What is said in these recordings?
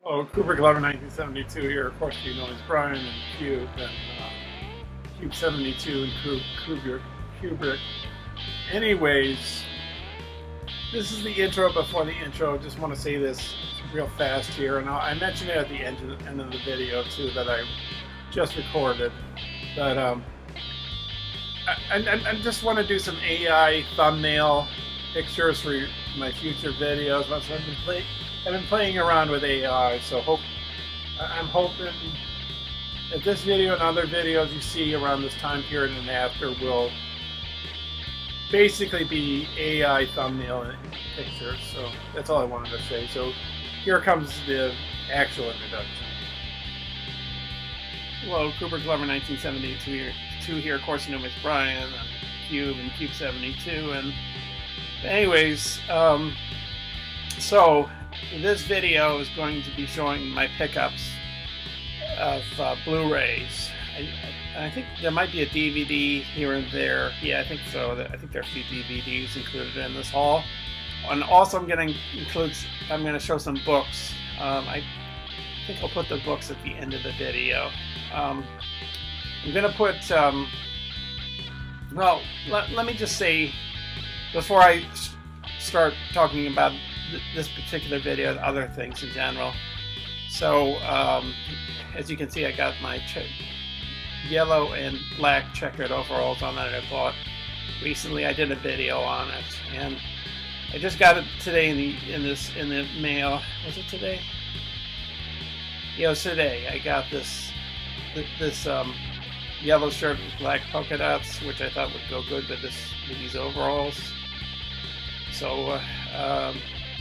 Oh, Kubrick Lover 1972 here. Of course, you know it's Brian and Cube and Cube 72 and Kubrick. Anyways, this is the intro before the intro. Just want to say this real fast here, and I mentioned it at the end of the video too that I just recorded. But I just want to do some AI thumbnail pictures for my future videos. Once I've been playing around with AI, so I'm hoping that this video and other videos you see around this time period and after will basically be AI thumbnail pictures. So that's all I wanted to say. So here comes the actual introduction. Hello, Kubrick Lover 1972 here. Of course, you know it's Brian, Cube, and Cube 72. And anyways, so this video is going to be showing my pickups of Blu-rays. I think there might be a DVD here and there. Yeah, I think so. I think there are a few DVDs included in this haul. And also, I'm going to show some books. I think I'll put the books at the end of the video. I'm going to put. Well, let me just say before I start talking about this particular video and other things in general. So, as you can see, I got my yellow and black checkered overalls on that I bought recently. I did a video on it, and I just got it today in the mail. Was it today? Yeah, it was today. I got this yellow shirt with black polka dots, which I thought would go good with these overalls. So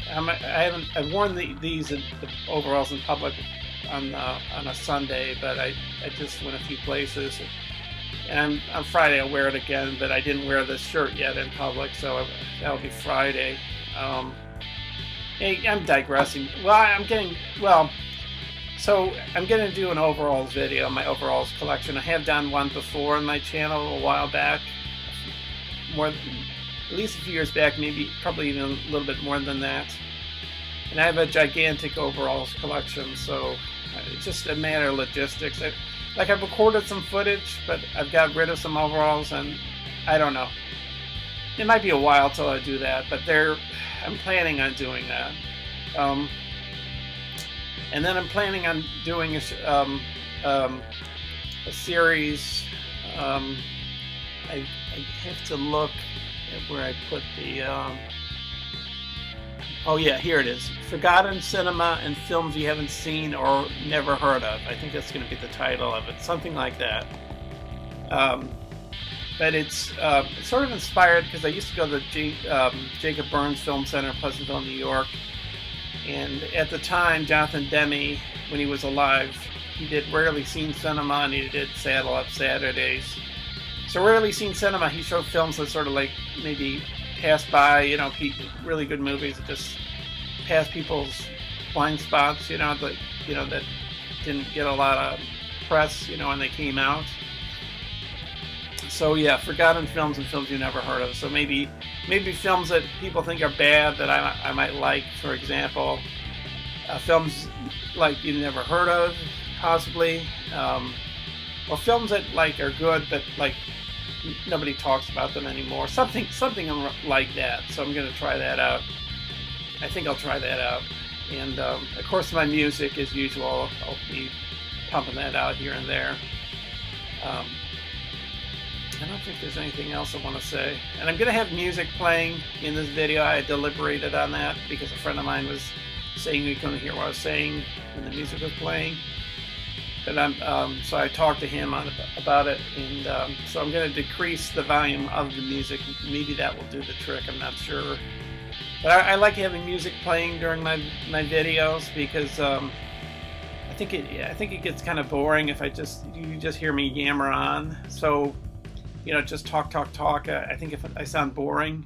I've worn these overalls in public on a Sunday, but I just went a few places, and on Friday I'll wear it again. But I didn't wear this shirt yet in public, so that'll be Friday. Hey, I'm digressing. So I'm going to do an overalls video, my overalls collection. I have done one before on my channel a while back, at least a few years back, probably even a little bit more than that. And I have a gigantic overalls collection, so it's just a matter of logistics. I've recorded some footage, but I've got rid of some overalls, and I don't know. It might be a while till I do that, but I'm planning on doing that. And then I'm planning on doing a series. I have to look at where I put the. Oh yeah, here it is. Forgotten Cinema and Films You Haven't Seen or Never Heard of. I think that's going to be the title of it, something like that. But it's sort of inspired because I used to go to the Jacob Burns Film Center in Pleasantville, New York. And at the time, Jonathan Demme, when he was alive, he did Rarely Seen Cinema, and he did Saddle Up Saturdays. So Rarely Seen Cinema, he showed films that sort of like maybe pass by, really good movies that just pass people's blind spots, that didn't get a lot of press, when they came out. So yeah, forgotten films and films you never heard of. So maybe films that people think are bad that I might like, for example. Films like you never heard of, possibly. Or films that are good, but nobody talks about them anymore. Something like that. So I'm going to try that out. I think I'll try that out. And of course, my music, as usual, I'll be pumping that out here and there. I don't think there's anything else I want to say. And I'm going to have music playing in this video. I deliberated on that because a friend of mine was saying he couldn't hear what I was saying when the music was playing. But so I talked to him about it, and so I'm going to decrease the volume of the music. Maybe that will do the trick. I'm not sure. But I like having music playing during my videos because I think it gets kind of boring if you just hear me yammer on. So just talk. I think if I sound boring.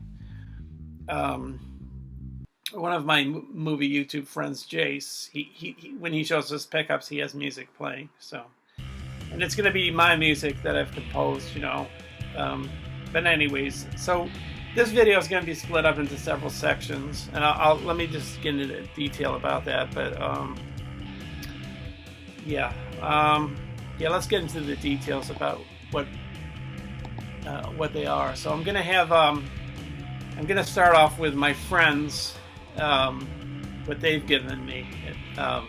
One of my movie YouTube friends, Jace, he when he shows us pickups, he has music playing. So, and it's going to be my music that I've composed, But anyways, so this video is going to be split up into several sections, and let me just get into detail about that. But yeah, yeah. Let's get into the details about what they are. So I'm gonna have I'm gonna start off with my friends, what they've given me. I'm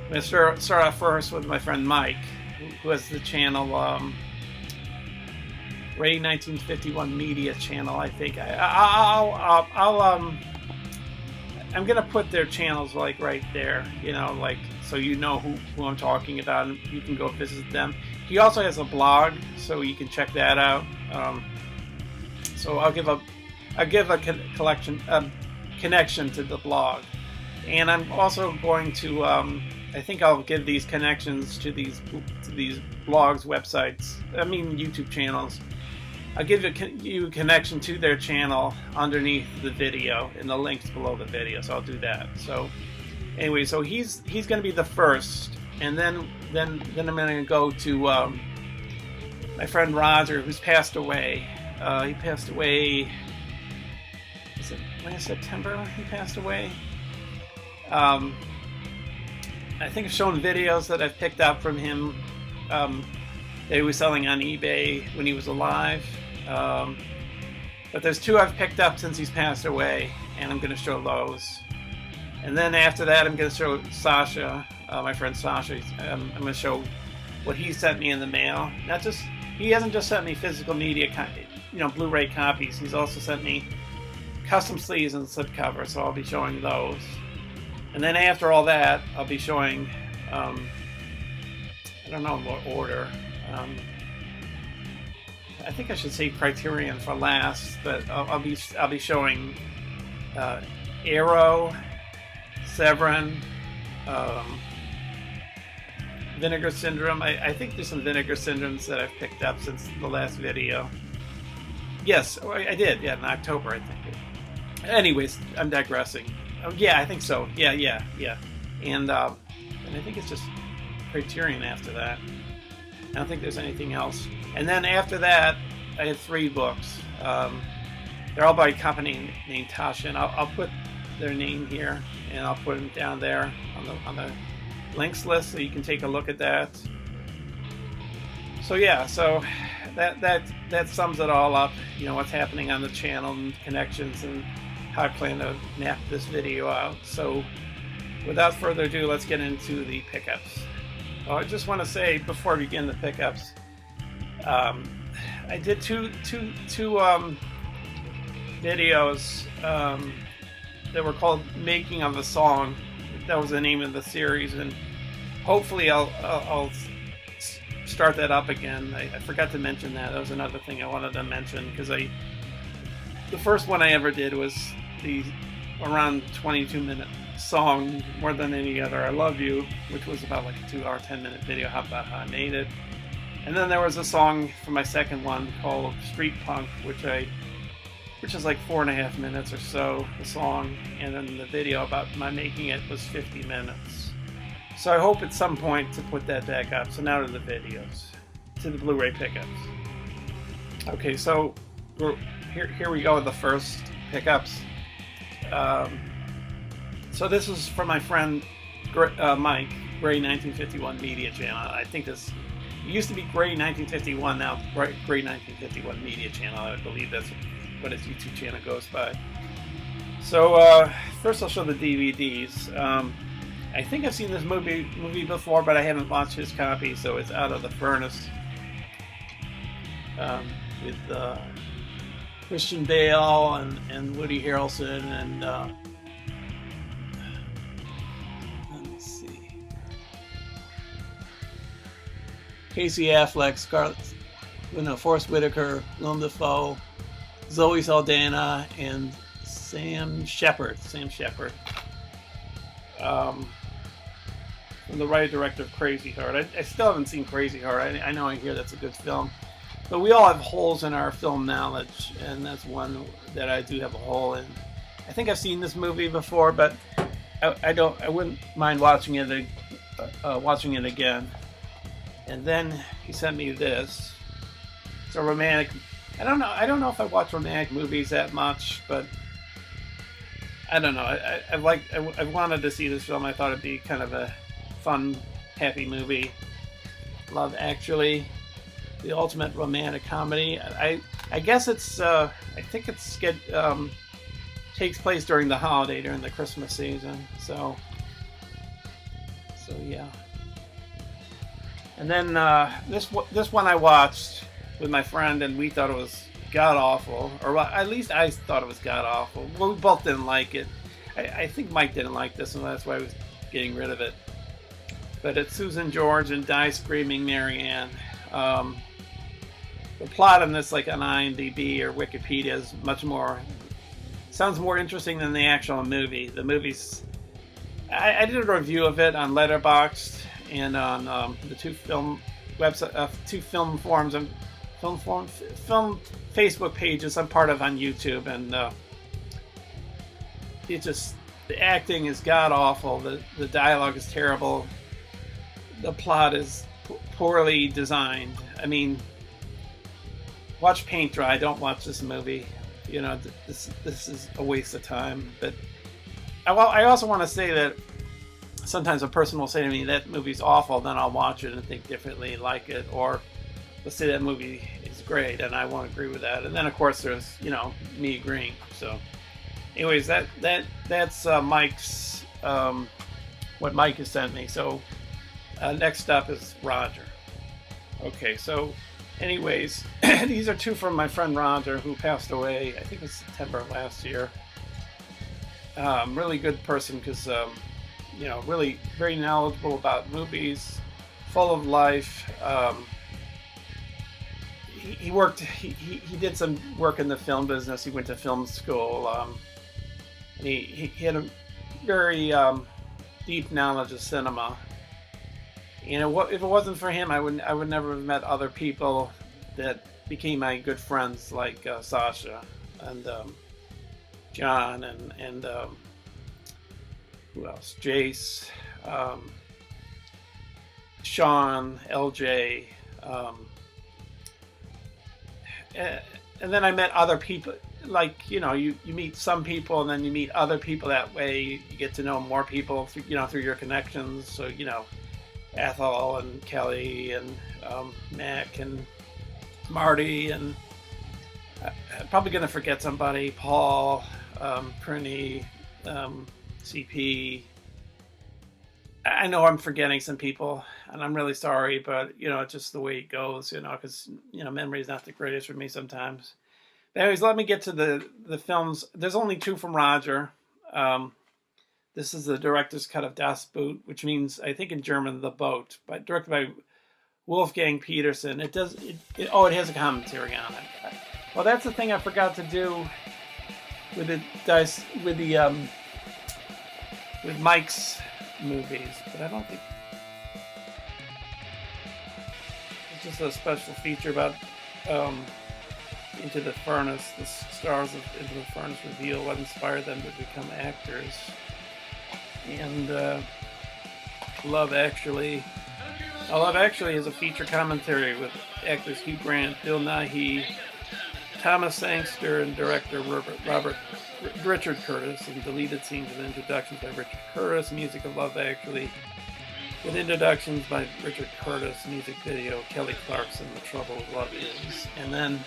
gonna start off first with my friend Mike, who has the channel Ray 1951 Media Channel. I think I'm gonna put their channels like right there, you know, like so you know who I'm talking about, and you can go visit them. He also has a blog, so you can check that out. So I'll give a connection to the blog, and I'm also going to I think I'll give these connections to these blogs, websites, I mean YouTube channels. I'll give you a connection to their channel underneath the video in the links below the video, so I'll do that. So anyway, so he's going to be the first, and then I'm going to go to my friend Roger, who's passed away. He passed away, is it last September he passed away? I think I've shown videos that I've picked up from him that he was selling on eBay when he was alive. But there's two I've picked up since he's passed away, and I'm going to show those. And then after that, I'm going to show Sasha, my friend Sasha. I'm going to show what he sent me in the mail. He hasn't just sent me physical media, Blu-ray copies. He's also sent me custom sleeves and slipcovers, so I'll be showing those. And then after all that, I'll be showing, I don't know what order. I think I should say Criterion for last, but I'll be showing Arrow, Severin, Vinegar Syndrome. I think there's some Vinegar Syndromes that I've picked up since the last video. Yes, I did. Yeah, in October, I think. Anyways, I'm digressing. Yeah, I think so. Yeah. And I think it's just Criterion after that. I don't think there's anything else. And then after that, I had 3 books. They're all by a company named Tasha, and I'll put their name here, and I'll put them down there on the links list, so you can take a look at that. So yeah, so that sums it all up. You know, what's happening on the channel and connections, and how I plan to map this video out. So without further ado, let's get into the pickups. I just want to say before we begin the pickups, I did two videos that were called "Making of a Song." That was the name of the series, and hopefully I'll start that up again. I forgot to mention that. That was another thing I wanted to mention, because the first one I ever did was the around 22-minute song, More Than Any Other, I Love You, which was about like a 2-hour 10-minute video about how I made it. And then there was a song for my second one called Street Punk, which is like 4.5 minutes or so, the song, and then the video about my making it was 50 minutes. So I hope at some point to put that back up. So now to the videos, to the Blu-ray pickups. Okay, so here we go with the first pickups. So this is from my friend Mike, Gray 1951 Media Channel. I think this used to be Gray 1951, now Gray 1951 Media Channel. I believe that's what his YouTube channel goes by. So first I'll show the DVDs. I think I've seen this movie before, but I haven't watched his copy, so it's Out of the Furnace with Christian Bale and Woody Harrelson and let's see, Casey Affleck, Forrest Whitaker, Willem Dafoe, Zoe Saldana, and Sam Shepard. From the writer-director of Crazy Heart. I still haven't seen Crazy Heart. I know I hear that's a good film. But we all have holes in our film knowledge, and that's one that I do have a hole in. I think I've seen this movie before, but I wouldn't mind watching it again. And then he sent me this. It's a romantic. I don't know if I watch romantic movies that much, but I don't know. I wanted to see this film. I thought it'd be kind of a fun happy movie. Love Actually, the ultimate romantic comedy. I guess it's I think it's takes place during the holiday, during the Christmas season. So yeah. And then this one I watched with my friend, and we thought it was god awful, or at least I thought it was god awful. Well, we both didn't like it. I think Mike didn't like this, and that's why I was getting rid of it. But it's Susan George and Die Screaming Marianne. The plot on this, like on IMDb or Wikipedia, is sounds more interesting than the actual movie. The movie's, I did a review of it on Letterboxd and on the two film forums and film Facebook pages I'm part of on YouTube, and the acting is god awful. The dialogue is terrible. The plot is poorly designed. I mean, watch paint dry. Don't watch this movie. You know, this is a waste of time. But I also want to say that sometimes a person will say to me that movie's awful, then I'll watch it and think differently, like it, or let's say that movie is great and I won't agree with that. And then of course there's, you know, me agreeing. So anyways, that's Mike's what Mike has sent me. So next up is Roger. Okay, so anyways, these are two from my friend Roger, who passed away, I think it was September of last year. Really good person, because you know, really very knowledgeable about movies, full of life. He did some work in the film business. He went to film school. He had a very deep knowledge of cinema. You know, if it wasn't for him, I would never have met other people that became my good friends, like Sasha and John and who else? Jace, Sean, LJ, and then I met other people. Like, you know, you meet some people and then you meet other people. That way you get to know more people, through your connections. So, you know, Ethel and Kelly and Mac and Marty, and I'm probably going to forget somebody, Paul, Prinny, CP. I know I'm forgetting some people, and I'm really sorry, but, you know, it's just the way it goes, you know, because, you know, memory's not the greatest for me sometimes. But anyways, let me get to the films. There's only two from Roger. This is the director's cut of Das Boot, which means, I think in German, the boat, directed by Wolfgang Petersen. It has a commentary on it. Well, that's the thing I forgot to do with Mike's movies, but I don't think it's just a special feature about Into the Furnace. The stars of Into the Furnace reveal what inspired them to become actors. And Love Actually. Love Actually is a feature commentary with actors Hugh Grant, Bill Nighy, Thomas Sangster, and director Richard Curtis, and deleted scenes and introductions by Richard Curtis. Music of Love Actually, with introductions by Richard Curtis. Music video, Kelly Clarkson, The Trouble with Love Is. And then,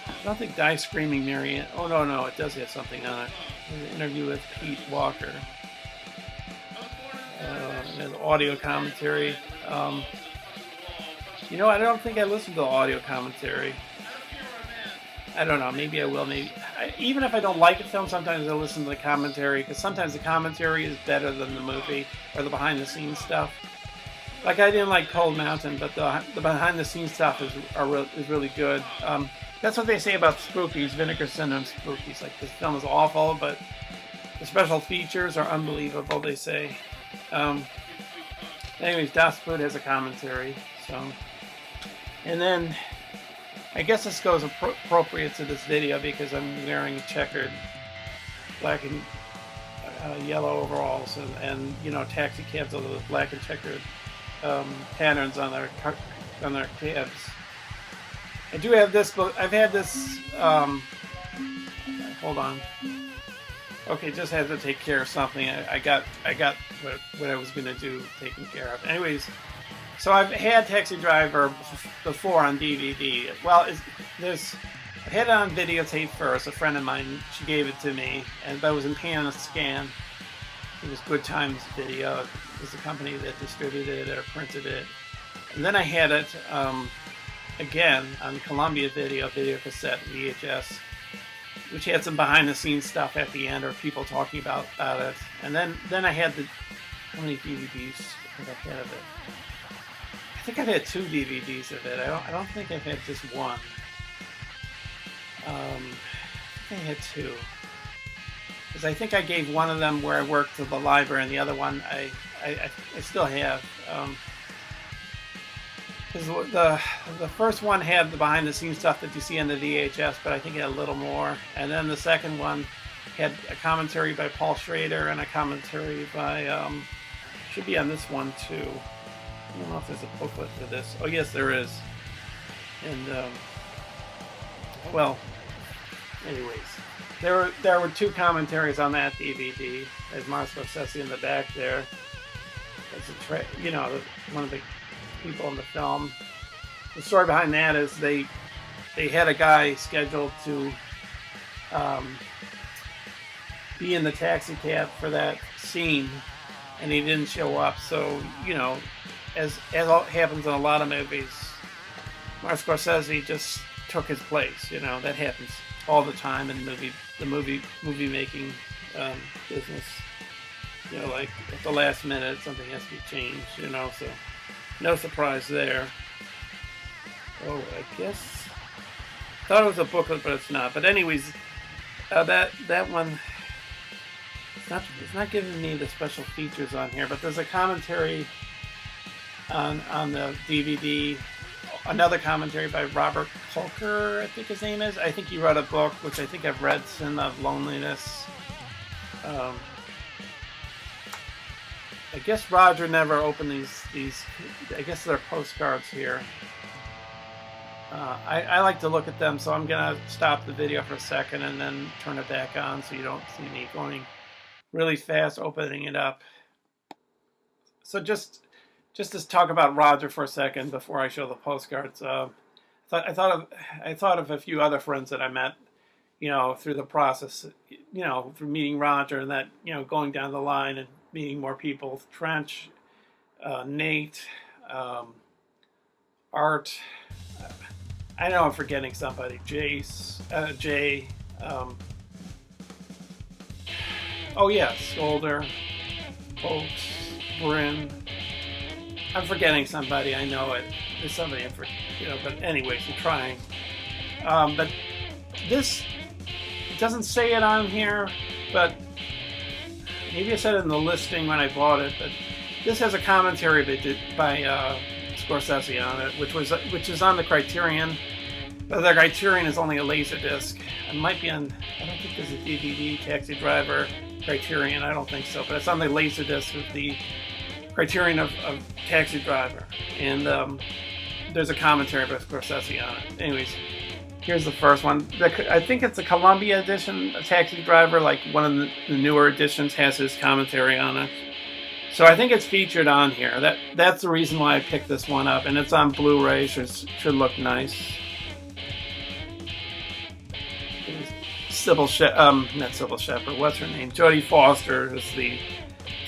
I don't think Die Screaming Marianne. Oh, no, it does have something on it. An interview with Pete Walker. And audio commentary. You know, I don't think I listened to the audio commentary. I don't know. Maybe I will. Even if I don't like a film, sometimes I'll listen to the commentary, because sometimes the commentary is better than the movie or the behind-the-scenes stuff. Like, I didn't like Cold Mountain, but the behind-the-scenes stuff is really good. That's what they say about Spookies, Vinegar Syndrome Spookies. Like, this film is awful, but the special features are unbelievable, they say. Anyways, Das Boot has a commentary. So, and then I guess this goes appropriate to this video because I'm wearing checkered black and yellow overalls, and you know, taxi cabs with black and checkered patterns on their cabs. I do have this, but I've had this. Hold on. Okay, just had to take care of something. I got what I was gonna do taken care of. Anyways, so I've had Taxi Driver before on DVD. Well, I had it on videotape first. A friend of mine, she gave it to me, but it was in pan and scan. It was Good Times Video. It was the company that distributed it or printed it. And then I had it again on Columbia Video cassette, VHS, which had some behind-the-scenes stuff at the end, or people talking about it. And then I had how many DVDs have I had of it? I think I've had 2 DVDs of it. I don't think I've had just one. I think I had 2. Because I think I gave one of them where I worked to the library, and the other one I still have. Because the first one had the behind-the-scenes stuff that you see on the VHS, but I think it had a little more. And then the second one had a commentary by Paul Schrader and a commentary by, should be on this one too. I don't know if there's a booklet for this. Oh yes, there is. And well, anyways, there were 2 commentaries on that DVD. There's Martin Scorsese in the back there. There's one of the people in the film. The story behind that is they had a guy scheduled to be in the taxi cab for that scene, and he didn't show up. So as happens in a lot of movies, Martin Scorsese just took his place. That happens all the time in the movie making business. Like at the last minute something has to be changed. So. No surprise there. Oh, I guess thought it was a booklet, but it's not. But anyways, that one it's not giving me the special features on here. But there's a commentary on the DVD. Another commentary by Robert Kolker, I think his name is. I think he wrote a book, which I think I've read, Sin of Loneliness. I guess Roger never opened these. I guess they're postcards here. I like to look at them, so I'm gonna stop the video for a second and then turn it back on, so you don't see me going really fast opening it up. So just to talk about Roger for a second before I show the postcards. I thought of a few other friends that I met, through the process, through meeting Roger and that, going down the line and meeting more people. Trench, Nate, Art. I know I'm forgetting somebody. Jay. Oh yeah, Skolder, Oaks, Bryn. I'm forgetting somebody. I know it. There's somebody But anyways, I'm trying. But this doesn't say it on here, but. Maybe I said it in the listing when I bought it, but this has a commentary by Scorsese on it, which is on the Criterion. But the Criterion is only a Laserdisc. It might be on. I don't think there's a DVD Taxi Driver Criterion. I don't think so, but it's on the Laserdisc with the Criterion of Taxi Driver, and there's a commentary by Scorsese on it. Anyways. Here's the first one. I think it's a Columbia edition, a Taxi Driver, like one of the newer editions has his commentary on it. So I think it's featured on here. That's the reason why I picked this one up, and it's on Blu-ray. Should look nice. Not Sybil Shepherd. What's her name? Jodie Foster is the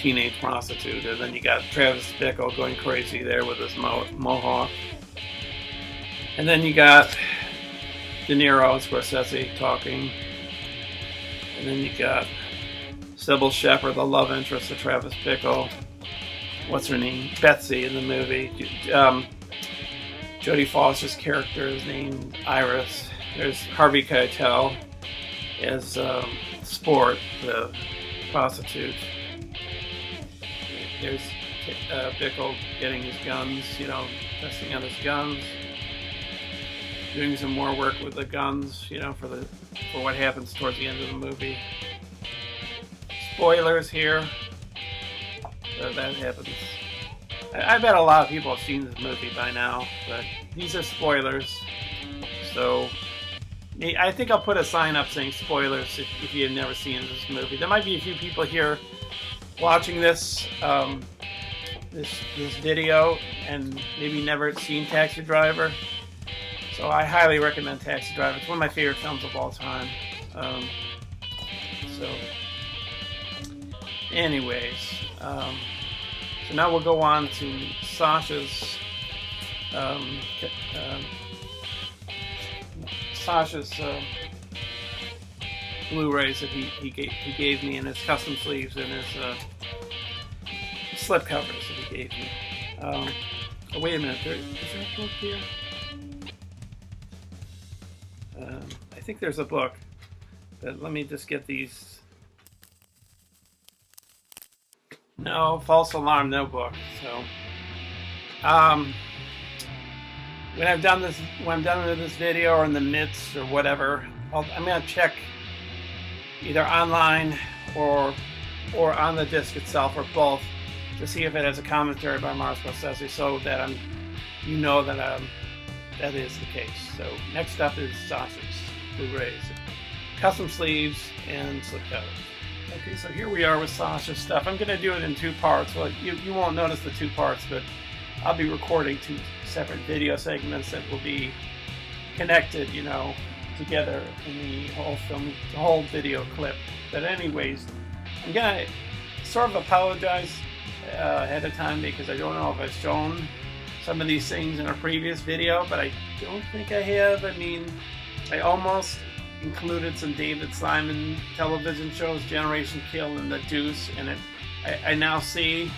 teenage prostitute, and then you got Travis Bickle going crazy there with his mohawk, and then you got De Niro and Scorsese talking. And then you got Sybil Shepherd, the love interest of Travis Bickle. What's her name? Betsy in the movie. Jodie Foster's character is named Iris. There's Harvey Keitel as Sport, the prostitute. There's Bickle getting his guns, testing out his guns. Doing some more work with the guns, for what happens towards the end of the movie. Spoilers here. So that happens. I bet a lot of people have seen this movie by now, but these are spoilers. So, I think I'll put a sign up saying spoilers if you've never seen this movie. There might be a few people here watching this this video and maybe never seen Taxi Driver. So I highly recommend Taxi Driver. It's one of my favorite films of all time. So anyways, so now we'll go on to Sasha's Blu-rays that he gave me in his custom sleeves and his slip covers that he gave me. Oh, wait a minute, is there a book here? I think there's a book, but let me just get these. No, false alarm, no book. So, when I'm done with this video or in the midst or whatever, I'm gonna check either online or on the disc itself or both to see if it has a commentary by Martin Scorsese, so that you know that that is the case. So next up is Sasha's Blu-rays, custom sleeves and slipcovers. Okay, so here we are with Sasha's stuff. I'm gonna do it in two parts. Well, you won't notice the two parts, but I'll be recording two separate video segments that will be connected, together in the whole film, the whole video clip. But anyways, I'm gonna sort of apologize ahead of time because I don't know if I've shown some of these things in a previous video, but I don't think I have. I mean, I almost included some David Simon television shows, Generation Kill and The Deuce, and I now see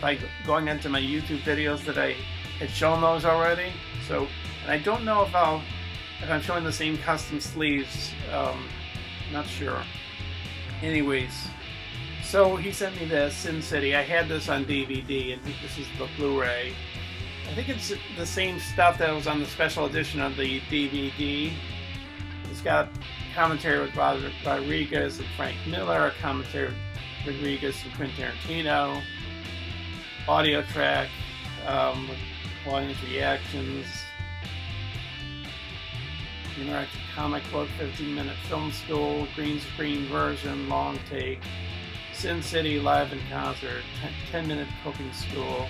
by going into my YouTube videos that I had shown those already. So, and I don't know if I'm showing the same custom sleeves. Not sure. Anyways, so he sent me this Sin City. I had this on DVD, and this is the Blu-ray. I think it's the same stuff that was on the special edition of the DVD. It's got commentary with Rodriguez and Frank Miller, commentary with Rodriguez and Quentin Tarantino, audio track with audience reactions, interactive comic book, 15-minute film school, green screen version, long take, Sin City live in concert, 10-minute cooking school,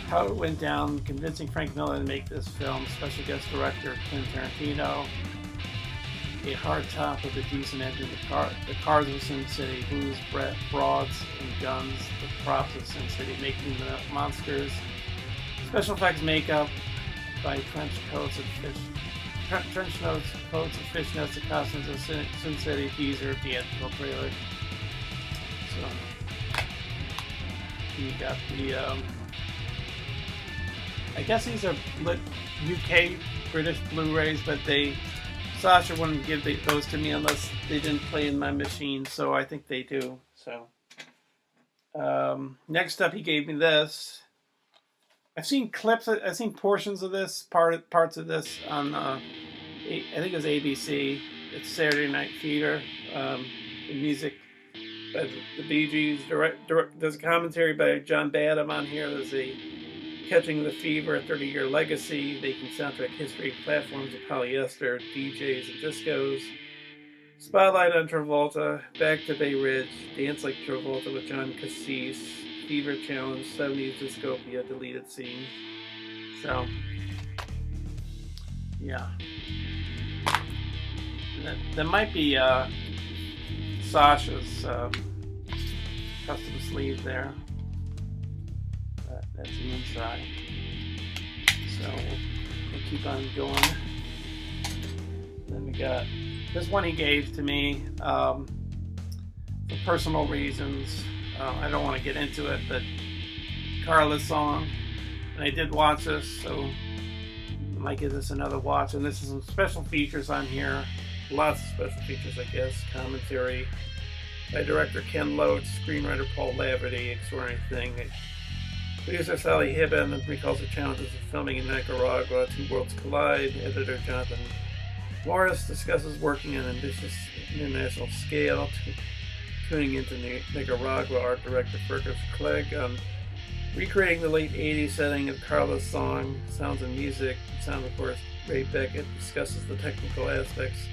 how it went down, convincing Frank Miller to make this film, special guest director Quentin Tarantino, a hard top with a decent engine, the cars of Sin City, booze, broads, and guns, the props of Sin City, making the monsters, special effects makeup by trench coats and fishnets, the costumes of Sin City, teaser, theatrical trailer. So you got the I guess these are UK British Blu-rays, but Sasha wouldn't give those to me unless they didn't play in my machine, so I think they do. So next up, he gave me this. I've seen clips. I've seen portions of this, parts of this on I think it was ABC. It's Saturday Night Fever. The music by the Bee Gees. There's a commentary by John Badham on here. There's a Catching the Fever, a 30-year legacy, making soundtrack history, platforms of polyester, DJs and discos, spotlight on Travolta, Back to Bay Ridge, Dance Like Travolta with John Cassis, Fever Challenge, 70s Discopia, deleted scenes. So, yeah. That might be Sasha's custom sleeve there. That's the inside. So we'll keep on going. Then we got this one he gave to me for personal reasons. I don't want to get into it, but Carla's song. And I did watch this, so I might give this another watch. And this is some special features on here. Lots of special features, I guess. Commentary by director Ken Loach, screenwriter Paul Laverty, Extraordinary Thing. Producer Sally Hibben recalls the challenges of filming in Nicaragua. Two worlds collide. Editor Jonathan Morris discusses working on an ambitious international scale. Tuning into Nicaragua, art director Fergus Clegg on recreating the late 80s setting of Carla's song. Sounds and music. Sound, of course, Ray Beckett discusses the technical aspects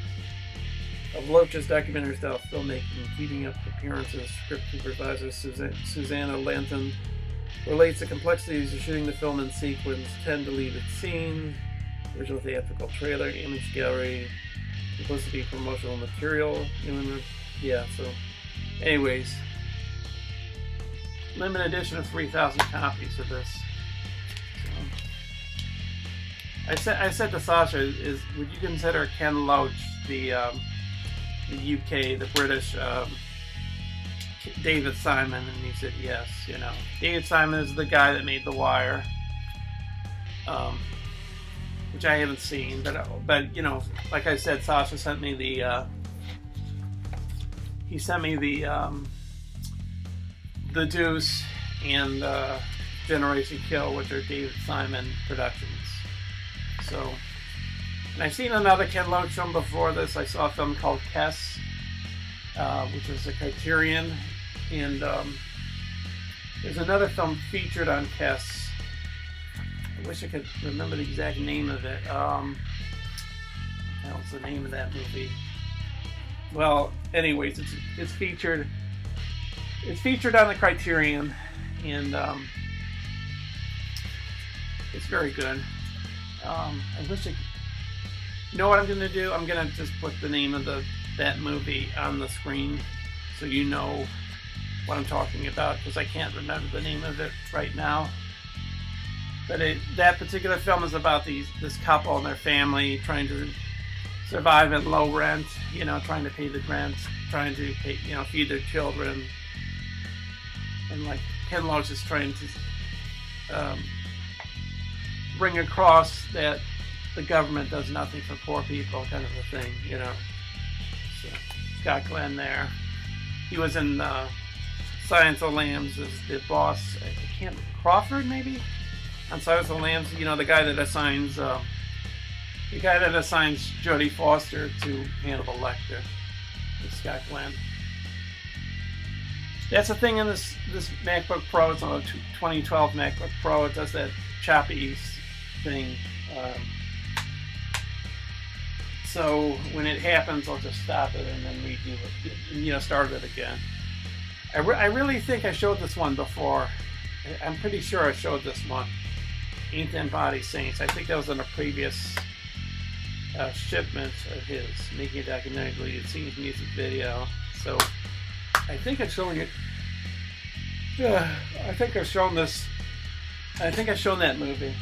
of Loach's documentary-style filmmaking, keeping up appearances. Script supervisor Susanna Lanton relates the complexities of shooting the film in sequence, 10 deleted scenes, original theatrical trailer, image gallery, publicity, promotional material. Yeah, so anyways, limited edition of 3,000 copies of this. So, I said to Sasha, would you consider Ken Loach the UK, the British David Simon? And he said yes. You know, David Simon is the guy that made The Wire, which I haven't seen, but you know, like I said, Sasha sent me the The Deuce and Generation Kill, which are David Simon productions. So, and I've seen another Ken Loach film before this. I saw a film called Kess, which was a Criterion, and there's another film featured on Kess. I wish I could remember the exact name of it. What the hell's the name of that movie? Well, anyways, it's featured. It's featured on the Criterion, and it's very good. I wish you know what I'm going to do? I'm going to just put the name of that movie on the screen so you know what I'm talking about, because I can't remember the name of it right now. But that particular film is about this couple and their family trying to survive at low rent, you know, trying to pay the rent, trying to pay, you know, feed their children. And like Ken Loach is trying to bring across that the government does nothing for poor people, kind of a thing, you know. So, Scott Glenn there. He was in Silence of the Lambs as the boss. Crawford, maybe? On Silence of the Lambs, you know, the guy that assigns Jodie Foster to Hannibal Lecter. It's Scott Glenn. That's the thing in this MacBook Pro. It's on a 2012 MacBook Pro. It does that choppy thing. So when it happens, I'll just stop it and then redo it. You know, start it again. I really think I showed this one before. I'm pretty sure I showed this one. Ain't Them Body Saints. I think that was in a previous shipment of his, making a documentary deleted scenes music video. So I think I've shown it. I think I've shown this. I think I've shown that movie.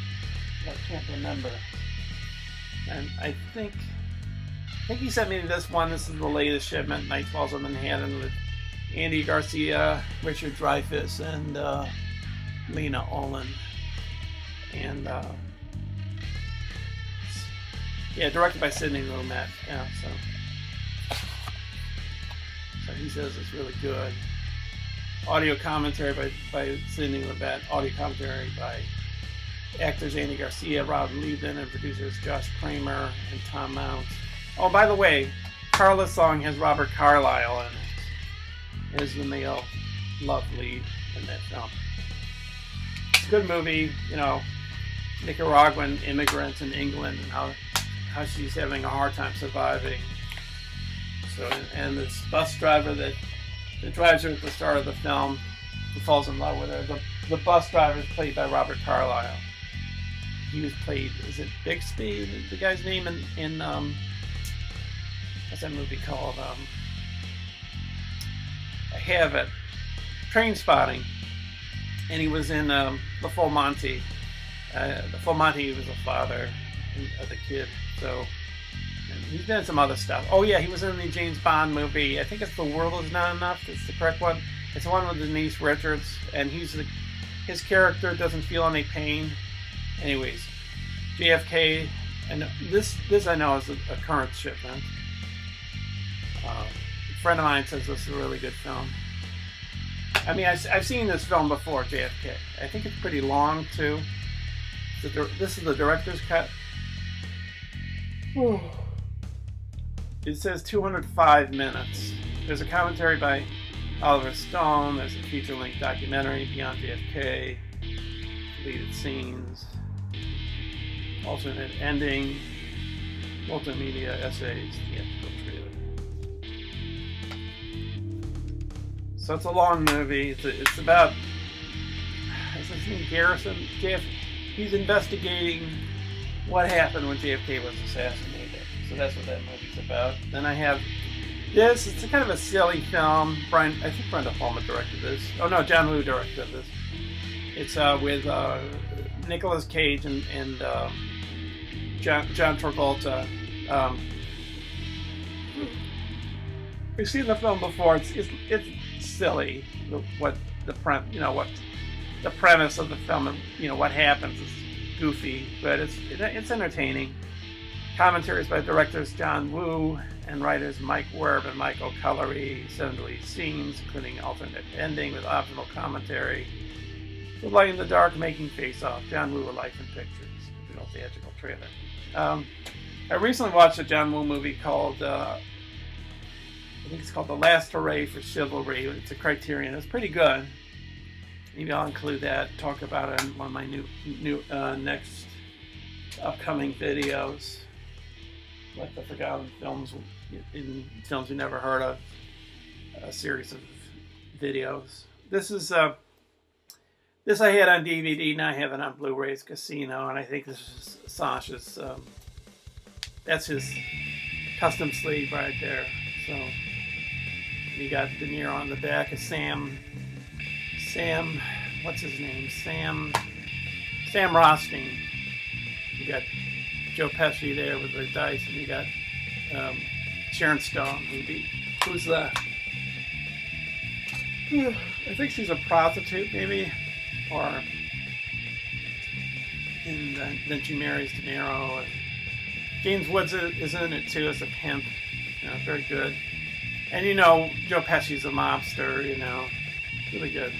I can't remember. And I think he sent me this one. This is the latest shipment, Night Falls on Manhattan, with Andy Garcia, Richard Dreyfuss, and Lena Olin. And yeah, directed by Sidney Lumet. Yeah, so he says it's really good. Audio commentary by Sidney Lumet. Audio commentary by actors Andy Garcia, Rob Liebden, and producers Josh Kramer and Tom Mount. Oh, by the way, Carla's song has Robert Carlyle in it. Is the male love lead in that film. It's a good movie, you know, Nicaraguan immigrants in England and how she's having a hard time surviving. So, and this bus driver that drives her at the start of the film, who falls in love with her. The bus driver is played by Robert Carlyle. He was played, is it Bixby, the guy's name in what's that movie called? I have it. Trainspotting. And he was in The Full Monty. The Full Monty, he was the father of the kid. So, and he's been in some other stuff. Oh yeah, he was in the James Bond movie. I think it's The World Is Not Enough. It's the correct one. It's the one with Denise Richards, and his character doesn't feel any pain. Anyways, JFK, and this I know is a current shipment. A friend of mine says this is a really good film. I mean, I've seen this film before, JFK. I think it's pretty long too. This is the director's cut. It says 205 minutes. There's a commentary by Oliver Stone. There's a feature-length documentary, Beyond JFK, deleted scenes, alternate ending, multimedia essays, theatrical trailer. So it's a long movie. It's about, is his name Garrison? He's investigating what happened when JFK was assassinated. So that's what that movie's about. Then I have this. It's a kind of a silly film. I think Brenda Palmer directed this. Oh no, John Woo directed this. It's with Nicolas Cage and John Travolta. We've seen the film before. It's silly. What the premise of the film, and what happens is goofy, but it's entertaining. Commentaries by directors John Woo and writers Mike Werb and Michael Cullery. 7 deleted scenes, including alternate ending with optional commentary. The Light in the Dark, Making Face Off. John Woo, A Life in Pictures. Original theatrical trailer. I recently watched a John Woo movie called, I think it's called The Last Hooray for Chivalry. It's a Criterion. It's pretty good. Maybe I'll include that, talk about it in one of my new next upcoming videos. Like the Forgotten Films, in films you never heard of. A series of videos. This is this I had on DVD, now I have it on Blu-ray's Casino, and I think this is Sacha's, that's his custom sleeve right there. So you got De Niro on the back of Sam, what's his name? Sam Rothstein. You got Joe Pesci there with the dice, and you got Sharon Stone, who's the, I think she's a prostitute maybe, and then she marries De Niro. And James Woods is in it too as a pimp. Very good. And Joe Pesci's a mobster. Really good.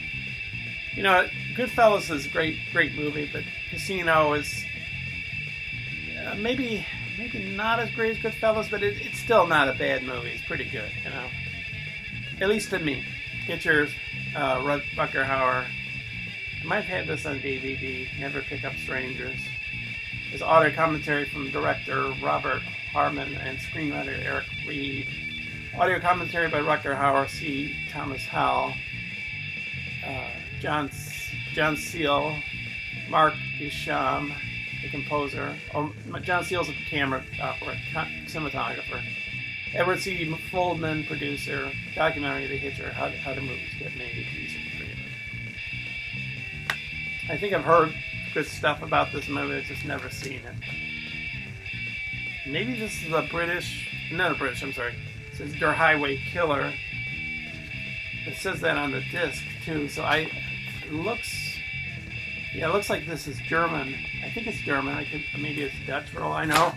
Goodfellas is a great movie, but Casino is maybe not as great as Goodfellas, but it's still not a bad movie. It's pretty good, at least to me. Get yours, Rutger Hauer. I might have had this on DVD. Never Pick Up Strangers. There's audio commentary from director Robert Harmon and screenwriter Eric Reed. Audio commentary by Rutger Hauer, C. Thomas Howell, John Seal, Mark Isham, the composer. John Seale's a camera cinematographer. Edward C. Foldman, producer. Documentary The Hitcher, How do Movies Get Made. Music creator. I think I've heard good stuff about this movie. I've just never seen it. Maybe this is I'm sorry. It says Der Highway Killer. It says that on the disc too. So it looks like this is German. I think it's German. Maybe it's Dutch for all I know.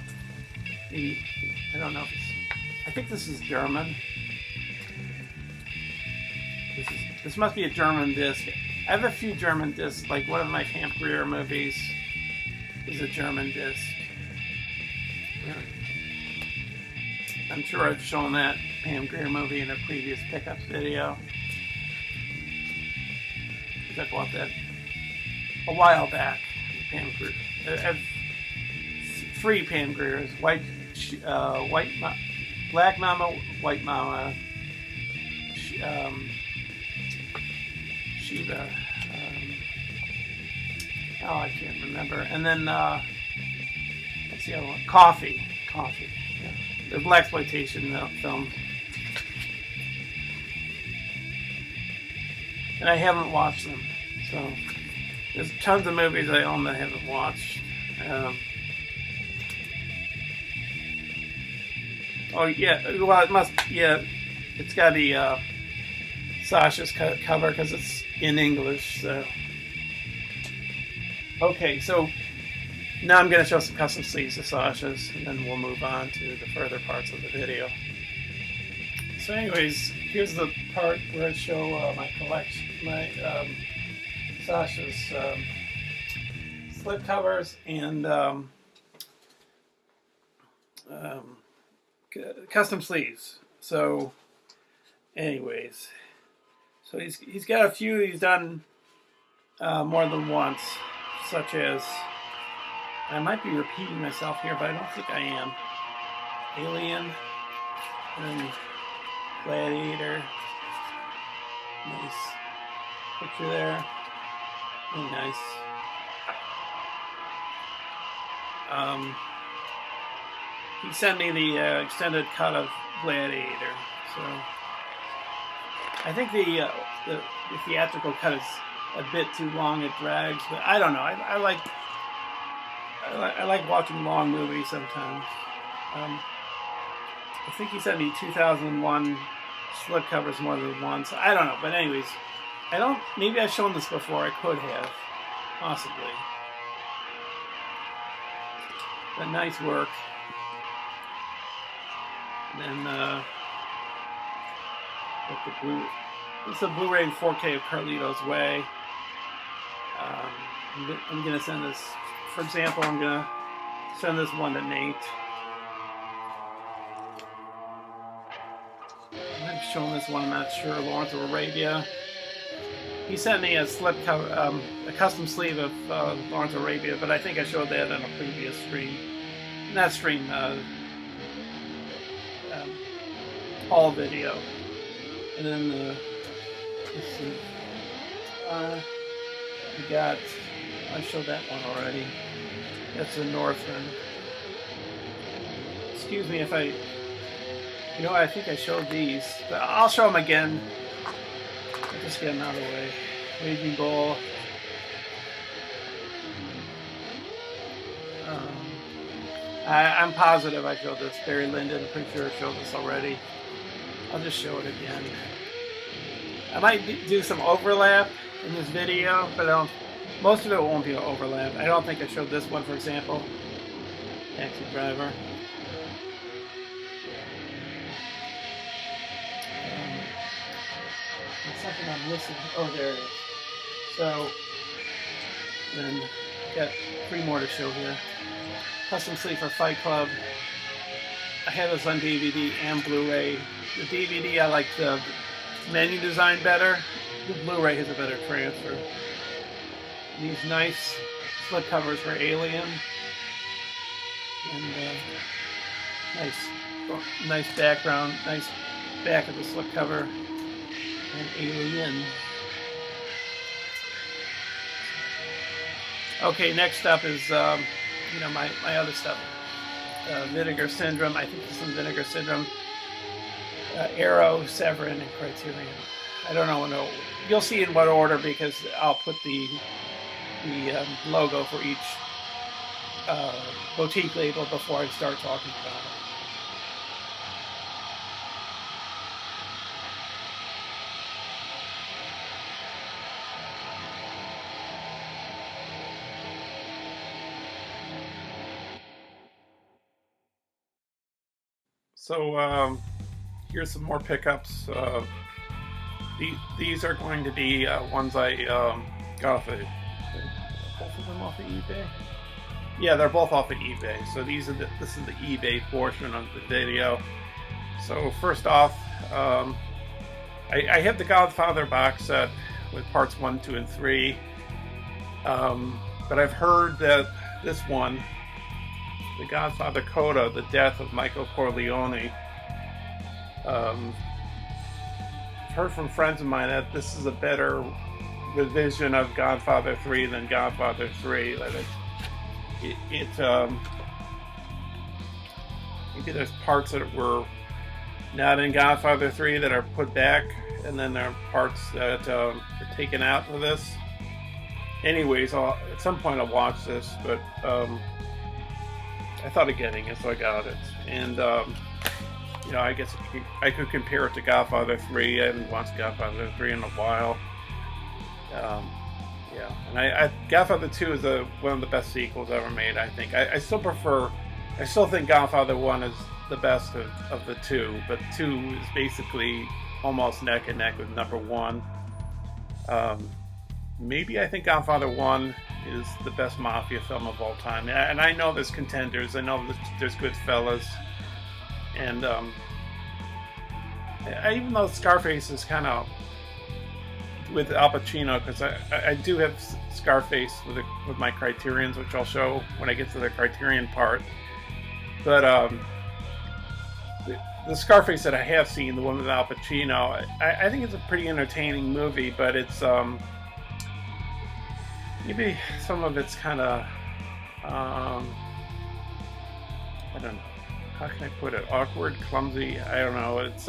Maybe, I don't know if I think this is German. This must be a German disc. I have a few German discs, like one of my Pam Grier movies is a German disc. I'm sure I've shown that Pam Grier movie in a previous pickups video. I bought that a while back. Pam Grier. Three Pam Griers: Black Mama, White Mama, Sheba. I can't remember. And then what's the other one? Coffee. Yeah. The blaxploitation film. And I haven't watched them, so there's tons of movies I own that I haven't watched. Oh yeah, well it must. Yeah, it's got to be Sacha's cover because it's in English. So okay, so now I'm going to show some custom sleeves of Sacha's, and then we'll move on to the further parts of the video. So, anyways, here's the part where I show my collection, my Sacha's slip covers and custom sleeves. So, anyways, so he's got a few he's done more than once, such as, I might be repeating myself here, but I don't think I am. Alien and Gladiator. Nice picture there. Really nice. He sent me the extended cut of Gladiator, so I think the theatrical cut is a bit too long. It drags, but I don't know. I like watching long movies sometimes. I think he sent me 2001 slipcovers more than once. I don't know, but anyways, maybe I've shown this before. I could have, possibly. But nice work. And then with the this is a Blu-ray 4K of Carlito's Way. I'm gonna send this. For example, I'm gonna send this one to Nate. I've shown this one. I'm not sure. Lawrence of Arabia. He sent me a slipcover, a custom sleeve of Lawrence of Arabia, but I think I showed that in a previous stream. Not stream. Haul video. And then let's see. We got. I showed that one already. That's the Northman. Excuse me if I. You know, I think I showed these, but I'll show them again. I'll just get them out of the way. Raging Bull. I'm positive I showed this. Barry Lyndon, I'm pretty sure I showed this already. I'll just show it again. I might do some overlap in this video, but most of it won't be overlap. I don't think I showed this one, for example. Taxi Driver. Something I'm missing. Oh, there it is. So, then got 3 more to show here. Custom sleeve for Fight Club. I have this on DVD and Blu-ray. The DVD, I like the menu design better. The Blu-ray has a better transfer. These nice slip covers for Alien. And nice background, nice back of the slip cover. And Alien. Okay, next up is my other stuff. Vinegar Syndrome. I think this is Vinegar Syndrome. Arrow, Severin, and Criterion. I don't know. No, you'll see in what order because I'll put the logo for each boutique label before I start talking about it. So here's some more pickups. These are going to be ones I got off of. Both of them off of eBay. Yeah, they're both off of eBay. So this is the eBay portion of the video. So first off, I have the Godfather box set with parts 1, 2, and 3. But I've heard that this one, The Godfather Coda, The Death of Michael Corleone. I've heard from friends of mine that this is a better revision of Godfather 3 than Godfather 3. That maybe there's parts that were not in Godfather 3 that are put back, and then there are parts that are taken out for this. Anyways, at some point I'll watch this, but I thought of getting it, so I got it. And I guess I could compare it to Godfather 3. I haven't watched Godfather 3 in a while. And Godfather 2 is one of the best sequels ever made, I think. I still think Godfather 1 is the best of the two, but 2 is basically almost neck and neck with number 1. Maybe I think Godfather 1 is the best mafia film of all time. And I know there's contenders. I know there's Goodfellas. And even though Scarface is kind of with Al Pacino, because I do have Scarface with my Criterions, which I'll show when I get to the Criterion part. But the Scarface that I have seen, the one with Al Pacino, I think it's a pretty entertaining movie, but it's maybe some of it's kind of I don't know, how can I put it? Awkward, clumsy. I don't know. It's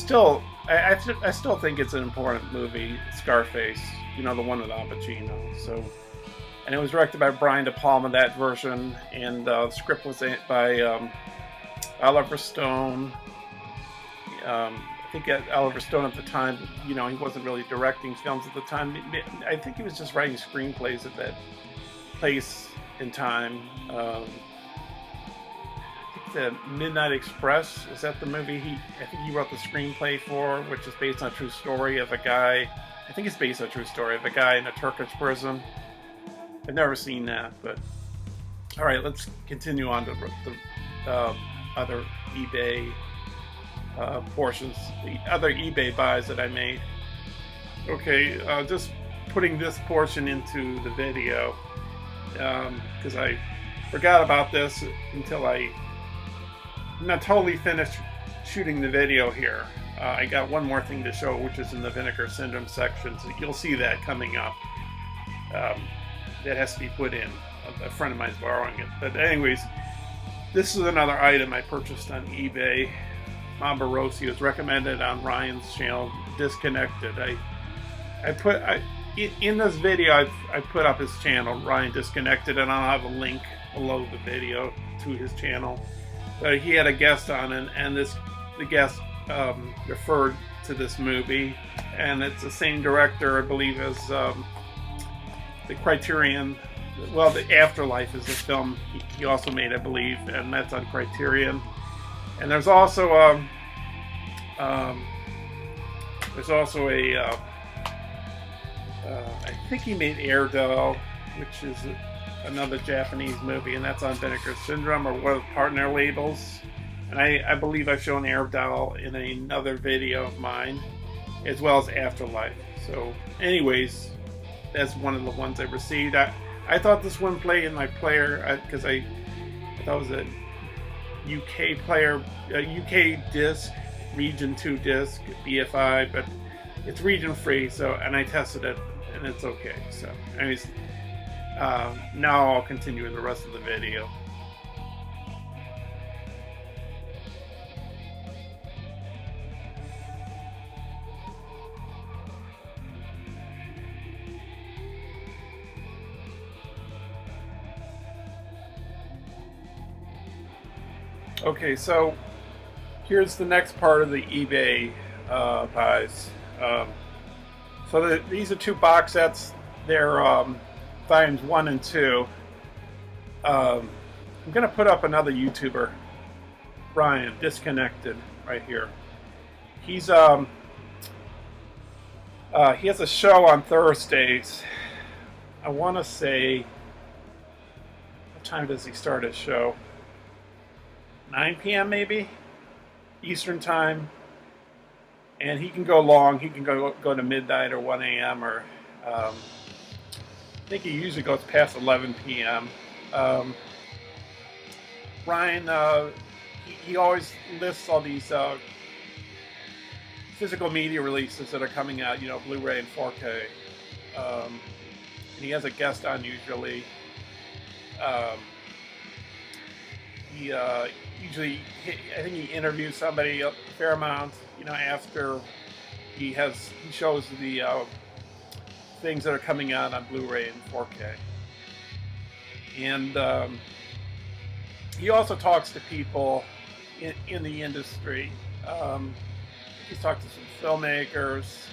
still I still think it's an important movie, Scarface. You know, the one with Al Pacino. So, and it was directed by Brian De Palma, that version, and the script was by Oliver Stone. I think Oliver Stone at the time, you know, he wasn't really directing films at the time. I think he was just writing screenplays at that place in time. I think the Midnight Express, is that the movie I think he wrote the screenplay for, which is based on a true story of a guy. I think it's based on a true story of a guy in a Turkish prison. I've never seen that, but all right, let's continue on to the other eBay portions, the other eBay buys that I made. Okay, just putting this portion into the video because I forgot about this until I'm not totally finished shooting the video here. I got one more thing to show, which is in the Vinegar Syndrome section, so you'll see that coming up. That has to be put in. A friend of mine's borrowing it. But anyways, this is another item I purchased on eBay. Mamba Rossi was recommended on Ryan's channel, Disconnected. In this video, I put up his channel, Ryan Disconnected, and I'll have a link below the video to his channel. But he had a guest on, and the guest referred to this movie, and it's the same director, I believe, as the Criterion. Well, The Afterlife is the film he also made, I believe, and that's on Criterion. And there's also a I think he made Airedale, which is another Japanese movie, and that's on Vinegar Syndrome, or one of the partner labels. And I believe I've shown Airedale in another video of mine, as well as Afterlife. So anyways, that's one of the ones I received. I thought this one played in my player because I thought it was a UK player, a UK disc, Region 2 disc, BFI, but it's region free, so, and I tested it and it's okay. So anyways, now I'll continue with the rest of the video. Okay, so here's the next part of the eBay buys. These are two box sets. They're volumes 1 and 2. I'm going to put up another YouTuber, Brian Disconnected, right here. He has a show on Thursdays. I want to say, what time does he start his show? 9 p.m. maybe Eastern time, and he can go long. He can go to midnight or 1 a.m. or I think he usually goes past 11 p.m. Ryan, he always lists all these physical media releases that are coming out, you know, Blu-ray and 4K, and he has a guest on usually. Usually, I think he interviews somebody a fair amount, you know, after he shows the things that are coming out on Blu-ray and 4K. And he also talks to people in the industry. He's talked to some filmmakers,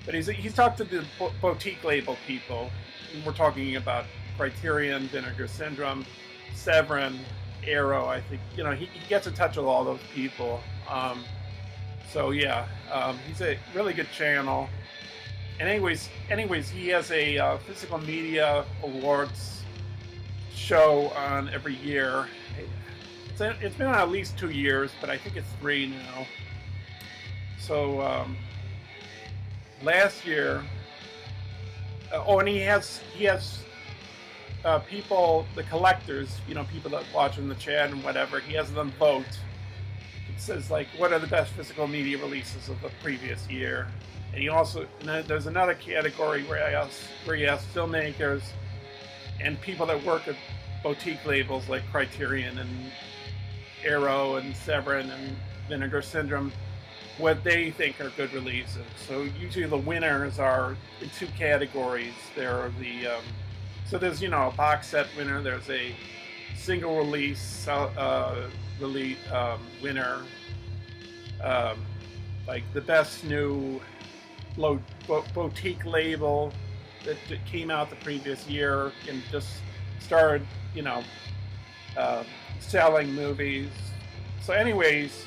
but he's talked to the boutique label people. And we're talking about Criterion, Vinegar Syndrome, Severin, Arrow. I think, you know, he gets in touch with all those people. So yeah, he's a really good channel. And anyways, he has a physical media awards show on every year. It's been on at least 2 years, but I think it's 3 now. So last year, and he has people, the collectors, you know, people that watch in the chat and whatever, he has them vote it says like, what are the best physical media releases of the previous year? And you also, and there's another category where you ask filmmakers and people that work at boutique labels like Criterion and Arrow and Severin and Vinegar Syndrome what they think are good releases. So usually the winners are in two categories. There are the so there's a box set winner. There's a single release winner, like the best new boutique label that came out the previous year and just started selling movies. So anyways,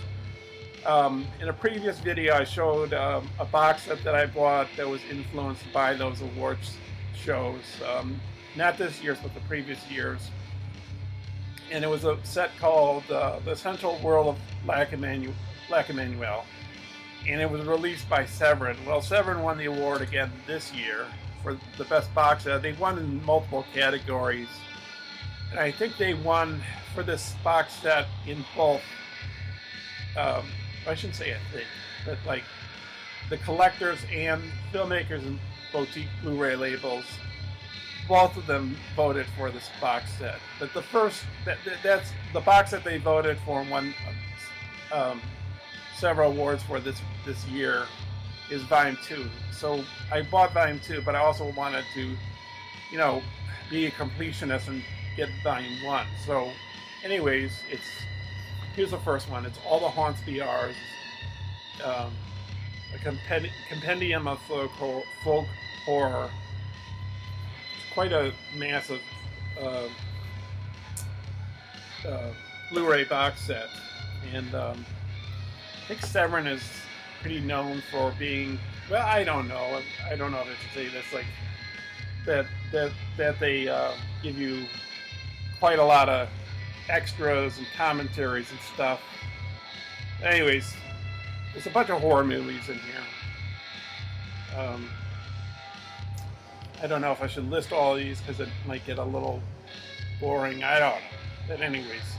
in a previous video I showed a box set that I bought that was influenced by those awards shows, not this year's but the previous years, and it was a set called The Essential World of Lac Emmanuel, and it was released by Severin. Well, Severin won the award again this year for the best box set. They won in multiple categories, and I think they won for this box set in both I shouldn't say I think, but like the collectors and filmmakers and boutique Blu-ray labels, both of them voted for this box set. But the first, that's the box that they voted for and won several awards for this year is Volume 2. So I bought Volume 2, but I also wanted to, be a completionist and get Volume 1. So anyways, here's the first one. It's All the Haunts Be Ours, a compendium of folk horror. It's quite a massive Blu-ray box set, and I think Severin is pretty known for being, well, I don't know if I should say this, like that they give you quite a lot of extras and commentaries and stuff. Anyways, there's a bunch of horror movies in here. I don't know if I should list all of these because it might get a little boring. I don't know. But anyways,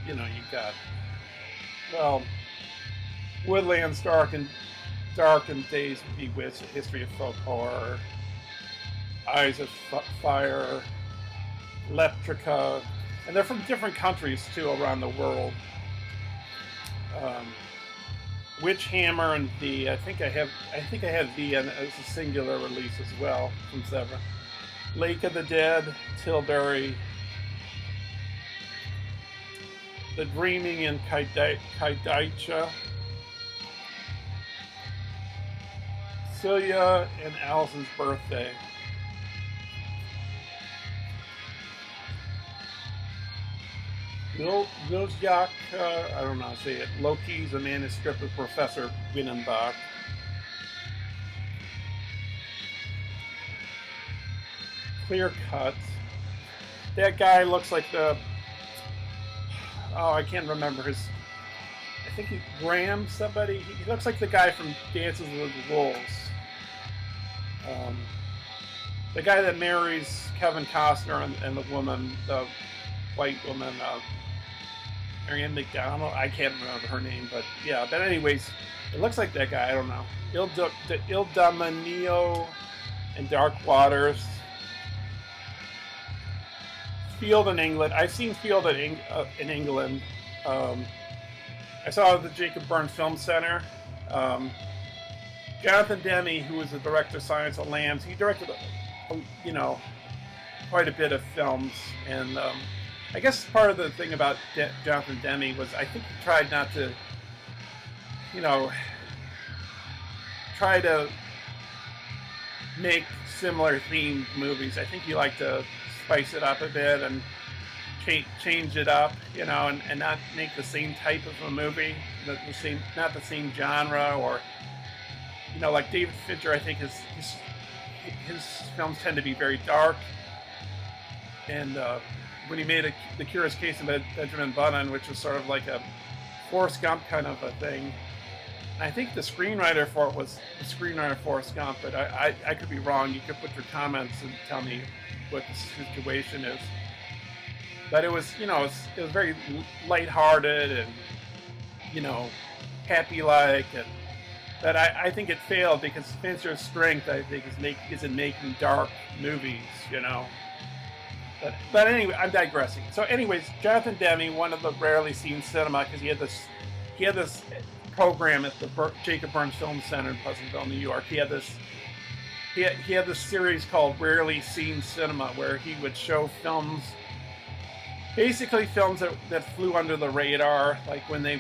you've got, well, Woodlands Dark and Days Bewitched, A History of Folk Horror, Eyes of Fire, Leptrica, and they're from different countries too around the world. Witch Hammer and V. I think I had V as a singular release as well from Severin. Lake of the Dead, Tilbury, The Dreaming in Kaidacha, Celia and Allison's Birthday. Milzyak, I don't know how to say it. Loki's, a manuscript of Professor Winnenbach. Clear Cut. That guy looks like I can't remember his. I think Graham somebody. He looks like the guy from Dances with Wolves. The guy that marries Kevin Costner and the woman, the white woman, Marianne McDonald. I can't remember her name, but yeah. But anyways, it looks like that guy. I don't know. Il Dominio and Dark Waters. Field in England. I've seen Field in England. I saw the Jacob Burns Film Center. Jonathan Demme, who was the director of Silence of the Lambs, he directed, quite a bit of films. And I guess part of the thing about Jonathan Demme was I think he tried not to, try to make similar themed movies. I think he liked to spice it up a bit and change it up, and not make the same type of a movie, not the same genre, or like David Fincher. I think his films tend to be very dark, and when he made The Curious Case of Benjamin Button, which was sort of like a Forrest Gump kind of a thing. And I think the screenwriter for it was the screenwriter of Forrest Gump, but I could be wrong. You could put your comments and tell me what the situation is. But it was, it was very lighthearted, and you know, happy-like, and but I think it failed because Fincher's strength, I think, is in making dark movies, you know. But anyway, I'm digressing. So, anyways, Jonathan Demme, one of the rarely seen cinema, because he had this program at the Jacob Burns Film Center in Pleasantville, New York. He had this series called Rarely Seen Cinema, where he would show films, basically films that flew under the radar, like when they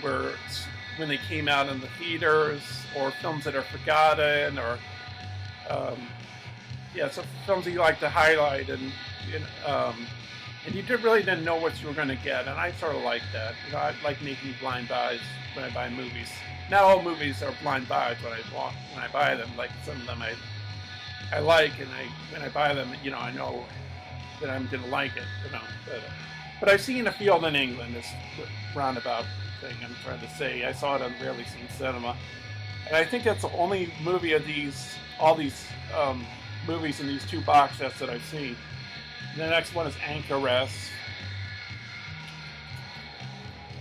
came out in the theaters, or films that are forgotten, or so films that you like to highlight, and you really didn't know what you were going to get, and I sort of like that. You know, I like making blind buys when I buy movies. Not all movies are blind buys when I buy them. Like some of them I like, and when I buy them, you know, I know that I'm going to like it. You know, but I've seen A Field in England, this roundabout thing I'm trying to say. I saw it on Rarely Seen Cinema, and I think that's the only movie of all these movies in these two box sets that I've seen. And the next one is Anchoress.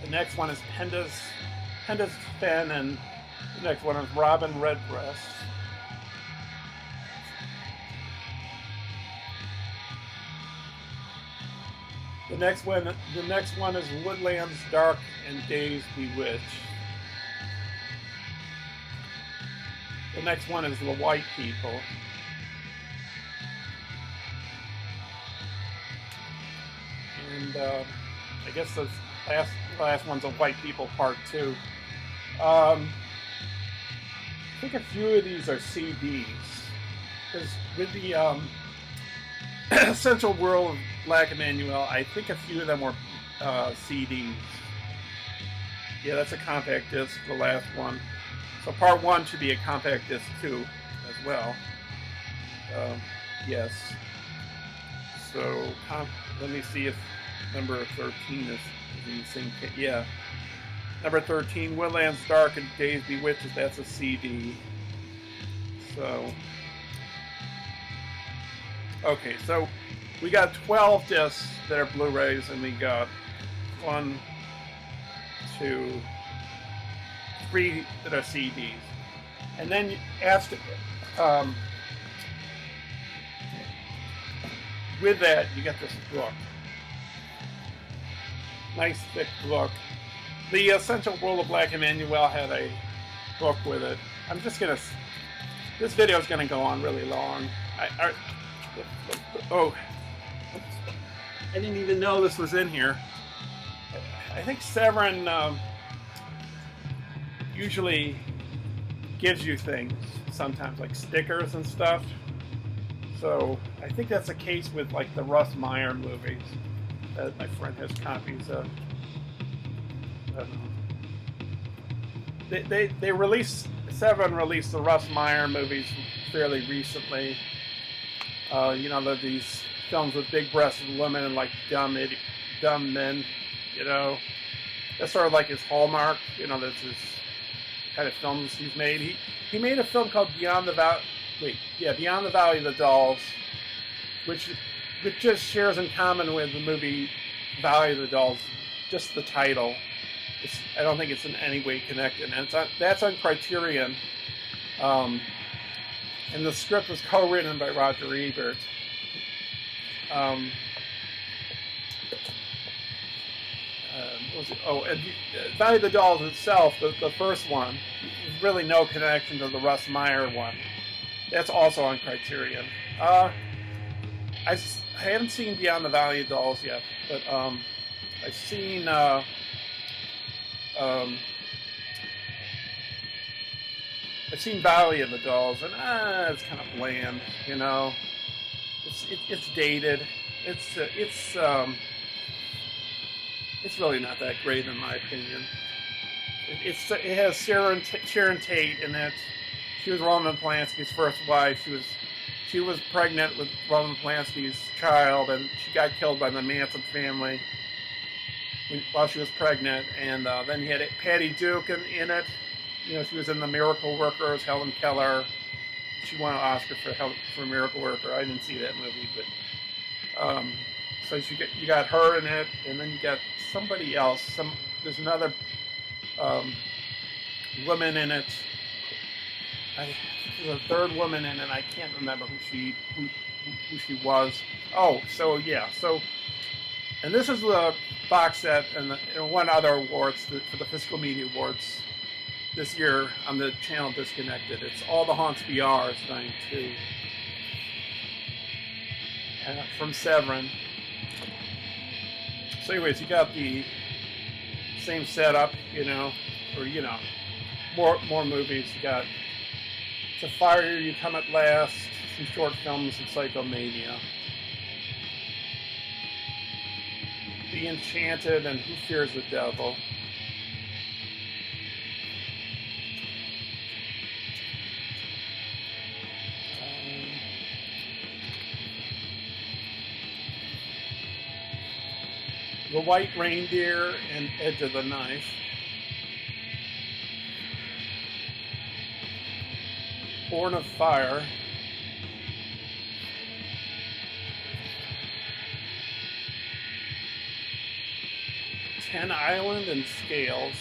The next one is Penda's Fen, and the next one is Robin Redbreast. The next one is Woodlands Dark and Days Bewitched. The next one is The White People. And I guess the last one's a White People Part 2. I think a few of these are CDs, because with the Essential World of Black Emmanuel, I think a few of them were CDs. Yeah, that's a compact disc, the last one. So Part 1 should be a compact disc too, as well. Yes. So let me see if number 13 is in the same case. Yeah. Number 13, Woodlands Dark and Days Bewitched, that's a CD. So, okay, so we got 12 discs that are Blu-rays, and we got 1, 2, 3 that are CDs. And then with that, you get this book. Nice thick book. The Essential World of Black Emmanuel had a book with it. This video is gonna go on really long. I didn't even know this was in here. I think Severin usually gives you things sometimes, like stickers and stuff. So I think that's the case with like the Russ Meyer movies that my friend has copies of. Severin released the Russ Meyer movies fairly recently. You know, these films with big-breasted women and like dumb men. You know, that's sort of like his hallmark. You know, that's his kind of films he's made. He made a film called Beyond the Valley of the Dolls, which just shares in common with the movie Valley of the Dolls, just the title. I don't think it's in any way connected, and that's on Criterion. And the script was co-written by Roger Ebert. And Valley of the Dolls itself, the first one, there's really no connection to the Russ Meyer one. That's also on Criterion. I haven't seen Beyond the Valley of Dolls yet, but I've seen Valley of the Dolls, and it's kind of bland, you know. It's dated. It's really not that great in my opinion. It has Sharon Tate in it. She was Roman Polanski's first wife. She was pregnant with Roman Polanski's child, and she got killed by the Manson family while she was pregnant. And then you had Patty Duke in it. You know, she was in The Miracle Worker as Helen Keller. She won an Oscar for Miracle Worker. I didn't see that movie, but so you got her in it, and then you got somebody else. There's another woman in it. There's a third woman in it. I can't remember who she was. Oh, so yeah. So, and this is the box set and one other awards for the Physical Media Awards this year on the channel Disconnected. It's All the Haunts BR is 92 from Severin. So anyways, you got the same setup, more movies. You got To Fire You Come at Last, some short films and Psychomania. The Enchanted and Who Fears the Devil. The White Reindeer and Edge of the Knife. Born of Fire. Ten Island and Scales.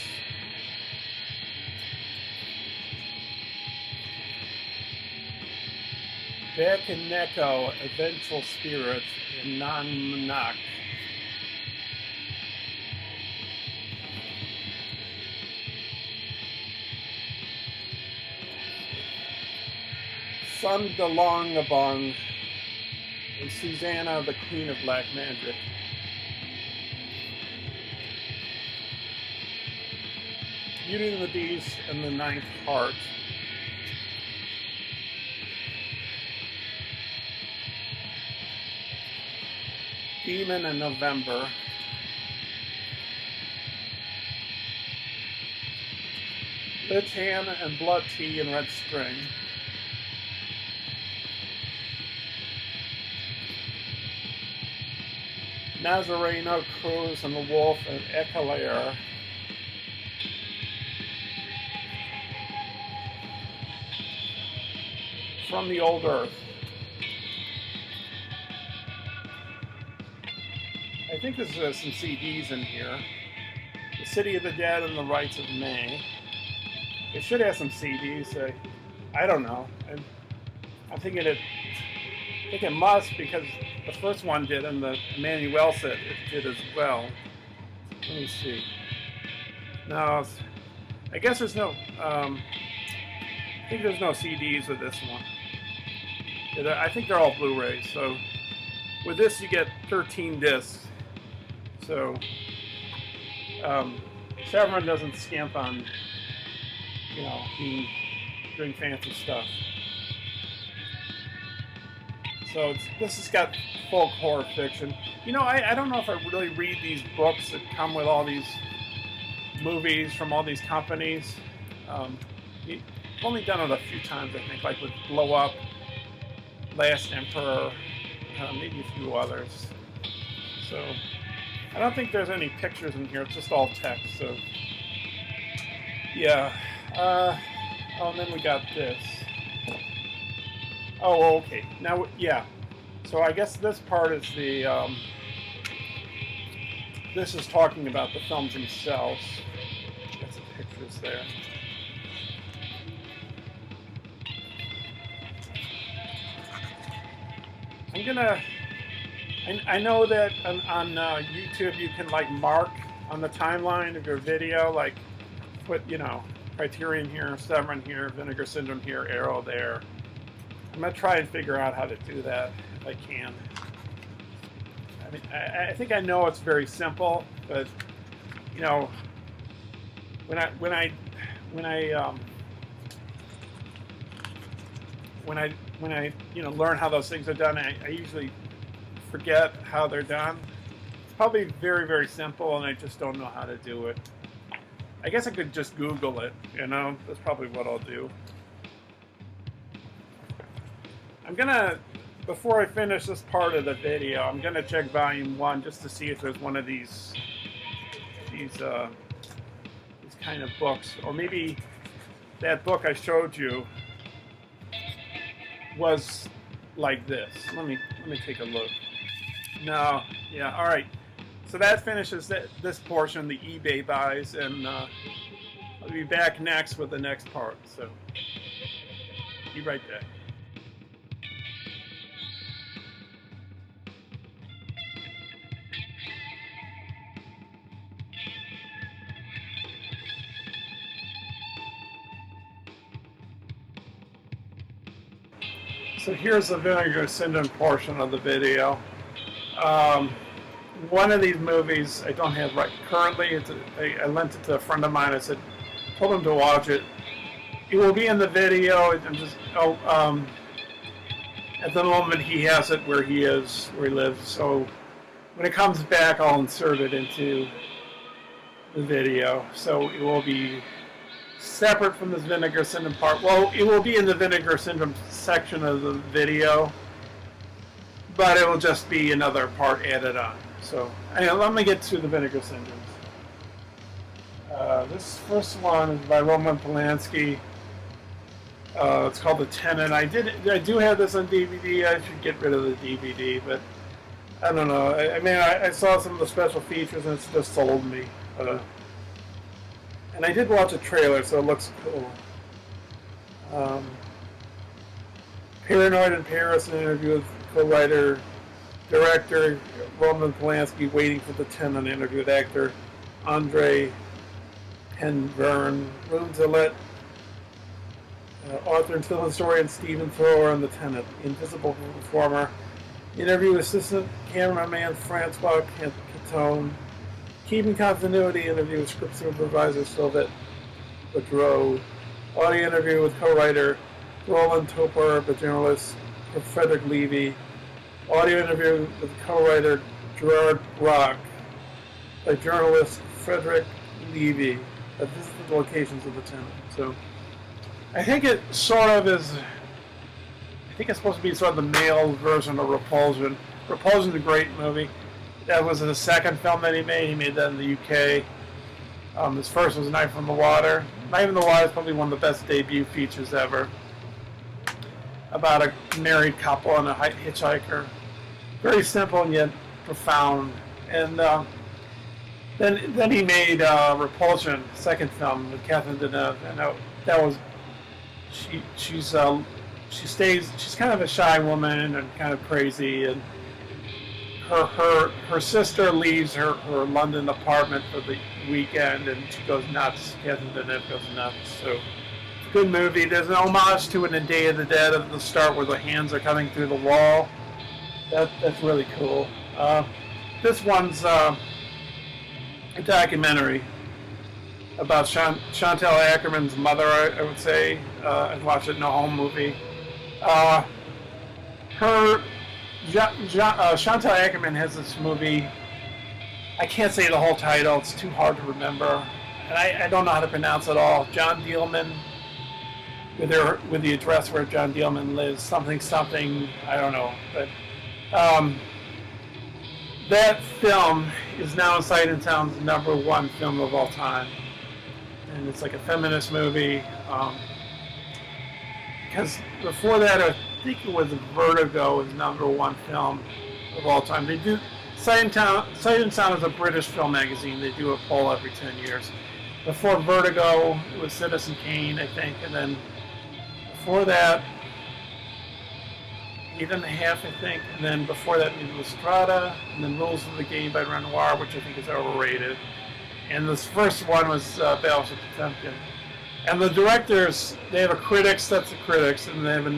Beck and Neko, A Vengeful Spirit, and Non-Monak. Sun Dalongabong and Susanna, the Queen of Black Magic. Beauty and the Beast and the Ninth Heart. Demon in November. Litan and Blood Tea and Red Spring. Nazareno, Cruz and the Wolf and Eclair. From the Old Earth. I think there's some CDs in here. The City of the Dead and the Rites of May. It should have some CDs. I don't know. I'm thinking I think it must, because the first one did, and the Emmanuel set it did as well. Let me see. No, I guess there's no. I think there's no CDs with this one. I think they're all Blu-rays. So with this, you get 13 discs. So Severin doesn't skimp on, doing fancy stuff. So this has got folk horror fiction. I don't know if I really read these books that come with all these movies from all these companies. I've only done it a few times, I think, like with Blow Up, Last Emperor, maybe a few others. So I don't think there's any pictures in here. It's just all text. So yeah. And then we got this. Oh, okay. Now, yeah. So I guess this part is the. This is talking about the films themselves. Got some pictures there. I'm gonna. I know that on YouTube you can mark on the timeline of your video, put Criterion here, Severin here, Vinegar Syndrome here, Arrow there. I'm gonna try and figure out how to do that if I can. I mean, I think I know it's very simple, but when I learn how those things are done, I usually forget how they're done. It's probably very, very simple, and I just don't know how to do it. I guess I could just Google it, that's probably what I'll do. I'm gonna, before I finish this part of the video, I'm gonna check volume 1 just to see if there's one of these kind of books, or maybe that book I showed you was like this. Let me take a look. No, yeah, all right. So that finishes this portion, the eBay buys, and I'll be back next with the next part, so be right back. So here's the Vinegar Syndrome portion of the video. One of these movies I don't have right currently. I lent it to a friend of mine. I told him to watch it. It will be in the video. I'm just at the moment he has it where he lives. So when it comes back, I'll insert it into the video. So it will be separate from this Vinegar Syndrome part. Well, it will be in the Vinegar Syndrome section of the video, but it will just be another part added on. So anyway, let me get to the Vinegar Syndromes. This first one is by Roman Polanski. It's called The Tenant. I do have this on DVD. I should get rid of the DVD, but I don't know. I saw some of the special features and it's just sold me. And I did watch a trailer, so it looks cool. Paranoid in Paris, an interview with co-writer, director Roman Polanski, Waiting for the Tenant, an interview with actor Andre Penverne, Room to Let, author and film historian Stephen Thrower on The Tenant, Invisible Performer, interview assistant cameraman Francois Catone, Keeping Continuity, interview with script supervisor Sylvette Boudreau, audio interview with co-writer Roland Topor, the journalist Frederick Levy, audio interview with co-writer Gerard Rock, by journalist Frederick Levy, that visited the locations of The Tenant. So I think it sort of is, I think it's supposed to be sort of the male version of Repulsion. Repulsion's a great movie. That was the second film that he made. He made that in the UK. His first was Knife in the Water. Knife in the Water is probably one of the best debut features ever. About a married couple and a hitchhiker. Very simple and yet profound. And then he made Repulsion, second film with Catherine Deneuve, and that was she's kind of a shy woman and kind of crazy, and her sister leaves her London apartment for the weekend, and she goes nuts. Catherine Deneuve goes nuts. So it's a good movie. There's an homage to it in Day of the Dead at the start where the hands are coming through the wall. That's really cool. This one's a documentary about Chantal Ackerman's mother, I would say. I'd watch it in a home movie. Chantal Ackerman has this movie. I can't say the whole title. It's too hard to remember. And I don't know how to pronounce it all. John Dielman, with the address where John Dielman lives. Something, I don't know. But that film is now Sight and Sound's #1 film of all time. And it's like a feminist movie. Because before that, I think it was Vertigo, was #1 film of all time. They do Sight and Sound is a British film magazine. They do a poll every 10 years. Before Vertigo, it was Citizen Kane, I think, and then before that, 8.5, I think, and then before that, it was Strada, and then Rules of the Game by Renoir, which I think is overrated. And this first one was Battleship Potemkin. And the directors, they have a critics, that's the critics, and they have a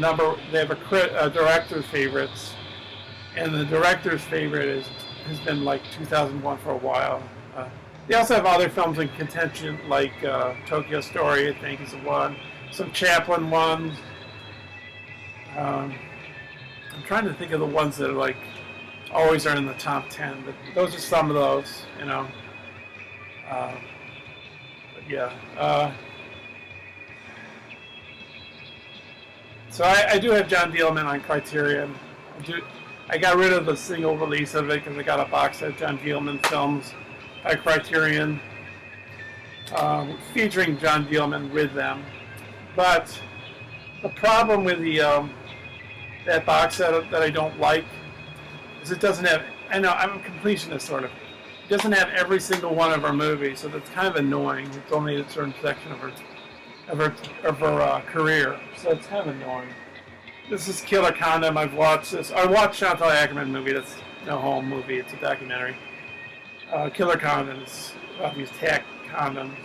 director's favorites. And the director's favorite has been like 2001 for a while. They also have other films in contention, like Tokyo Story, I think, is one. Some Chaplin ones. I'm trying to think of the ones that are like always are in the top 10, but those are some of those, you know. But yeah. So I do have John Dielman on Criterion. I got rid of the single release of it because I got a box set of John Dielman films by Criterion, featuring John Dielman with them. But the problem with that box set that I don't like is it doesn't have. I know I'm a completionist sort of. It doesn't have every single one of our movies, so that's kind of annoying. It's only a certain section of her career, so it's kind of annoying. This is Killer Condom. I've watched this. I watched Chantal Ackerman movie. That's no home movie. It's a documentary. Killer Condoms about these tack condoms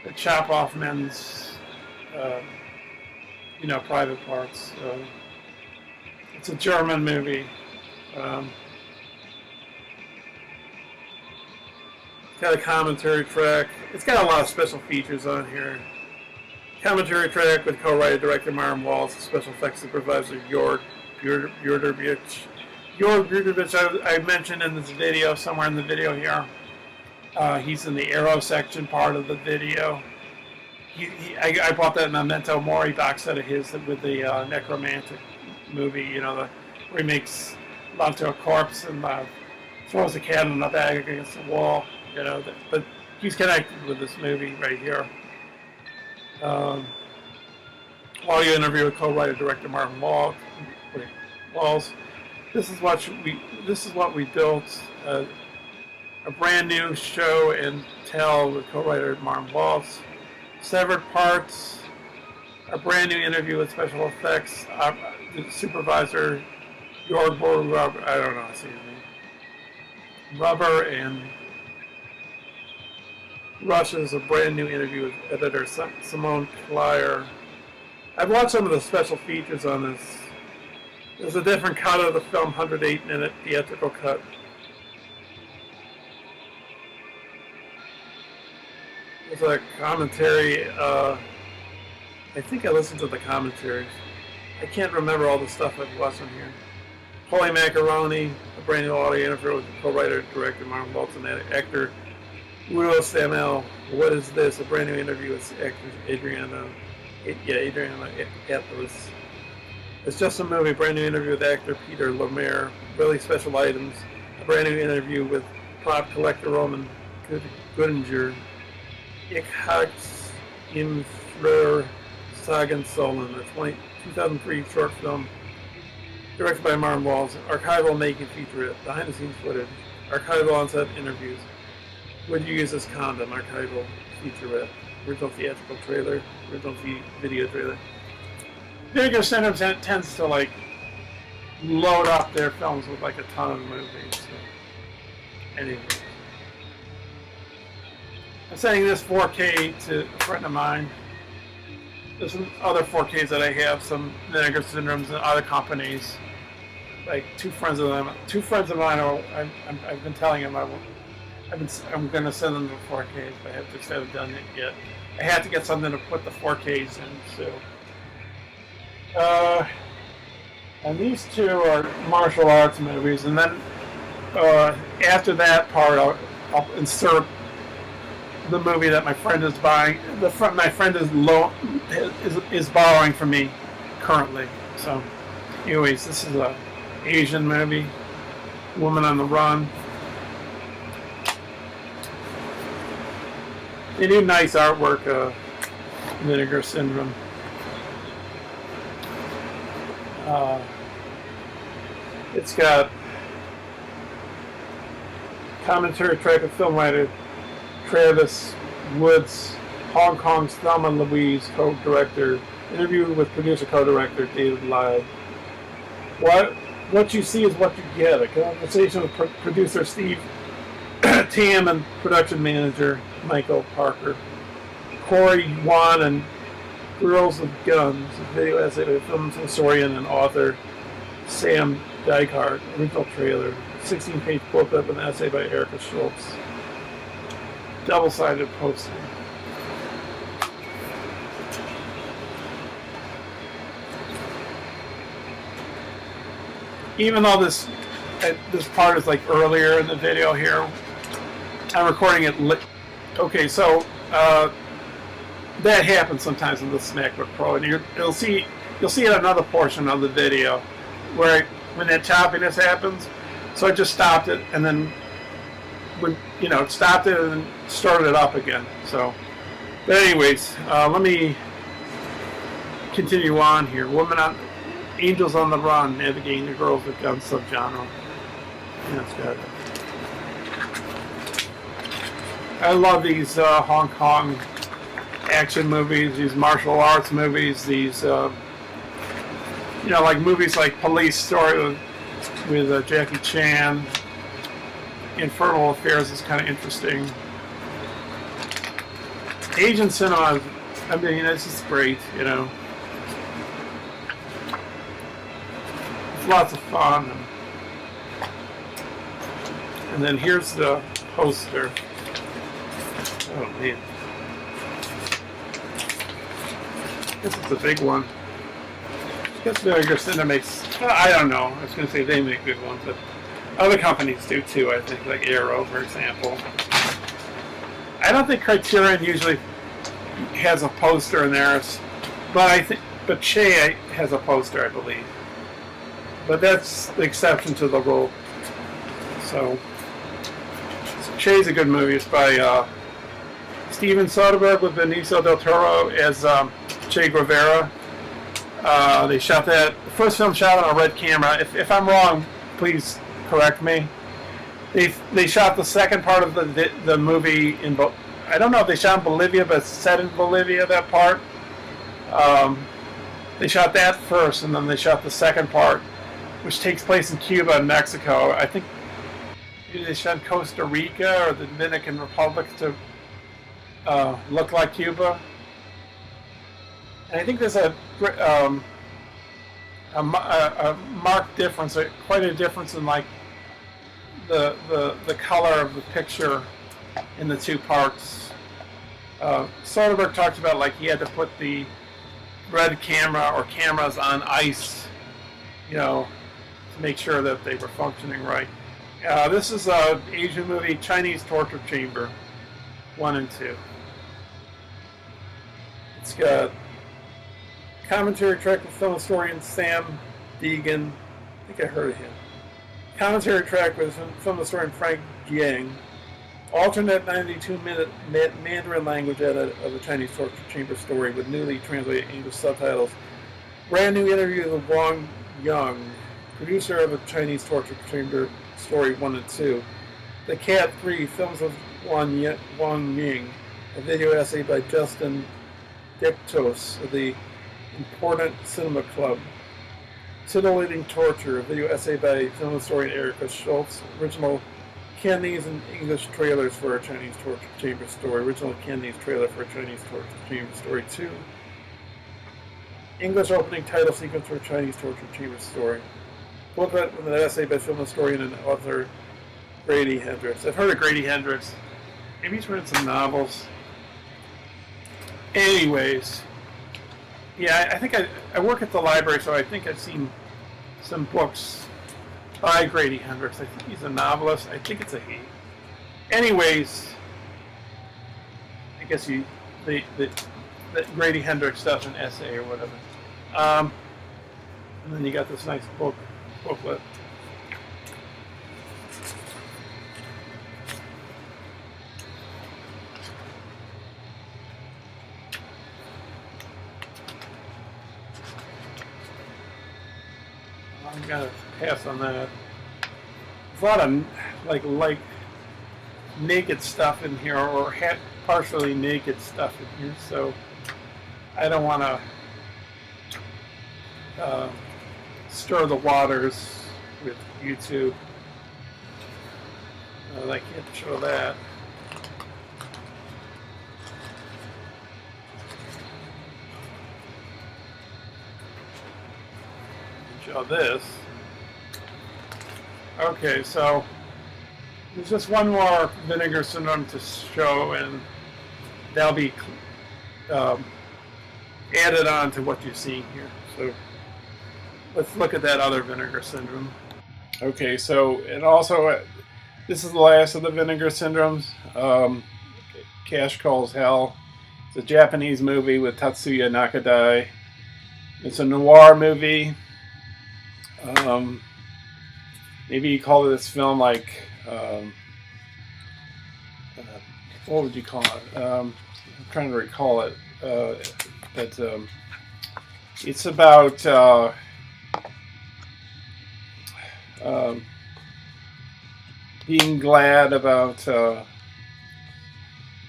that chop off men's, private parts. It's a German movie. It's got a commentary track. It's got a lot of special features on here. Commentary track with co-writer director Martin Walls, special effects supervisor Jörg Björdervich. Jörg Björdervich, I mentioned in this video, somewhere in the video here. He's in the Arrow section part of the video. I bought that Memento Mori box set of his with the Necromantic movie, where he makes love to a corpse and throws a cat in the bag against the wall, but he's connected with this movie right here. Audio interview with co-writer director Martin Walls. This is what we built. A brand new show and tell with co-writer Martin Walls. Severed parts. A brand new interview with special effects. The supervisor Jörg Rubber. I don't know. I see his name. Rubber and Russia's a brand new interview with editor Simone Klyer. I've watched some of the special features on this. There's a different cut of the film, 108-minute theatrical cut. There's a commentary. I think I listened to the commentaries. I can't remember all the stuff I've watched on here. Holy Macaroni, a brand new audio interview with co-writer director Martin Waltz and actor Udo Stamel. What is this? A brand new interview with actress Adriana Atlas. It's just a movie. Brand new interview with actor Peter Lemire. Really special items. A brand new interview with prop collector Roman Goodinger. Ich hab's im Fleur Sagen sollen. A 2003 short film directed by Martin Walls. Archival making featurette. Behind the scenes footage. Archival on-set interviews. Would you use this condom? Archival featurette. Original theatrical trailer. Original video trailer. Vinegar Syndrome tends to load up their films with a ton of movies. So. Anyway. I'm sending this 4K to a friend of mine. There's some other 4Ks that I have, some Vinegar Syndromes and other companies. Two friends of mine. I've been telling them I'm going to send them the 4Ks, but I just haven't done it yet. I had to get something to put the 4Ks in, so. And these two are martial arts movies, and then after that part, I'll insert the movie that my friend is buying. My friend is borrowing from me currently. So, anyways, this is a Asian movie, Woman on the Run. They do nice artwork, Vinegar Syndrome. It's got commentary track of film writer Travis Woods, Hong Kong's Thelma Louise, co-director, interview with producer co-director David Lai. What you see is what you get. A conversation with producer Steve Tam and production manager Michael Parker. Corey Yuan and Girls with Guns, a video essay by film historian and author Sam Dykehart, original trailer, 16-page booklet with an essay by Erica Schultz. Double-sided poster. Even though this part is earlier in the video here, I'm recording it. Okay, so that happens sometimes with the SmackBook Pro, and you'll see it in another portion of the video where when that choppiness happens. So I just stopped it, and then stopped it and then started it up again. So, but anyways, let me continue on here. Angels on the Run, navigating the girls with guns subgenre. Yeah, it's good. I love these Hong Kong action movies, these martial arts movies, these like movies like Police Story with Jackie Chan. Infernal Affairs is kind of interesting. Asian cinema, I mean, it's just great, you know. It's lots of fun. And then here's the poster. Oh man. This is a big one. I guess Vinegar Cinema makes, I don't know. I was going to say they make good ones, but other companies do too, I think, like Arrow, for example. I don't think Criterion usually has a poster in theirs, but Che has a poster, I believe. But that's the exception to the rule. So Che's a good movie. It's by Steven Soderbergh with Benicio del Toro as Che Guevara. They shot that. The first film shot on a red camera. If I'm wrong, please correct me. They shot the second part of the movie in I don't know if they shot in Bolivia, but it's set in Bolivia, that part. They shot that first, and then they shot the second part, which takes place in Cuba and Mexico. I think they shot Costa Rica or the Dominican Republic to look like Cuba. And I think there's a marked difference, quite a difference in like the color of the picture in the two parts. Soderbergh talked about like he had to put the red camera or cameras on ice, to make sure that they were functioning right. This is an Asian movie, Chinese Torture Chamber 1 and 2. It's got commentary track with film historian Sam Deegan. I think I heard of him. Commentary track with film historian Frank Jiang. Alternate 92-minute Mandarin language edit of the Chinese Torture Chamber story with newly translated English subtitles. Brand new interview with Wang Yang, producer of the Chinese Torture Chamber story 1 and 2. The Cat 3, films of Wang Ying, a video essay by Justin Dictos of the Important Cinema Club. Titillating Torture, a video essay by film historian Erica Schultz. Original Cantonese and English trailers for a Chinese Torture Chamber story. Original Cantonese trailer for a Chinese Torture Chamber story 2. English opening title sequence for a Chinese Torture Chamber story. Booklet with an essay by film historian and author Grady Hendrix. I've heard of Grady Hendrix. Maybe he's written some novels. Anyways, yeah, I think I work at the library, so I think I've seen some books by Grady Hendrix. I think he's a novelist. I think it's a he. Anyways, I guess that Grady Hendrix does an essay or whatever. And then you got this nice booklet. I'm gonna pass on that. There's a lot of like naked stuff in here, or partially naked stuff in here, so I don't want to stir the waters with YouTube. I can't show that. Show this. Okay, so there's just one more Vinegar Syndrome to show, and that'll be added on to what you're seeing here. So let's look at that other Vinegar Syndrome. Okay, so and also this is the last of the Vinegar Syndromes. Cash Calls Hell. It's a Japanese movie with Tatsuya Nakadai. It's a noir movie. Maybe you call this film like, what would you call it? I'm trying to recall it. But it's about being glad about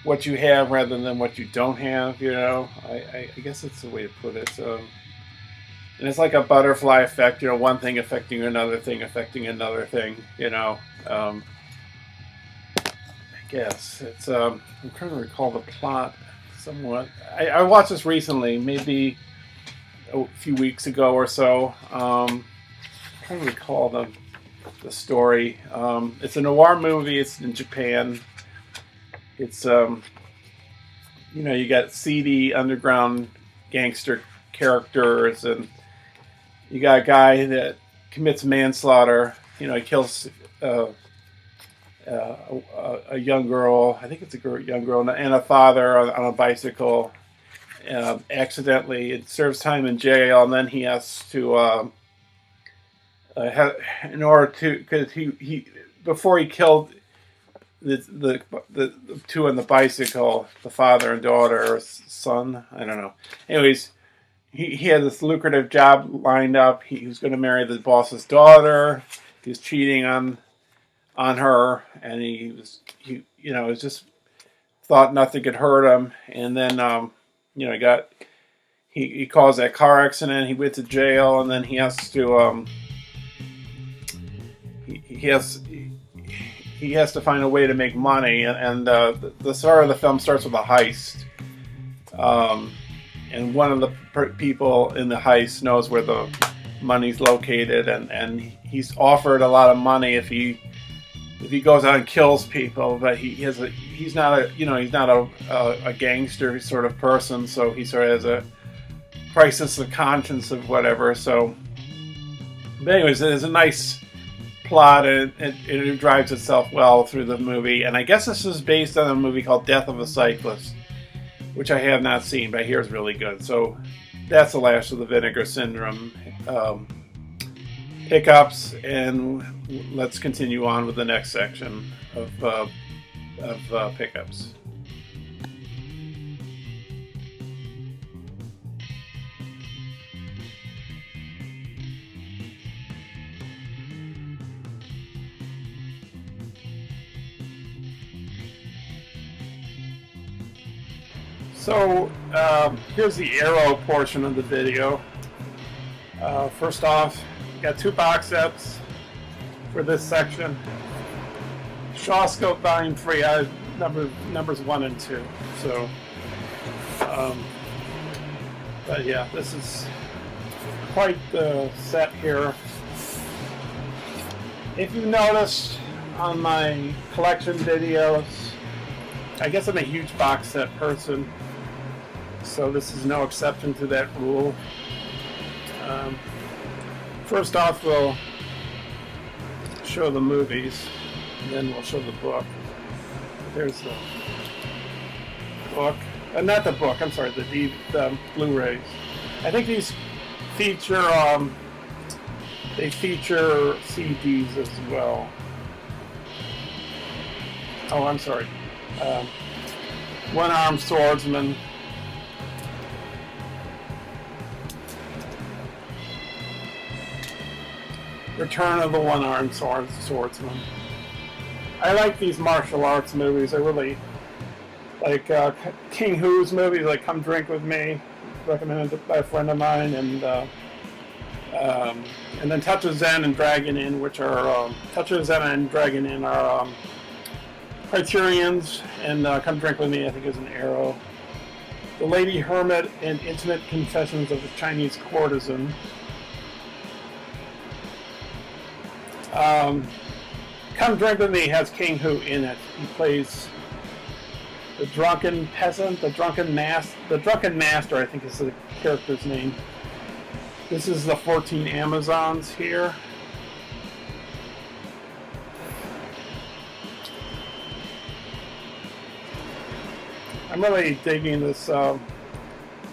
what you have rather than what you don't have. You know, I guess that's the way to put it. And it's like a butterfly effect. You know, one thing affecting another thing, affecting another thing. You know, I guess it's. I'm trying to recall the plot somewhat. I watched this recently, maybe a few weeks ago or so. I'm trying to recall the story. It's a noir movie. It's in Japan. It's you know, you got seedy underground gangster characters, and you got a guy that commits manslaughter. You know, he kills a young girl. I think it's a young girl, and a father on a bicycle. Accidentally, it serves time in jail, and then he has to in order to, because he before he killed the two on the bicycle, the father and daughter or son, I don't know. Anyways, he had this lucrative job lined up. He was going to marry the boss's daughter. He was cheating on her, and he you know, was just thought nothing could hurt him. And then you know, he caused that car accident. He went to jail, and then he has to he has to find a way to make money. And the start of the film starts with a heist. And one of the people in the heist knows where the money's located, and he's offered a lot of money if he goes out and kills people. But he's not a gangster sort of person, so he sort of has a crisis of conscience of whatever. So, but anyways, there's a nice plot, and it drives itself well through the movie. And I guess this is based on a movie called Death of a Cyclist, which I have not seen, but I hear is really good. So that's the last of the Vinegar Syndrome pickups, and let's continue on with the next section of pickups. So here's the arrow portion of the video. First off, got two box sets for this section. Shawscope Volume 3, numbers 1 and 2. So, but yeah, this is quite the set here. If you noticed on my collection videos, I guess I'm a huge box set person, so this is no exception to that rule. First off, we'll show the movies, and then we'll show the book. There's the book. Not the book, I'm sorry, the Blu-rays. I think these feature, they feature CDs as well. Oh, I'm sorry. One-Armed Swordsman. Return of the One-Armed Swordsman. I like these martial arts movies. I really like King Hu's movies, like Come Drink With Me, recommended by a friend of mine, and then Touch of Zen and Dragon Inn, which are Touch of Zen and Dragon Inn are Criterions, and Come Drink With Me, I think, is an Arrow. The Lady Hermit and Intimate Confessions of a Chinese Courtesan. Come Drink With Me has King Hu in it. He plays the drunken peasant, the drunken master, I think is the character's name. This is the 14 Amazons here. I'm really digging this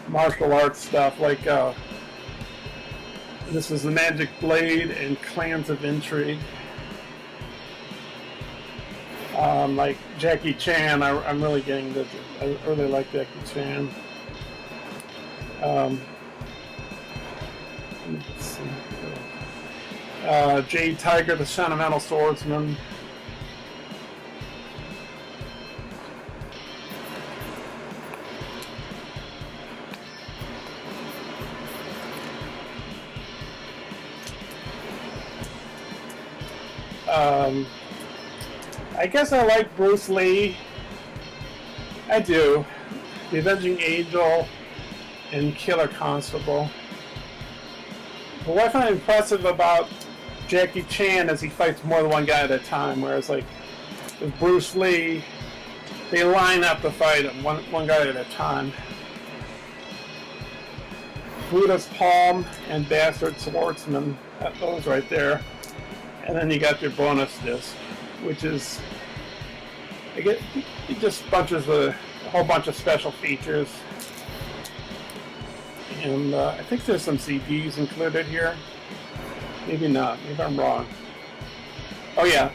martial arts stuff. Like this is The Magic Blade and Clans of Intrigue. Like Jackie Chan, I'm really getting this. I really like Jackie Chan. Let's see. Jade Tiger, the Sentimental Swordsman. Um, I guess I like Bruce Lee. I do. The Avenging Angel and Killer Constable. But what I find impressive about Jackie Chan is he fights more than one guy at a time, whereas like with Bruce Lee, they line up to fight him, one guy at a time. Buddha's Palm and Bastard Swordsman, those right there. And then you got your bonus disc, which is, it just bunches a whole bunch of special features. And I think there's some CDs included here. Maybe not, maybe I'm wrong. Oh yeah,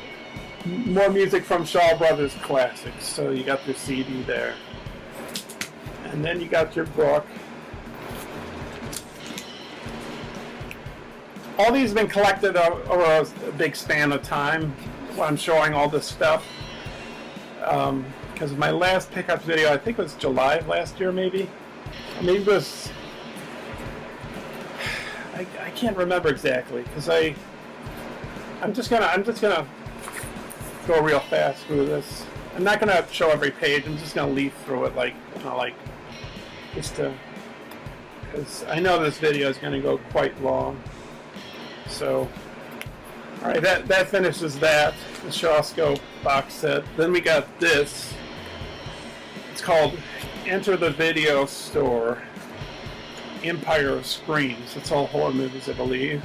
more music from Shaw Brothers Classics. So you got your CD there. And then you got your book. All these have been collected over a big span of time when I'm showing all this stuff. Because my last pickup video, I think it was July of last year, maybe. Maybe it was... I can't remember exactly, because I'm just gonna go real fast through this. I'm not gonna show every page. I'm just gonna leaf through it, just to, because I know this video is gonna go quite long. So, all right, that finishes that, the Shawscope box set. Then we got this. It's called Enter the Video Store, Empire of Screams. It's all horror movies, I believe.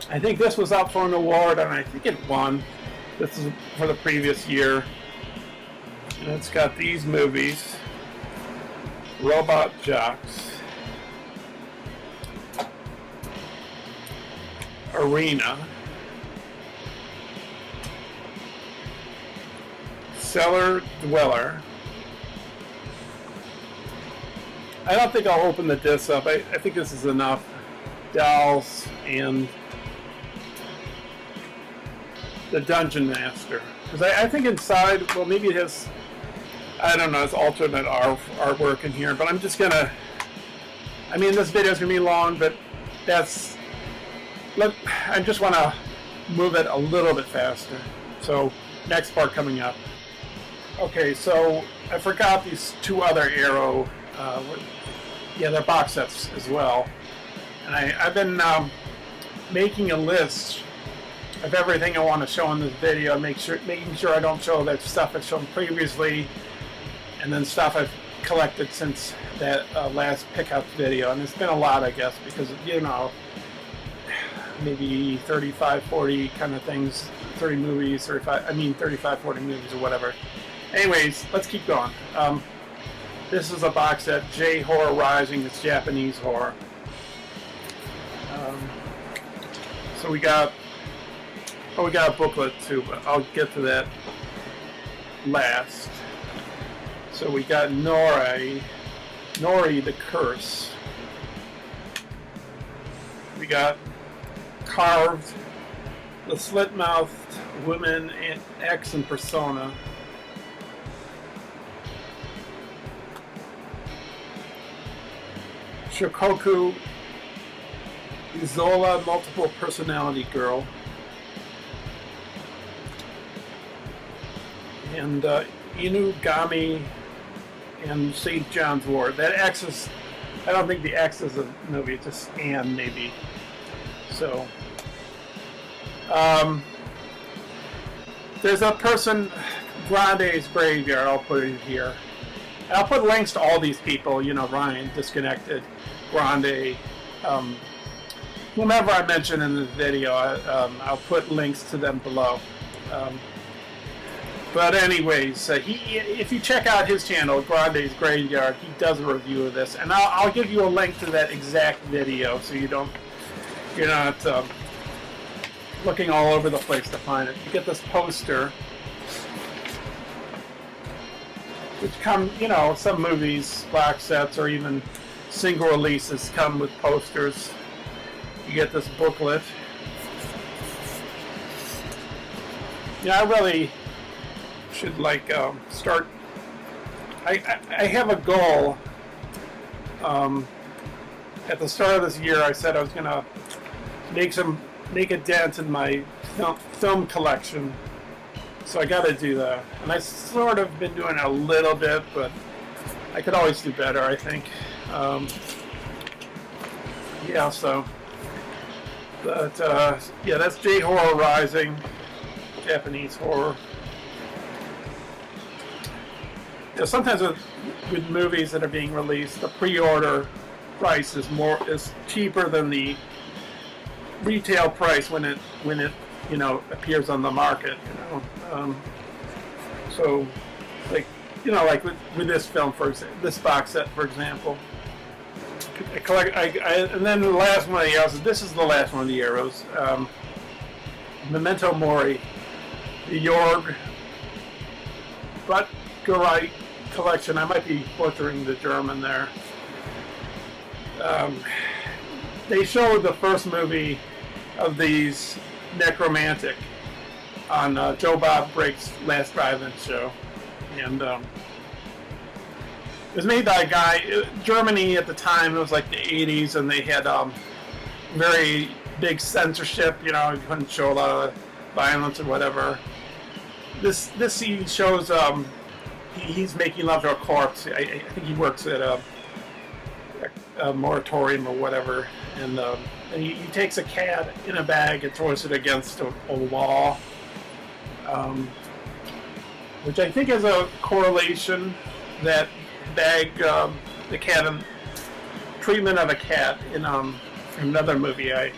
I think this was up for an award, and I think it won. This is for the previous year. And it's got these movies. Robot Jocks. Arena, Cellar Dweller. I don't think I'll open the disc up. I think this is enough. Dolls and the Dungeon Master. Because I think inside, well, maybe it has, I don't know, it's alternate artwork in here. But I'm just gonna, I mean, this video is gonna be long, but that's, I just want to move it a little bit faster. So, next part coming up. Okay, so I forgot these two other Arrow, they're box sets as well. And I've been making a list of everything I want to show in this video, making sure I don't show that stuff I've shown previously, and then stuff I've collected since that last pickup video. And it's been a lot, I guess, because, you know, maybe 35, 40 kind of things, 30 movies, 35, 40 movies or whatever. Anyways, let's keep going. This is a box set, J Horror Rising, it's Japanese horror. So we got a booklet too, but I'll get to that last. So we got Nori the Curse. We got Carved, The Slit-Mouthed Women, and X and Persona. Shikoku Izola, Multiple Personality Girl. And Inugami and St. John's Wort. That X is, I don't think the X is a movie, it's just Anne maybe. So, there's a person, Grande's Graveyard, I'll put it here. And I'll put links to all these people, you know, Ryan, Disconnected, Grande, whomever I mention in this video, I'll put links to them below. But anyways, if you check out his channel, Grande's Graveyard, he does a review of this, and I'll give you a link to that exact video, so you're not looking all over the place to find it. You get this poster, which come, you know, some movies, box sets, or even single releases come with posters. You get this booklet. Yeah, I really should start. I have a goal. At the start of this year, I said I was gonna make a dent in my film collection. So I got to do that. And I sort of been doing it a little bit, but I could always do better, I think. Yeah, so. But, yeah, that's J-Horror Rising, Japanese horror. You know, sometimes with movies that are being released, the pre-order price is cheaper than the retail price when it you know, appears on the market. You know, so like, you know, like with this film, for example, this box set, for example. And then the last one of the arrows. This is the last one of the arrows. Memento Mori, the Jorg Buttgereit collection. I might be butchering the German there. They showed the first movie of these Necromantic on Joe Bob Brake's last drive-in show, and it was made by a guy. Germany at the time, it was like the 80s, and they had very big censorship. You know, you couldn't show a lot of violence or whatever. This scene shows he's making love to a corpse. I think he works at a moratorium or whatever, and he takes a cat in a bag and throws it against a wall, which I think has a correlation, that bag, the cat, and treatment of a cat in another movie I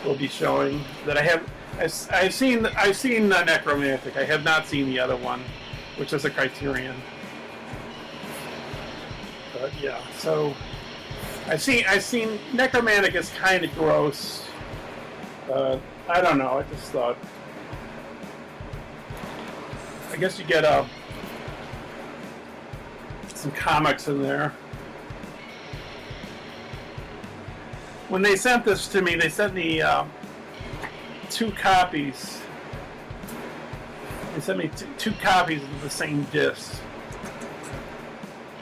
will be showing that I've seen the Necromantic. I have not seen the other one, which is a Criterion. But yeah, so I've seen Necromantic is kind of gross. I don't know. I just thought, I guess you get some comics in there. When they sent this to me, they sent me 2 copies. They sent me two copies of the same disc.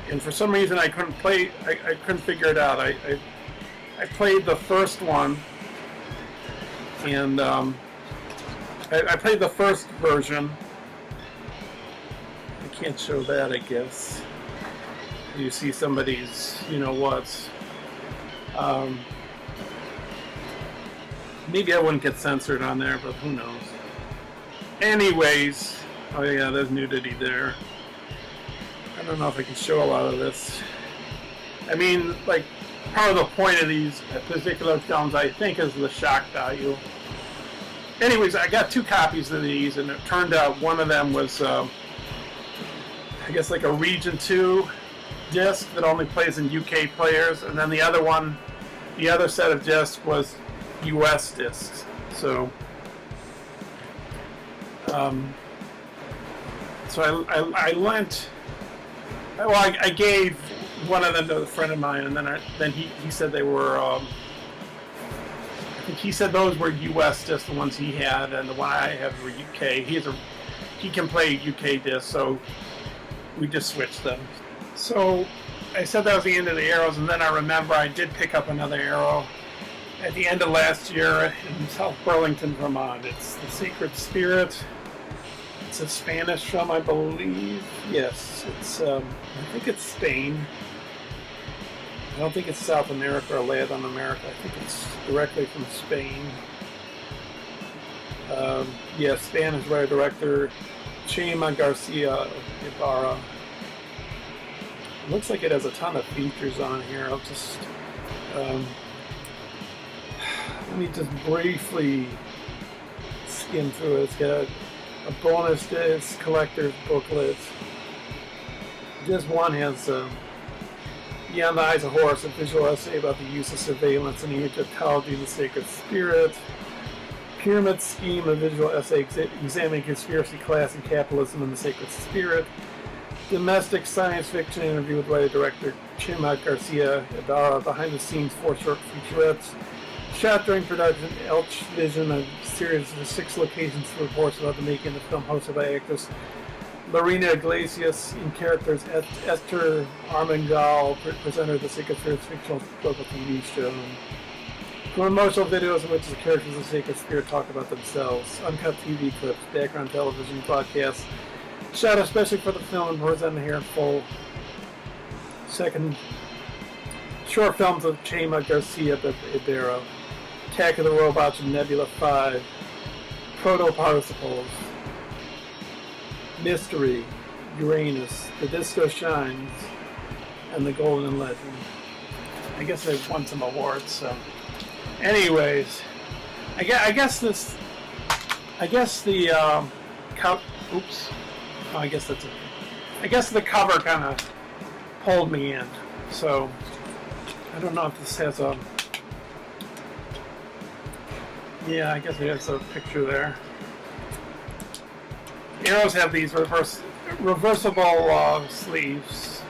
And for some reason I couldn't figure it out. I played the first one, and I played the first version. I can't show that, I guess. You see somebody's, you know what. Maybe I wouldn't get censored on there, but who knows. Anyways, oh yeah, there's nudity there. I don't know if I can show a lot of this. I mean, like, part of the point of these particular films, I think, is the shock value. Anyways, I got 2 copies of these, and it turned out one of them was, I guess, like a Region 2 disc that only plays in UK players, and then the other one, the other set of discs was US discs. So, I lent. Well, I gave one of them to a friend of mine, and then he said they were. I think he said those were US discs, the ones he had, and the one I have were UK. He can play UK discs, so we just switched them. So I said that was the end of the arrows, and then I remember I did pick up another arrow at the end of last year in South Burlington, Vermont. It's The Sacred Spirit. It's a Spanish film, I believe. Yes, it's. I think it's Spain. I don't think it's South America or Latin America. I think it's directly from Spain. Yeah, Spanish writer director Chema Garcia Ibarra. Looks like it has a ton of features on here. I'll just let me just briefly skim through it. It's got a bonus disc, collector's booklet. Disc 1 has Beyond the Eyes of Horus, a visual essay about the use of surveillance in Egyptology and the Sacred Spirit. Pyramid Scheme, a visual essay examining conspiracy, class, and capitalism in the Sacred Spirit. Domestic science fiction interview with writer-director Chema Garcia Ibarra. Behind the scenes 4 short featurettes. Shot during production, Elch Vision, a series of 6 locations for reports about the making of the film, hosted by actress Lorena Iglesias in characters Esther Armengol, presenter of the Sacred Spirits fictional local TV show. Promotional videos in which the characters of Sacred Spirit talk about themselves. Uncut TV clips, background television broadcasts, shot especially for the film and presented here in full. Second, short films of Chema Garcia Ibero, Attack of the Robots and Nebula 5, Proto-Particles, Mystery, Uranus, The Disco Shines, and The Golden Legend. I guess they've won some awards, so. Anyways, I guess the cover kind of pulled me in. So I don't know if this has a. Yeah, I guess it has a picture there. Arrows have these reversible sleeves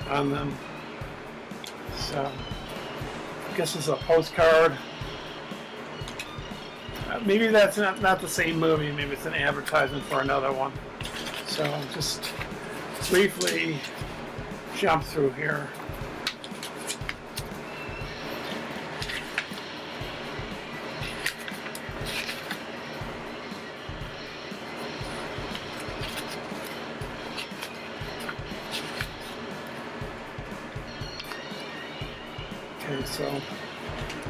on them. So. I guess it's a postcard. Maybe that's not the same movie. Maybe it's an advertisement for another one. So just briefly jump through here. Okay, so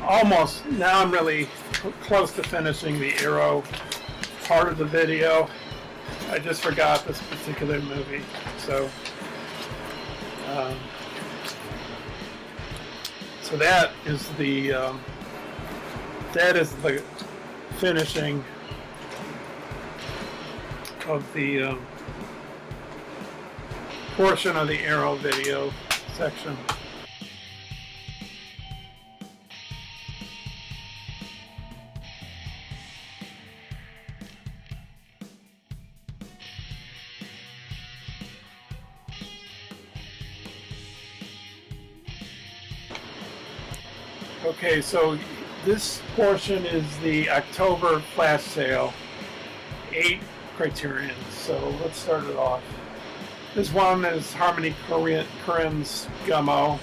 almost, now I'm really close to finishing the Arrow part of the video. I just forgot this particular movie, so that is the finishing of the portion of the Arrow video section. Okay, so this portion is the October flash sale, 8 Criterion. So let's start it off. This one is Harmony Korinem's Gummo. I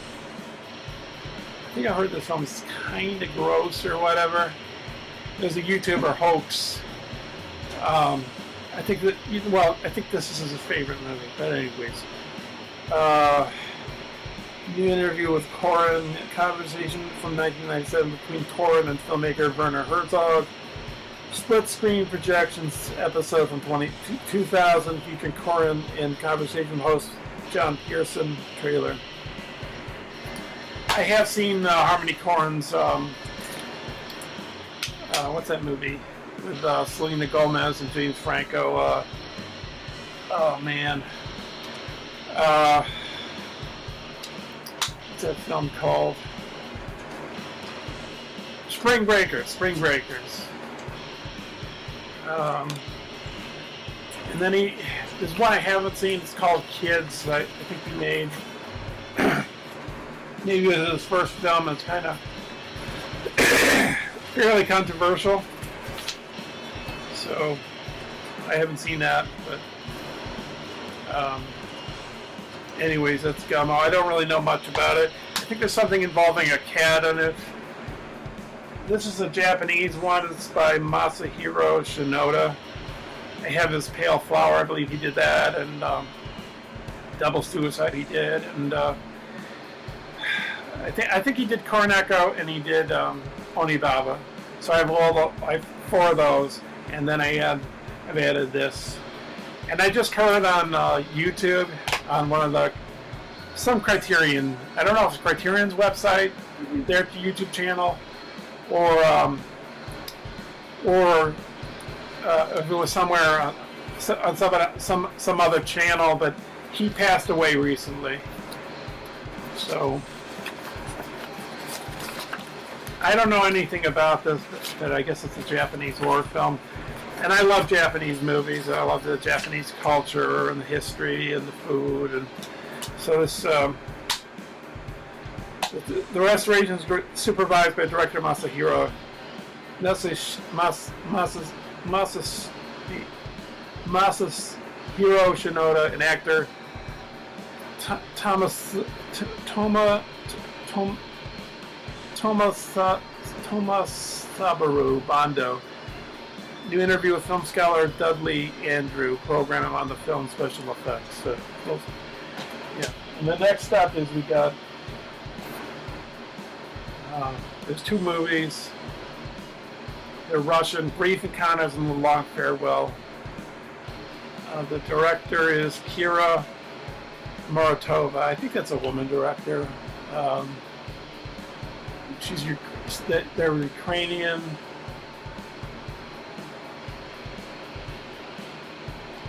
think I heard this film is kind of gross or whatever. There's a YouTuber hoax. I think this is his favorite movie, but anyways. New interview with Corin, conversation from 1997 between Corin and filmmaker Werner Herzog. Split screen projections episode from 2000 featuring Corin and conversation host John Pearson trailer. I have seen Harmony Korinem's what's that movie with Selena Gomez and James Franco? Oh man. What's that film called? Spring Breakers. And then there's one I haven't seen. It's called Kids. I think he made. Maybe it was his first film. It's kind of fairly controversial. So I haven't seen that, but. Anyways, that's Gummo. I don't really know much about it. I think there's something involving a cat in it. This is a Japanese one. It's by Masahiro Shinoda. I have his Pale Flower. I believe he did that, and Double Suicide he did, and I think he did Korneko and he did Onibaba. So I have 4 of those, and then I've added this. And I just heard on YouTube on one of some Criterion. I don't know if it's Criterion's website, their YouTube channel, or if it was somewhere on some other channel. But he passed away recently, so I don't know anything about this. But I guess it's a Japanese horror film. And I love Japanese movies. I love the Japanese culture and the history and the food. And so this, the restoration is supervised by director Masahiro Shinoda and actor Thomas Sabaru Bondo. New interview with film scholar Dudley Andrew, programming on the film special effects. So, yeah. And the next up is we got, there's two movies. They're Russian, Brief Encounters and The Long Farewell. The director is Kira Muratova. I think that's a woman director. They're Ukrainian.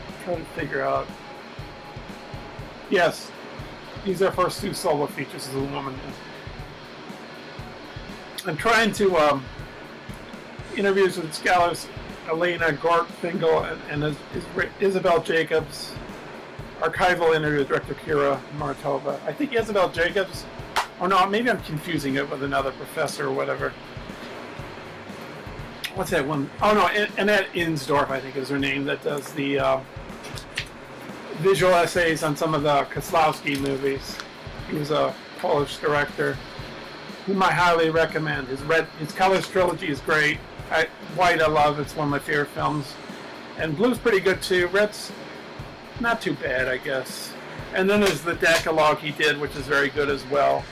I'm trying to figure out. Yes, these are first two solo features as a woman. I'm trying to interviews with scholars Elena Gortfingal and Isabel Jacobs. Archival interview with director Kira Muratova. I think Isabel Jacobs, or no, maybe I'm confusing it with another professor or whatever. What's that one? Oh no, Annette Insdorf, I think is her name, that does the visual essays on some of the Kieslowski movies. He's a Polish director whom I highly recommend. His Colors trilogy is great. White I love, it's one of my favorite films. And Blue's pretty good too. Red's not too bad, I guess. And then there's the Decalogue he did, which is very good as well.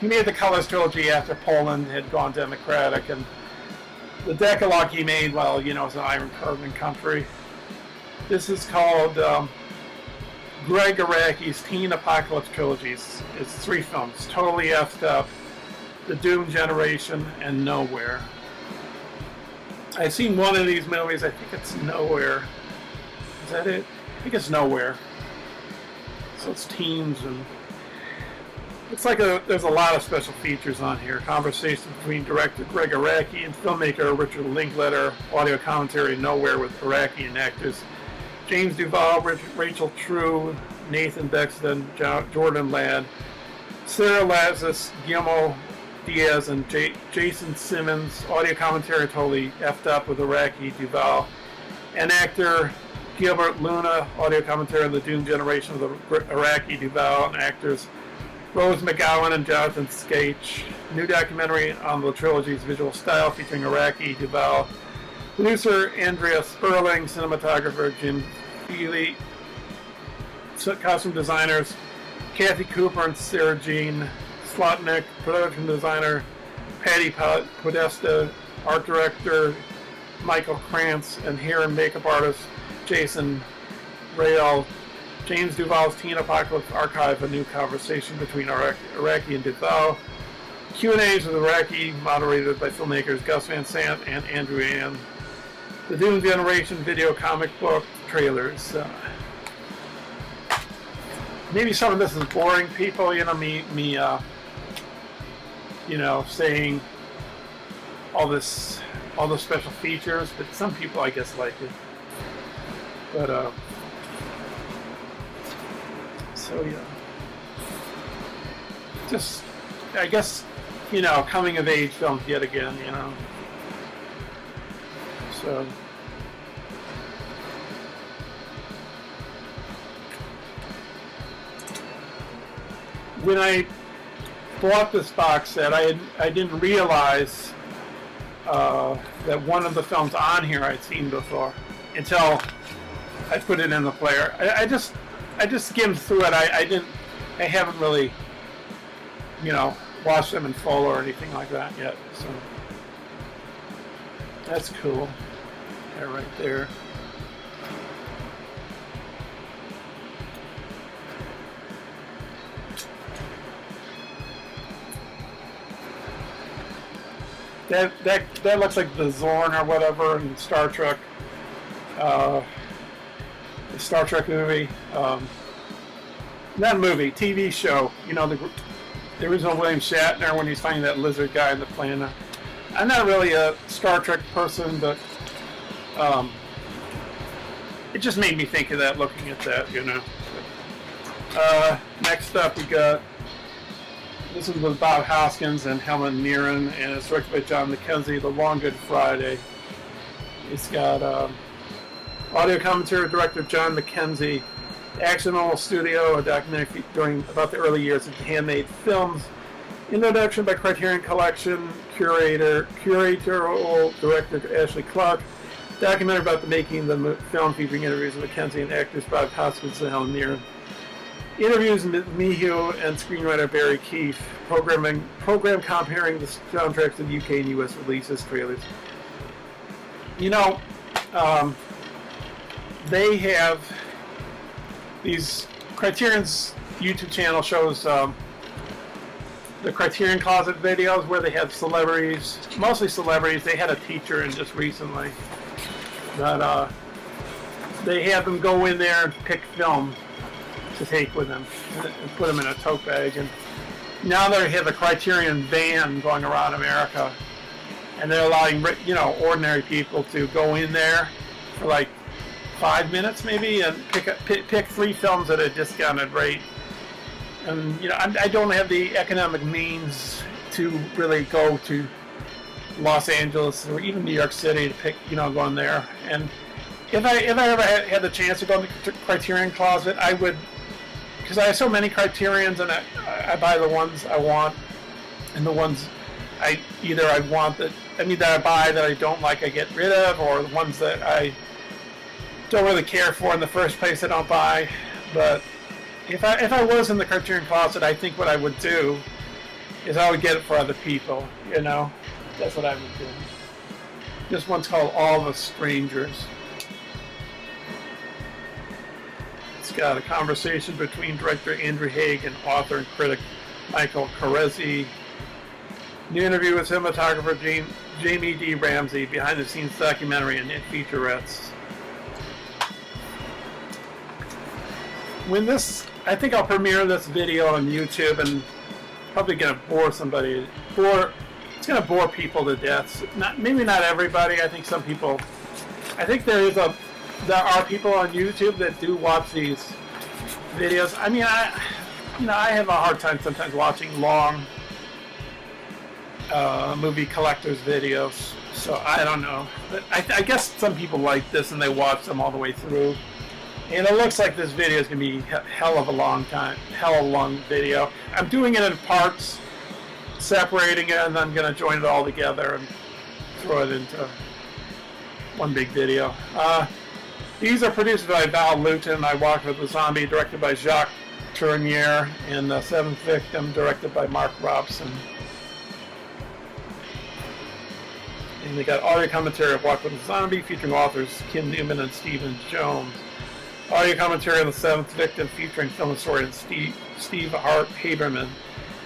He made the Colors trilogy after Poland had gone democratic, and the Decalogue he made, well, you know, it's an Iron Curtain country. This is called Greg Araki's Teen Apocalypse trilogies. It's 3 films, totally effed up. The Doom Generation and Nowhere. I've seen one of these movies. I think it's Nowhere. Is that it? I think it's Nowhere. So it's teens, and it's like there's a lot of special features on here. Conversations between director Greg Araki and filmmaker Richard Linklater. Audio commentary Nowhere with Araki and actors James Duval, Rachel True, Nathan Bexton, Jordan Ladd, Sarah Lazarus, Guillermo Diaz, and Jason Simmons. Audio commentary totally effed up with Araki, Duval, and actor Gilbert Luna. Audio commentary on the Doom Generation with Araki, Duval, and actors Rose McGowan and Jonathan Skaich. New documentary on the trilogy's visual style featuring Araki, Duval. Producer Andrea Sperling, cinematographer Jim Feely, costume designers Kathy Cooper and Sarah Jean Slotnick, production designer Patty Podesta, art director Michael Krantz, and hair and makeup artist Jason Rael. James Duval's Teen Apocalypse Archive, a new conversation between Araki and Duval. Q&As with Araki, moderated by filmmakers Gus Van Sant and Andrew Ann. The Doom Generation video comic book trailers. Maybe some of this is boring people, you know, me saying all the special features, but some people I guess like it. But so yeah, just I guess, you know, coming of age films yet again, you know. So when I bought this box set, I didn't realize that one of the films on here I'd seen before until I put it in the player. I just skimmed through it. I haven't really, you know, watched them in full or anything like that yet. So that's cool. They're right there. That looks like the Zorn or whatever in Star Trek. The Star Trek movie. Not a movie, TV show. You know, the original William Shatner when he's finding that lizard guy on the planet. I'm not really a Star Trek person, but it just made me think of that looking at that, you know. Next up we got, this is with Bob Hoskins and Helen Mirren, and it's directed by John McKenzie, The Long Good Friday. It's got audio commentary director John McKenzie, Action Oil Studio, a documentary about the early years of handmade films. Introduction by Criterion Collection curatorial director Ashley Clark. Documentary about the making of the film featuring interviews with Mackenzie and actors Bob Hoskins and Helen Mirren. Interviews with Miho and screenwriter Barry Keefe. Program comparing the soundtracks of UK and US releases, trailers. You know, they have these Criterion's YouTube channel shows the Criterion Closet videos where they have celebrities, mostly celebrities. They had a teacher in just recently. But they have them go in there and pick film to take with them and put them in a tote bag. And now they have a Criterion van going around America, and they're allowing, you know, ordinary people to go in there for like 5 minutes maybe and pick 3 films at a discounted rate. And you know, I don't have the economic means to really go to Los Angeles or even New York City to pick, you know, go in there. And if I ever had the chance to go in the Criterion Closet, I would, because I have so many Criterions, and I buy the ones I want, and the ones I want that I buy that I don't like, I get rid of, or the ones that I don't really care for in the first place I don't buy. But if I was in the Criterion Closet, I think what I would do is I would get it for other people, you know. That's what I would do. This one's called All the Strangers. It's got a conversation between director Andrew Haig and author and critic Michael Carezzi. New interview with cinematographer Jamie D. Ramsey, behind-the-scenes documentary and featurettes. I think I'll premiere this video on YouTube, and probably gonna bore somebody. It's gonna bore people to death. Maybe not everybody. I think some people. I think there are people on YouTube that do watch these videos. I mean, I have a hard time sometimes watching long movie collectors videos. So I don't know, but I guess some people like this and they watch them all the way through. And it looks like this video is going to be hell of a long video. I'm doing it in parts, separating it, and then I'm going to join it all together and throw it into one big video. These are produced by Val Lewton. I Walked with the Zombie, directed by Jacques Tournier, and The Seventh Victim, directed by Mark Robson. And they got audio commentary of Walked with the Zombie, featuring authors Kim Newman and Stephen Jones. Audio commentary on The Seventh Victim, featuring film historian Steve Hart Haberman.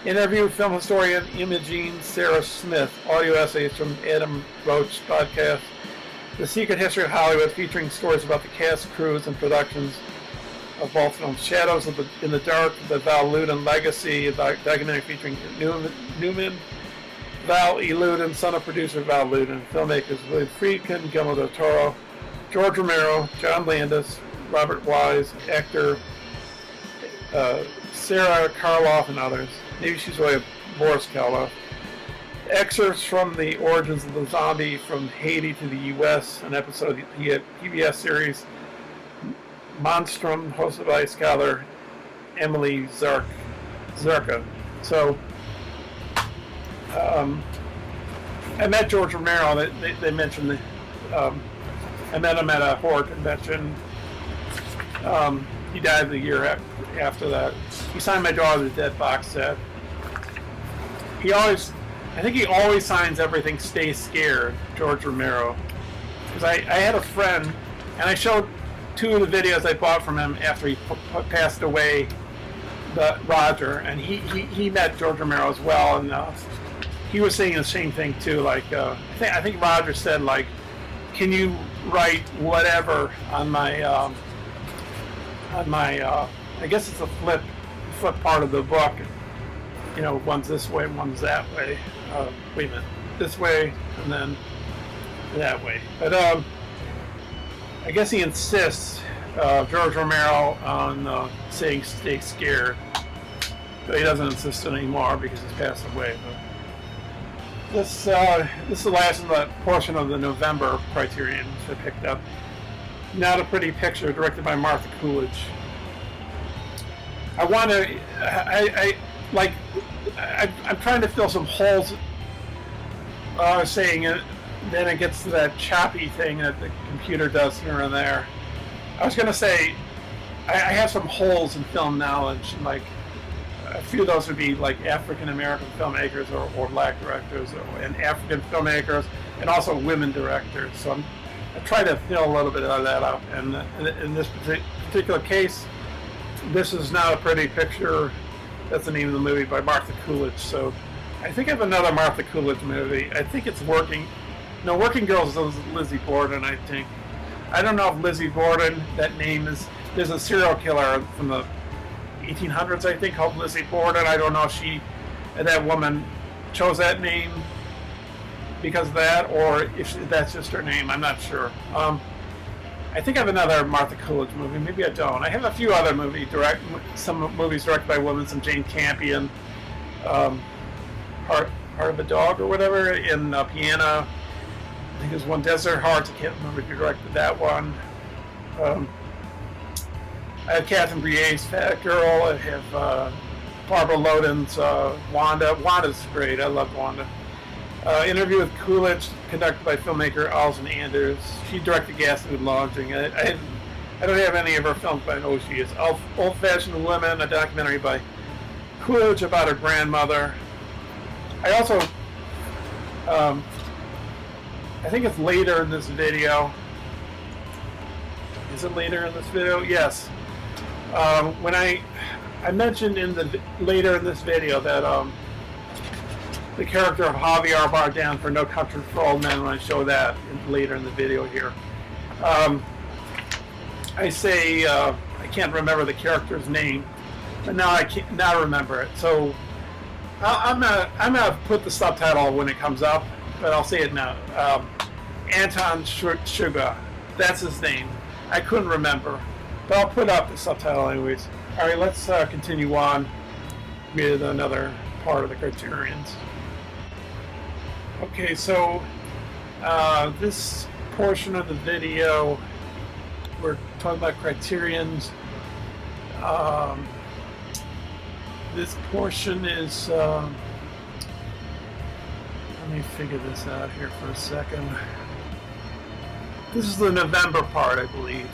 Interview with film historian Imogene Sarah Smith. Audio essays from Adam Roach podcast. The Secret History of Hollywood, featuring stories about the cast, crews, and productions of both films. Shadows in the Dark, the Val Lewton Legacy, a documentary featuring Newman, Val E. Lewton, son of producer Val Lewton. Filmmakers William Friedkin, Guillermo del Toro, George Romero, John Landis, Robert Wise, actor Sarah Karloff, and others. Maybe she's really Boris Karloff. Excerpts from The Origins of the Zombie from Haiti to the U.S., an episode of the PBS series Monstrum, hosted by scholar Emily Zarka. So, I met George Romero. They mentioned I met him at a horror convention. He died the year after that. He signed my Daughter the Dead box set. I think he always signs everything Stay Scared, George Romero. Because I had a friend, and I showed 2 of the videos I bought from him after he passed away, Roger, and he met George Romero as well, and he was saying the same thing too. Like I think Roger said, like, can you write whatever on my I guess it's a flip part of the book. You know, one's this way, one's that way. Wait a minute, this way, and then that way. But I guess he insists, George Romero, on saying "Stay Scared." But he doesn't insist anymore because he's passed away. But this is the last of the portion of the November Criterion I picked up. Not a Pretty Picture, directed by Martha Coolidge. I like I'm trying to fill some holes. I was saying it, then it gets to that choppy thing that the computer does here and there. I was going to say, I have some holes in film knowledge, and like a few of those would be like African American filmmakers or black directors, and African filmmakers, and also women directors. So I try to fill a little bit of that up. And in this particular case, this is Not a Pretty Picture. That's the name of the movie by Martha Coolidge. So I think I have another Martha Coolidge movie. I think it's Working Girls is Lizzie Borden, I think. I don't know if Lizzie Borden, that name is, there's a serial killer from the 1800s, I think, called Lizzie Borden. I don't know if that woman chose that name because of that, or if that's just her name. I'm not sure. I think I have another Martha Coolidge movie. Maybe I don't. I have a few other some movies directed by women, some Jane Campion, Heart of a Dog or whatever, in Piano. I think there's one, Desert Hearts. I can't remember if you directed that one. I have Catherine Breillat's Fat Girl. I have Barbara Loden's Wanda. Wanda's great. I love Wanda. Interview with Coolidge, conducted by filmmaker Alison Anders. She directed Gaslight Laundering. I don't have any of her films, but I know who she is. Old-Fashioned Women, a documentary by Coolidge about her grandmother. I also, I think it's later in this video. Is it later in this video? Yes. When I mentioned later in this video that the character of Javier Bardem for No Country for Old Men, when I show that later in the video here. I say, I can't remember the character's name, but now I can't now remember it. So I'm gonna put the subtitle when it comes up, but I'll say it now. Anton Sugar, that's his name. I couldn't remember, but I'll put up the subtitle anyways. All right, let's continue on with another part of the Criterions. Okay, so this portion of the video, we're talking about Criterions. This portion is, let me figure this out here for a second. This is the November part, I believe.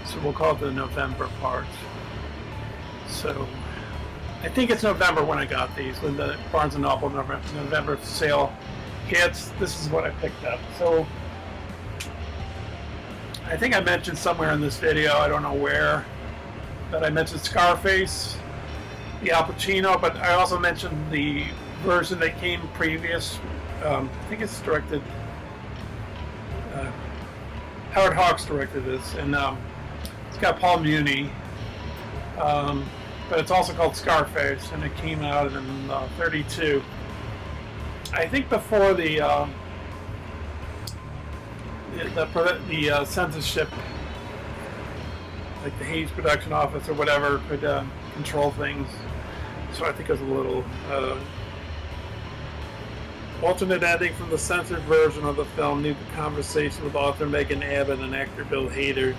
So we'll call it the November part. So I think it's November when I got these, when the Barnes & Noble November sale hits. This is what I picked up. So I think I mentioned somewhere in this video, I don't know where, that I mentioned Scarface, the Al Pacino, but I also mentioned the version that came previous. I think it's directed, Howard Hawks directed this, and it's got Paul Muni, but it's also called Scarface, and it came out in '32. I think before the censorship, like the Hayes Production Office or whatever, could control things. So I think it was a little alternate ending from the censored version of the film. New conversation with author Megan Abbott and actor Bill Hader.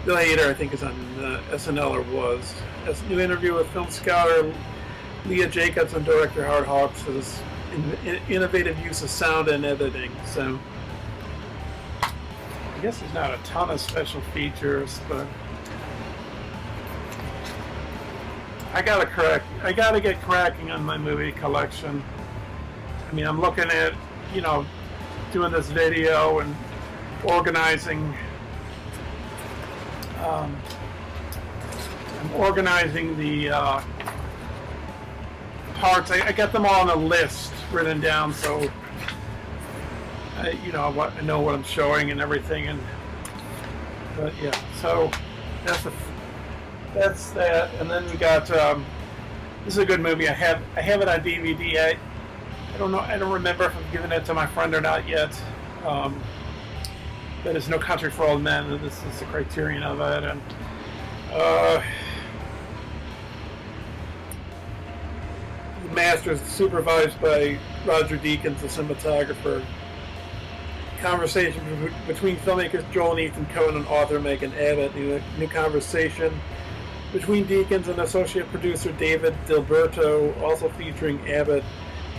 Bill Hader, I think, is on SNL, or was. As a new interview with film scholar Leah Jacobs and director Howard Hawks for this innovative use of sound and editing. So I guess there's not a ton of special features, but I gotta get cracking on my movie collection. I mean, I'm looking at, doing this video and organizing. I'm organizing the parts. I got them all on a list written down, so I know what I'm showing and everything. But yeah, so that's that. And then we got this is a good movie. I have it on DVD. I don't know. I don't remember if I've given it to my friend or not yet. But it's No Country for Old Men, and this is the Criterion of it. And the master is supervised by Roger Deakins, the cinematographer. Conversation between filmmakers Joel and Ethan Coen and author Megan Abbott. New conversation Between Deacons and associate producer David Dilberto, also featuring Abbott.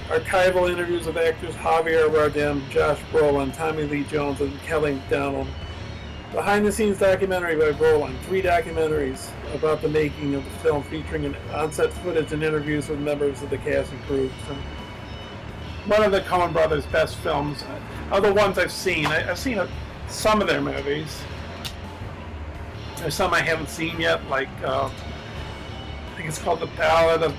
Archival interviews of actors Javier Bardem, Josh Brolin, Tommy Lee Jones, and Kelly MacDonald. Behind-the-scenes documentary by Brolin. 3 documentaries about the making of the film featuring on-set footage and interviews with members of the cast and crew. So, one of the Coen brothers' best films. Of the ones I've seen. I've seen some of their movies. There's some I haven't seen yet, like I think it's called The Ballad of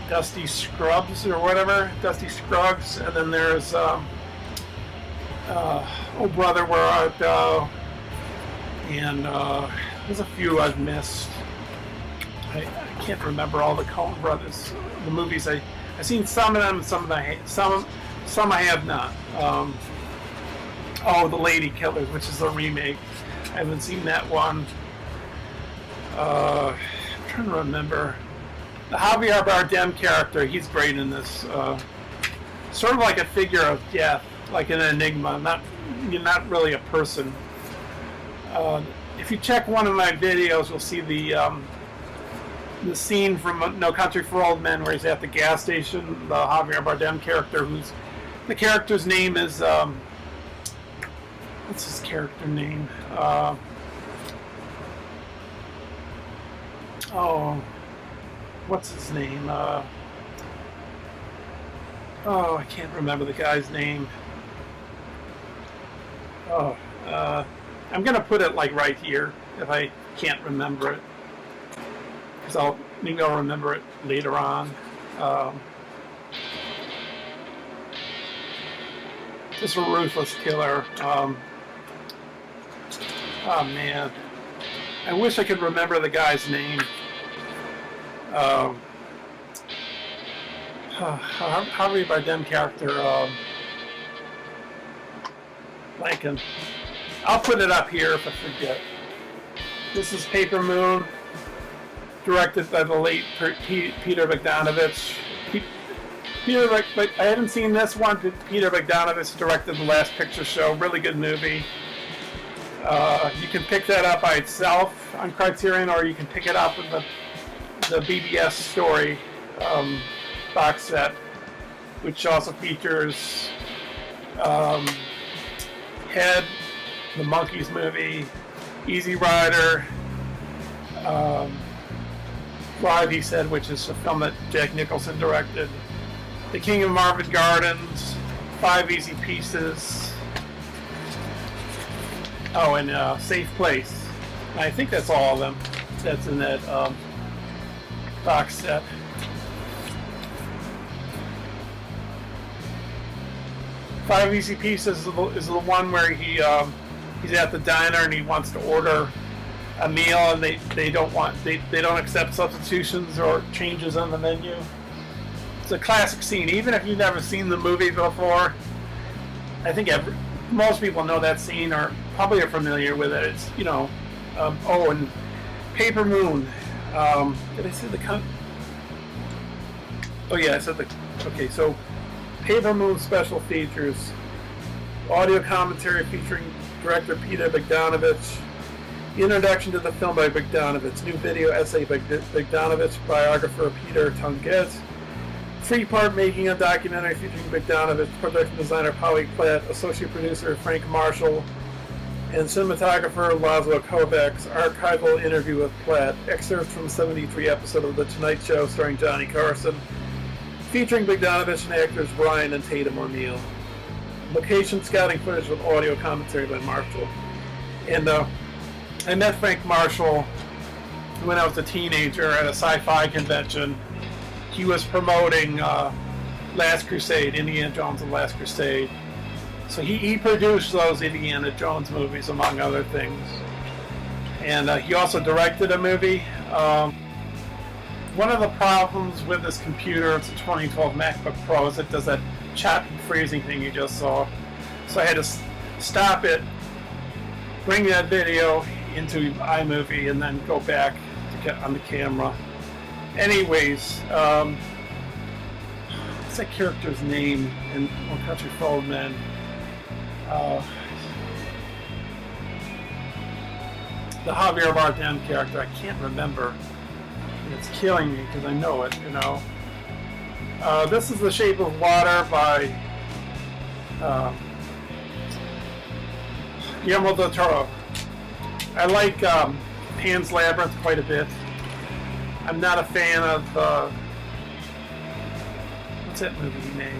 Dusty Scruggs or whatever, Dusty Scruggs, and then there's Oh Brother, Where Art Thou, and there's a few I've missed. I can't remember all the Coen brothers, the movies. I've seen some of them, some I have not. The Lady Killers, which is a remake. I haven't seen that one. I'm trying to remember. The Javier Bardem character, he's great in this. Sort of like a figure of death, like an enigma, not really a person. If you check one of my videos, you'll see the scene from No Country for Old Men where he's at the gas station. The Javier Bardem character, the character's name is what's his character name? What's his name? I can't remember the guy's name. I'm gonna put it like right here if I can't remember it, because maybe I'll remember it later on. Just a ruthless killer. Oh man, I wish I could remember the guy's name. Javier Bardem character, Lincoln. I'll put it up here if I forget. This is Paper Moon, directed by the late Peter Bogdanovich. I haven't seen this one, but Peter Bogdanovich directed The Last Picture Show. Really good movie. You can pick that up by itself on Criterion, or you can pick it up with the BBS Story box set, which also features Head, the Monkees movie, Easy Rider, Drive, he said, which is a film that Jack Nicholson directed, The King of Marvin Gardens, 5 Easy Pieces, and Safe Place. I think that's all of them that's in that box set. Five Easy Pieces is the one where he's at the diner and he wants to order a meal, and they don't accept substitutions or changes on the menu. It's a classic scene, even if you've never seen the movie before. I think most people know that scene or probably are familiar with it. It's and Paper Moon. Did I say the Oh yeah, I said the. Okay, so Paper Moon special features, audio commentary featuring director Peter Bogdanovich, introduction to the film by Bogdanovich, new video essay by Bogdanovich, biographer Peter Tunget, 3-part making of documentary featuring Bogdanovich, production designer Polly Platt, associate producer Frank Marshall, and cinematographer Laszlo Kovacs, archival interview with Platt, excerpts from the 73 episode of The Tonight Show starring Johnny Carson, featuring Bogdanovich and actors Ryan and Tatum O'Neal. Location scouting footage with audio commentary by Marshall. And I met Frank Marshall when I was a teenager at a sci-fi convention. He was promoting Last Crusade, Indiana Jones and Last Crusade. So he produced those Indiana Jones movies, among other things. And he also directed a movie. One of the problems with this computer, it's a 2012 MacBook Pro, is it does that choppy freezing thing you just saw. So I had to stop it, bring that video into iMovie, and then go back to get on the camera. Anyways, what's that character's name in No Country for Old Men? the Javier Bardem character. I can't remember. And it's killing me because I know it, you know. This is The Shape of Water by Guillermo del Toro. I like Pan's Labyrinth quite a bit. I'm not a fan of what's that movie he made?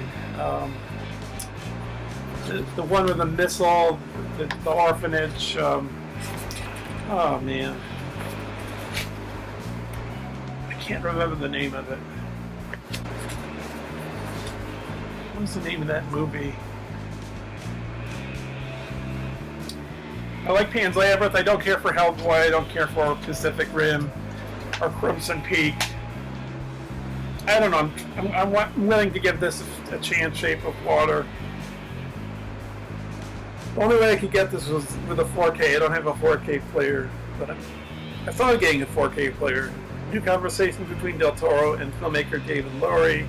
The one with the missile, the orphanage. Oh man, I can't remember the name of it. What's the name of that movie? I like Pan's Labyrinth. I don't care for Hellboy. I don't care for Pacific Rim or Crimson Peak. I don't know. I'm willing to give this a chance. Shape of Water. The only way I could get this was with a 4K. I don't have a 4K player, but I thought of getting a 4K player. New conversations between Del Toro and filmmaker David Lowery.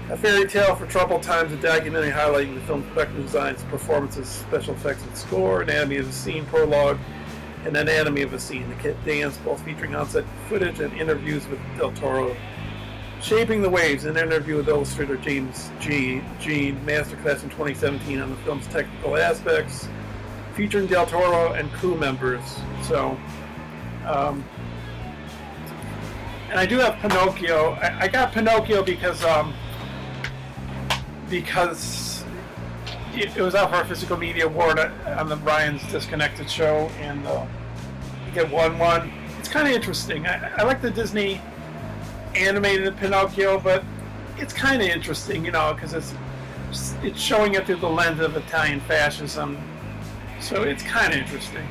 A fairy tale for troubled times, a documentary highlighting the film's production designs, performances, special effects, and score, anatomy of a scene prologue, and anatomy of a scene, the kit dance, both featuring on-set footage and interviews with Del Toro. Shaping the Waves, an interview with illustrator James Jean, masterclass in 2017 on the film's technical aspects, featuring Del Toro and crew members. So, and I do have Pinocchio. I got Pinocchio because it was out for a physical media award on the Brian's Disconnected show, and it won one. It's kind of interesting. I like the Disney animated Pinocchio, but it's kind of interesting, you know, because it's showing it through the lens of Italian fascism, so it's kind of interesting.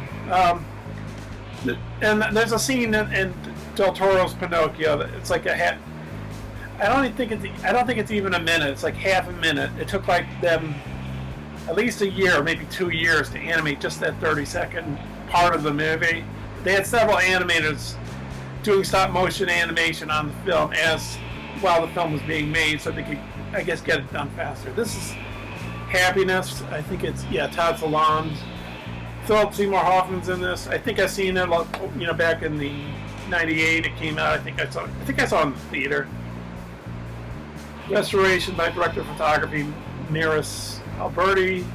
And there's a scene in Del Toro's Pinocchio that it's like a hat. I don't think it's even a minute. It's like half a minute. It took like them at least a year, maybe 2 years, to animate just that 30-second part of the movie. They had several animators doing stop motion animation on the film while the film was being made, so they could, I guess, get it done faster. This is Happiness. I think it's Todd Solondz. Philip Seymour Hoffman's in this. I think I seen it, you know, back in the '98. It came out. I think I saw it in the theater. Restoration by director of photography Maris Alberti.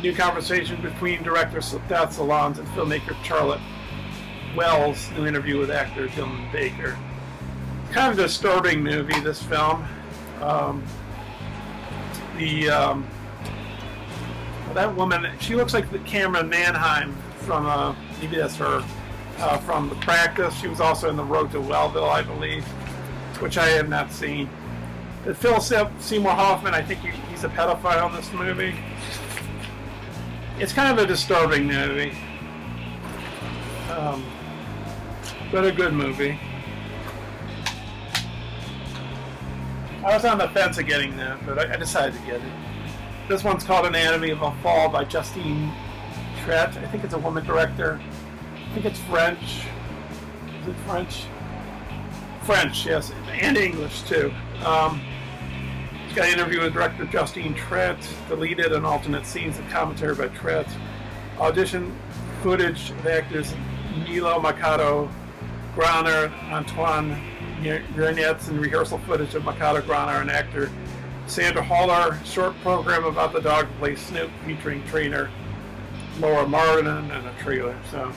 New conversation between director Todd Solondz and filmmaker Charlotte Wells. New interview with actor Dylan Baker. Kind of a disturbing movie, this film. That woman, she looks like the Cameron Manheim from, maybe that's her, from The Practice. She was also in The Road to Wellville, I believe, which I have not seen. But Phil Seymour Hoffman, I think he's a pedophile in this movie. It's kind of a disturbing movie. But a good movie. I was on the fence of getting that, but I decided to get it. This one's called Anatomy of a Fall by Justine Triet. I think it's a woman director. I think it's French. Is it French? French, yes, and English too. She's got an interview with director Justine Triet, deleted and alternate scenes and commentary by Triet. Audition footage of actors Nilo Mercado, Grauner, Antoine Grenetz, and rehearsal footage of Mercado, Grauner, and actor Sandra Haller. Short program about the dog who plays Snoop, featuring trainer Laura Martin, and a trailer. So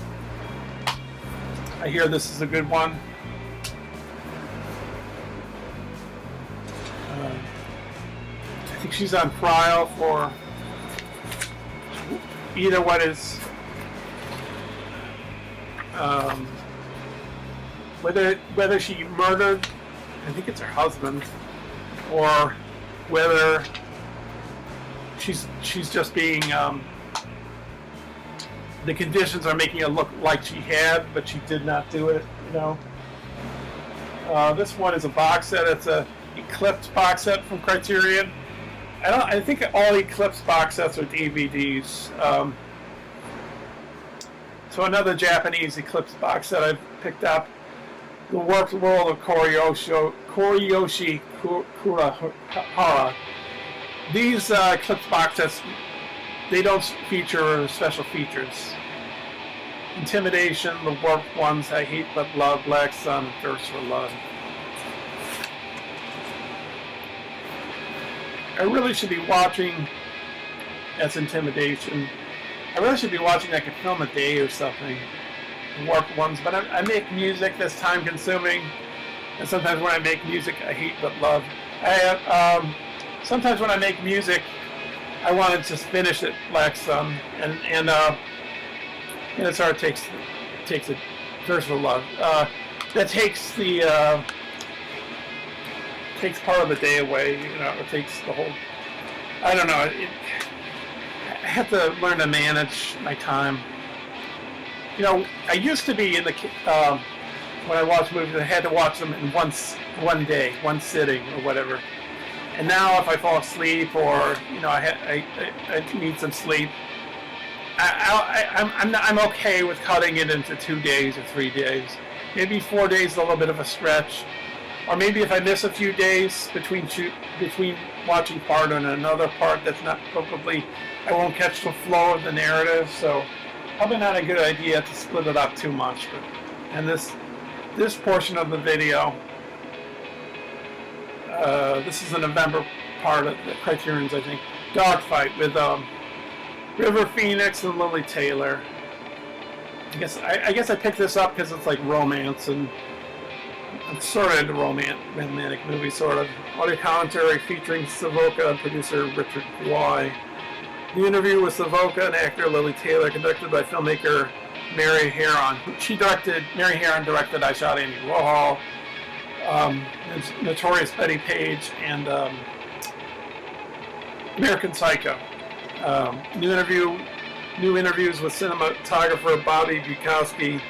I hear this is a good one. I think she's on trial for either what is whether she murdered, I think it's her husband, or whether she's just being the conditions are making it look like she had, but she did not do it. You know. This one is a box set. It's a Eclipse box set from Criterion. I think all Eclipse box sets are DVDs. So another Japanese Eclipse box set I've picked up. The World of Koriyoshi Kurahara. These Eclipse box sets, they don't feature special features. Intimidation, The Warped Ones, I Hate But Love, Black Sun, and Thirst for Love. I really should be watching, that's Intimidation. I really should be watching like a film a day or something. The Warped Ones, but I make music that's time consuming. And sometimes when I make music, I hate but love. Sometimes when I make music, I want to just finish it, Black Sun, and it's hard. Takes it. Thirst for Love. That takes takes part of the day away. You know, it takes the whole. I don't know. I have to learn to manage my time. You know, I used to be in the when I watched movies, I had to watch them in one day, one sitting, or whatever. And now, if I fall asleep, or you know, I need some sleep, I'm okay with cutting it into 2 days or 3 days. Maybe 4 days is a little bit of a stretch, or maybe if I miss a few days between watching part and another part, that's not probably I won't catch the flow of the narrative. So probably not a good idea to split it up too much. And this portion of the video. This is the November part of the Criterion's, I think, Dogfight with River Phoenix and Lily Taylor. I guess I picked this up because it's like romance, and I'm sort of into romantic movies, sort of. Audio commentary featuring Savoca and producer Richard Bly. The interview with Savoca and actor Lily Taylor, conducted by filmmaker Mary Herron. Mary Herron directed I Shot Andy Warhol, Notorious Betty Page, and American Psycho. New interviews with cinematographer Bobby Bukowski,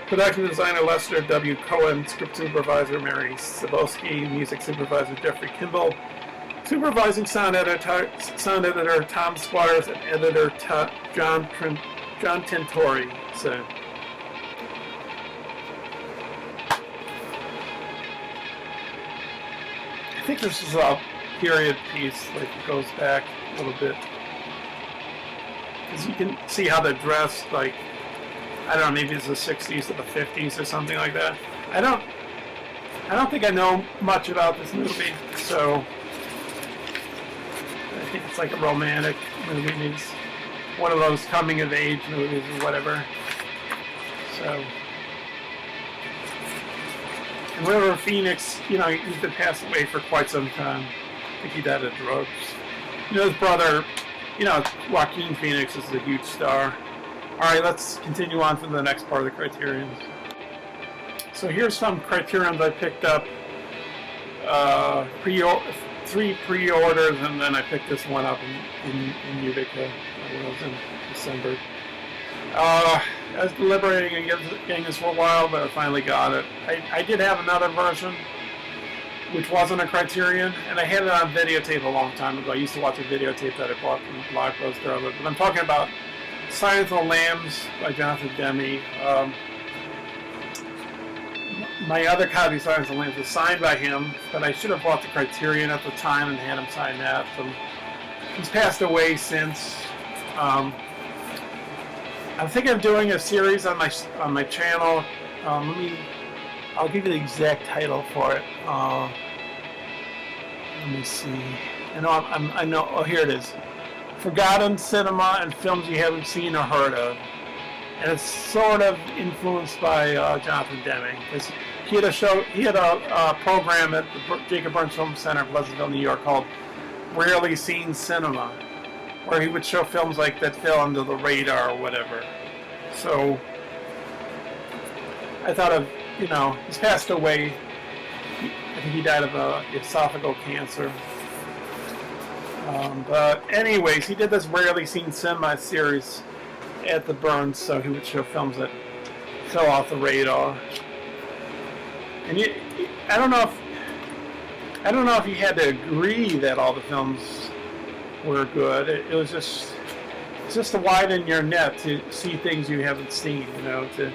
production designer Lester W. Cohen, script supervisor Mary Sabowski, music supervisor Jeffrey Kimball, supervising sound editor Tom Squires, and editor John Tintori. So. I think this is a period piece, like it goes back a little bit. Because you can see how they're dressed, like, I don't know, maybe it's the 60s or the 50s or something like that. I don't think I know much about this movie, so I think it's like a romantic movie, maybe it's one of those coming of age movies or whatever. So. And River Phoenix, you know, he's been passed away for quite some time. I think he died of drugs. You know, his brother, you know, Joaquin Phoenix is a huge star. Alright, let's continue on to the next part of the Criterion. So here's some Criterions I picked up. 3 pre-orders, and then I picked this one up in Utica when I was in December. I was deliberating and getting this for a while, but I finally got it. I did have another version, which wasn't a Criterion, and I had it on videotape a long time ago. I used to watch a videotape that I bought from Blockbuster of it. But I'm talking about Silence of the Lambs by Jonathan Demme. My other copy of Silence of the Lambs was signed by him, but I should have bought the Criterion at the time and had him sign that. So he's passed away since. I think I'm doing a series on my channel. I'll give you the exact title for it. Let me see. I know. Oh, here it is. Forgotten Cinema and Films You Haven't Seen or Heard of. And it's sort of influenced by Jonathan Demme, because he had a program at the Jacob Burns Film Center in Pleasantville, New York, called Rarely Seen Cinema, where he would show films like that fell under the radar or whatever. So I thought of, you know, he's passed away. I think he died of esophageal cancer. But anyways, he did this Rarely Seen Cinema series at the Burns, so he would show films that fell off the radar. And I don't know if he had to agree that all the films were good. It was just to widen your net, to see things you haven't seen, to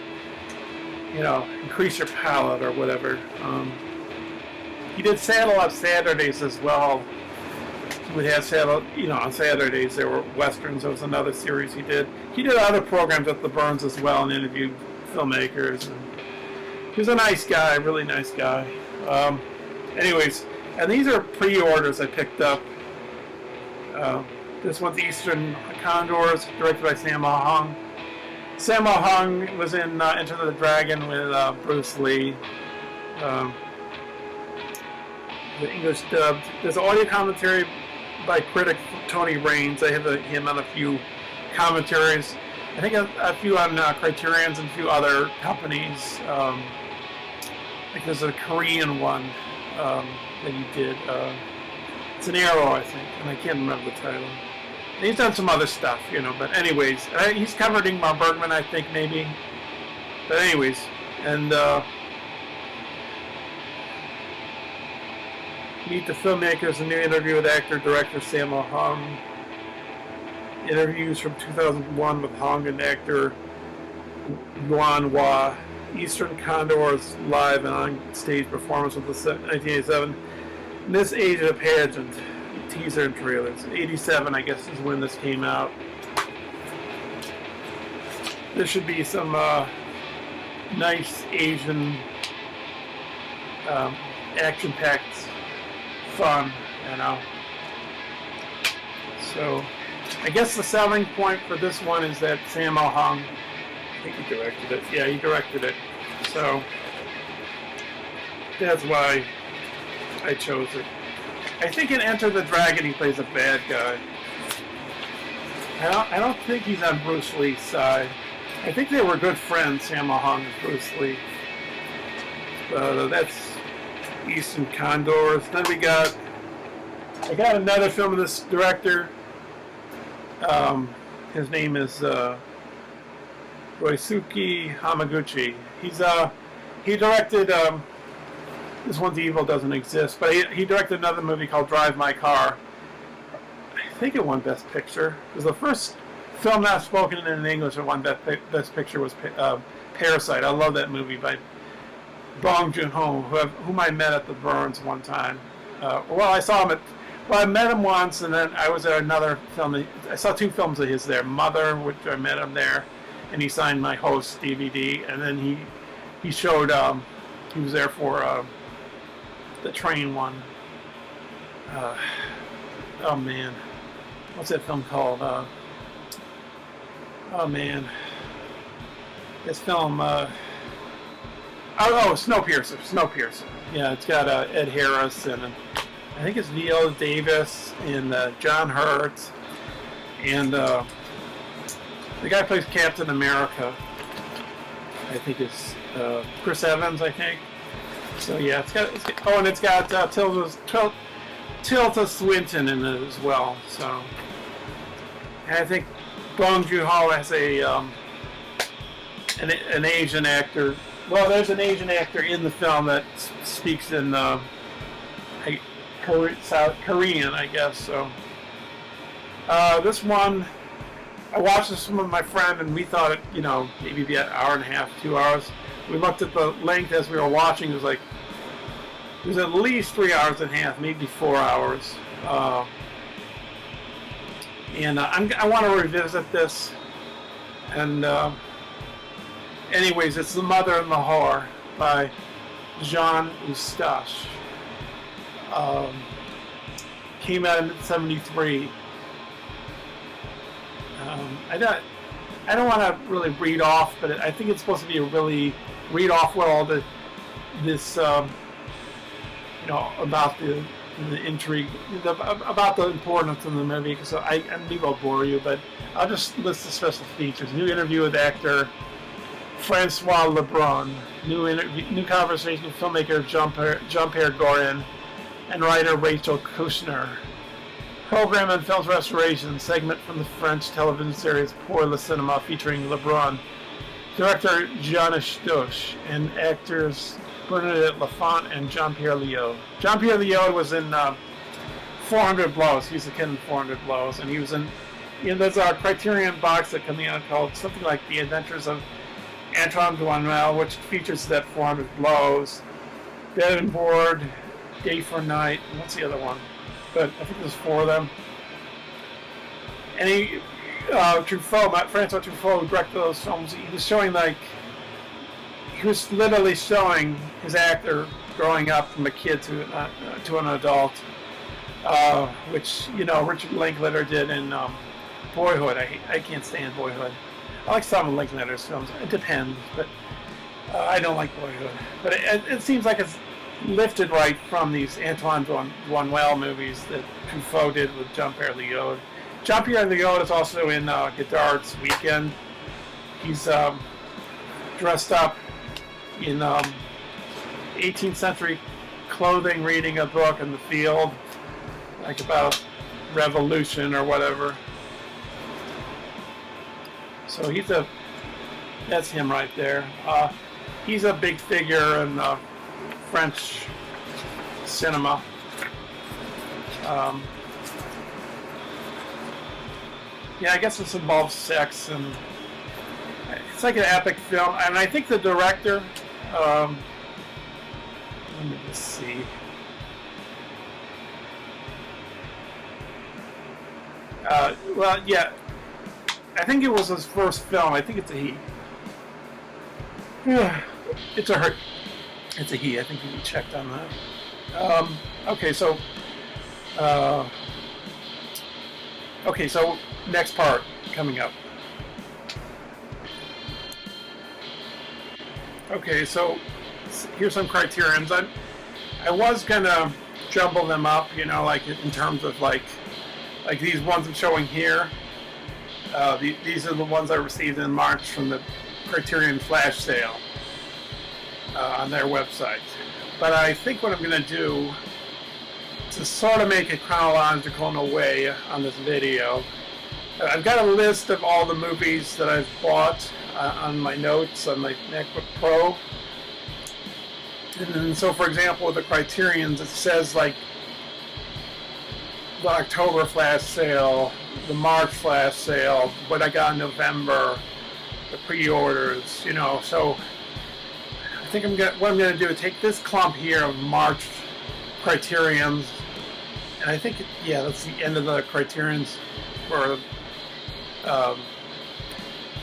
increase your palate or whatever. He did Saddle Up Saturdays as well. would have on Saturdays there were westerns. There was another series he did. He did other programs at the Burns as well and interviewed filmmakers. And he was a nice guy, really nice guy. Anyways, and these are pre-orders I picked up. This one's Eastern Condors, directed by Sammo Hung. Sammo Hung was in Enter the Dragon with Bruce Lee. The English dubbed. There's an audio commentary by critic Tony Raines. I have him on a few commentaries. I think a few on Criterions and a few other companies. I think there's a Korean one that he did. It's an Arrow, I think, and I can't remember the title. And he's done some other stuff, but anyways, he's covered Ingmar Bergman, I think, maybe. But anyways, and meet the filmmakers, a new interview with actor-director Sammo Hung. Interviews from 2001 with Hung and actor Yuan Hua. Eastern Condors live and on-stage performance of the 1987 Miss Asia pageant. Teaser and trailers. 87, I guess, is when this came out. There should be some nice Asian action-packed fun, So, I guess the selling point for this one is that Sammo Hung, I think he directed it. Yeah, he directed it. So, that's why I chose it. I think in Enter the Dragon he plays a bad guy. I don't think he's on Bruce Lee's side. I think they were good friends, Sammo Hung and Bruce Lee. But that's Eastern Condors. Then I got another film of this director. His name is Roisuke Hamaguchi. He directed this one's Evil Doesn't Exist, but he directed another movie called Drive My Car. I think it won Best Picture. It was the first film not spoken in English that won Best Picture was Parasite. I love that movie by Bong Joon-ho, whom I met at the Burns one time. I met him once, and then I was at another film. I saw two films of his there. Mother, which I met him there, and he signed my Host DVD. And then he showed, he was there for the train one. Oh man, what's that film called? Oh man, this film. Snowpiercer. Yeah, it's got Ed Harris and I think it's Viola Davis and John Hurt and the guy who plays Captain America. I think it's Chris Evans. I think. So yeah, it's got Tilda Swinton in it as well. So and I think Bong Joon-ho has an Asian actor. Well, there's an Asian actor in the film that speaks in South Korean, I guess. So this one, I watched this one with my friend, and we thought it, maybe be an hour and a half, 2 hours. We looked at the length as we were watching. It was at least 3 hours and a half, maybe 4 hours. And I want to revisit this. And anyways, it's The Mother and the Whore by Jean Eustache. Came out in '73. I don't want to really read off, but I think it's supposed to be a really read off what all this about the intrigue, about the importance of the movie. So I maybe I'll bore you, but I'll just list the special features. New interview with actor Francois Lebrun, new conversation with filmmaker Jean-Pierre Gorin, and writer Rachel Kushner. Program and films restoration segment from the French television series Pour le Cinema featuring Lebrun, director Jean Eustache, and actors Bernadette Lafont and Jean-Pierre Léaud. Jean-Pierre Léaud was in 400 Blows. He's the kid in 400 Blows, and he was in. There's a Criterion box that coming out called something like The Adventures of Antoine Duhamel, which features that 400 Blows, Bed and Board, Day for Night, and what's the other one? but I think there's 4 of them. And he, Francois Truffaut, who directed those films, he was showing he was literally showing his actor growing up from a kid to an adult, which Richard Linklater did in Boyhood. I can't stand Boyhood. I like some of Linklater's films. It depends, but I don't like Boyhood. But it seems like it's lifted right from these Antoine Doinel movies that Truffaut did with Jean-Pierre Léaud. Jean-Pierre Léaud is also in Godard's Weekend. He's dressed up in 18th century clothing, reading a book in the field, like about revolution or whatever. So that's him right there. He's a big figure in French cinema. I guess this involves sex, and it's like an epic film. And I think the director, let me just see. I think it was his first film. I think it's a he. It's a her. It's a he. I think we checked on that. So next part coming up. Okay, so here's some Criterions. I was gonna jumble them up, like in terms of like these ones I'm showing here. These are the ones I received in March from the Criterion flash sale on their website. But I think what I'm going to do to sort of make it chronological in a way on this video, I've got a list of all the movies that I've bought on my notes on my MacBook Pro. And so, for example, with the Criterions, it says like the October flash sale, the March flash sale, what I got in November, the pre-orders, So I think what I'm going to do is take this clump here of March Criterions, and I think that's the end of the Criterions for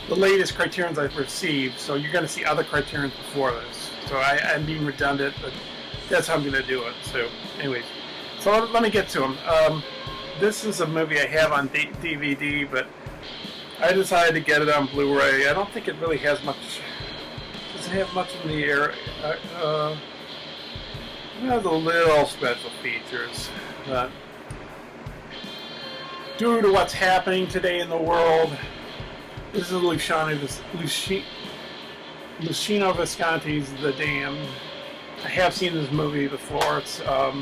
the latest Criterions I've received. So you're going to see other Criterions before this. So I'm being redundant, but that's how I'm going to do it. So, anyways, so let me get to them. This is a movie I have on DVD, but I decided to get it on Blu-ray. I don't think it really has much. Doesn't have much in the air. It has a little special features, but due to what's happening today in the world, this is Luciano Visconti's The Damned. I have seen this movie before. It's I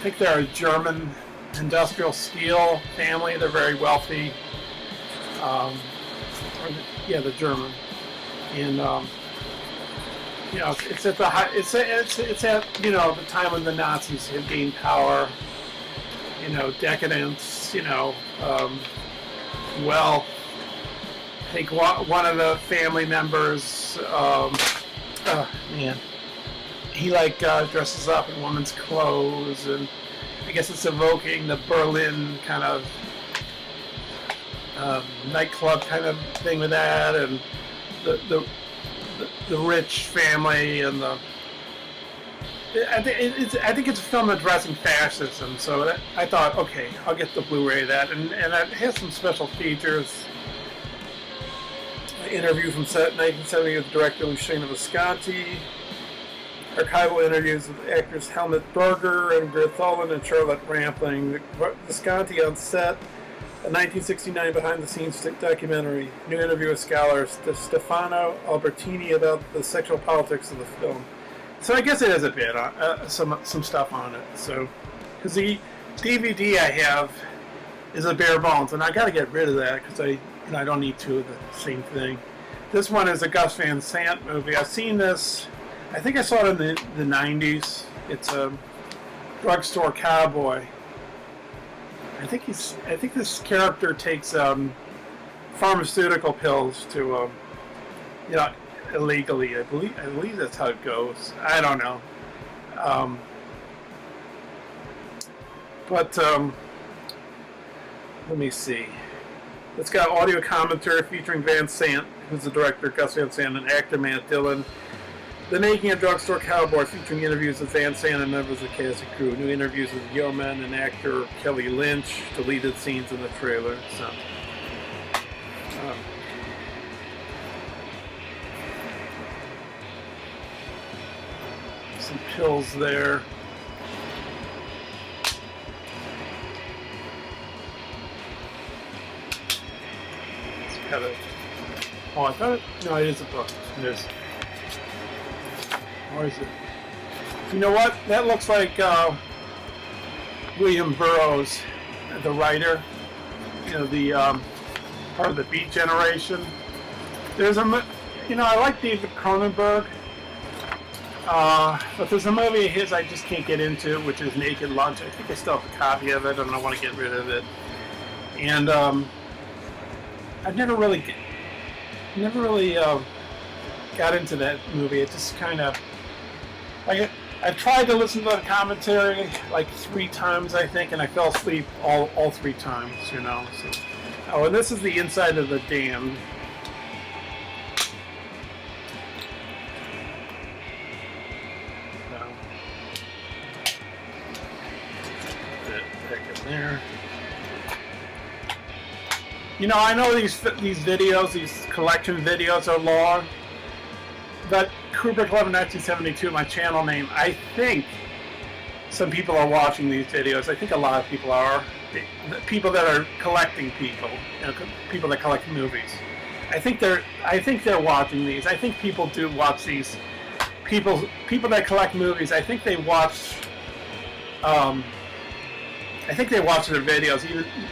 think they're a German industrial steel family. They're very wealthy. The German, and it's at the high, it's at the time when the Nazis had gained power. Decadence. Wealth. I think one of the family members, he dresses up in women's clothes, and I guess it's evoking the Berlin kind of nightclub kind of thing with that, and the rich family, and I think it's a film addressing fascism. So I thought, okay, I'll get the Blu-ray of that, and it has some special features. An interview from 1970 with director Luciano Visconti. Archival interviews with actors Helmut Berger and Gertholen and Charlotte Rampling. Visconti on set. A 1969 behind-the-scenes documentary. New interview with scholar Stefano Albertini about the sexual politics of the film. So I guess it has a bit on some stuff on it. So, because the DVD I have is a bare bones, and I got to get rid of that because I don't need two of the same thing. This one is a Gus Van Sant movie. I've seen this. I think I saw it in the 90s. It's a drugstore cowboy. I think this character takes pharmaceutical pills to illegally. I believe that's how it goes. I don't know. But let me see. It's got audio commentary featuring Van Sant, who's the director, Gus Van Sant, and actor Matt Dillon. The Making of Drugstore Cowboy, featuring interviews with Van Sant and members of the cast and crew. New interviews with Yeoman and actor Kelly Lynch. Deleted scenes in the trailer. So, some pills there. Oh, I thought it. No, it is a book. It is. Or is it? You know what? That looks like William Burroughs, the writer. You know, the part of the Beat Generation. There's a. You know, I like David Cronenberg. But there's a movie of his I just can't get into, which is Naked Lunch. I think I still have a copy of it, and I want to get rid of it. And I've never really got into that movie. It just kind of like I tried to listen to the commentary like 3 times, I think, and I fell asleep all 3 times. You know. So, oh, and this is the inside of the dam. There. You know, I know these videos, these collection videos are long, but Kubrick 11 1972, my channel name, I think some people are watching these videos. I think a lot of people are. The people that are collecting people, you know, people that collect movies. I think they're watching these. I think people do watch these. People that collect movies, I think they watch I think they watch their videos,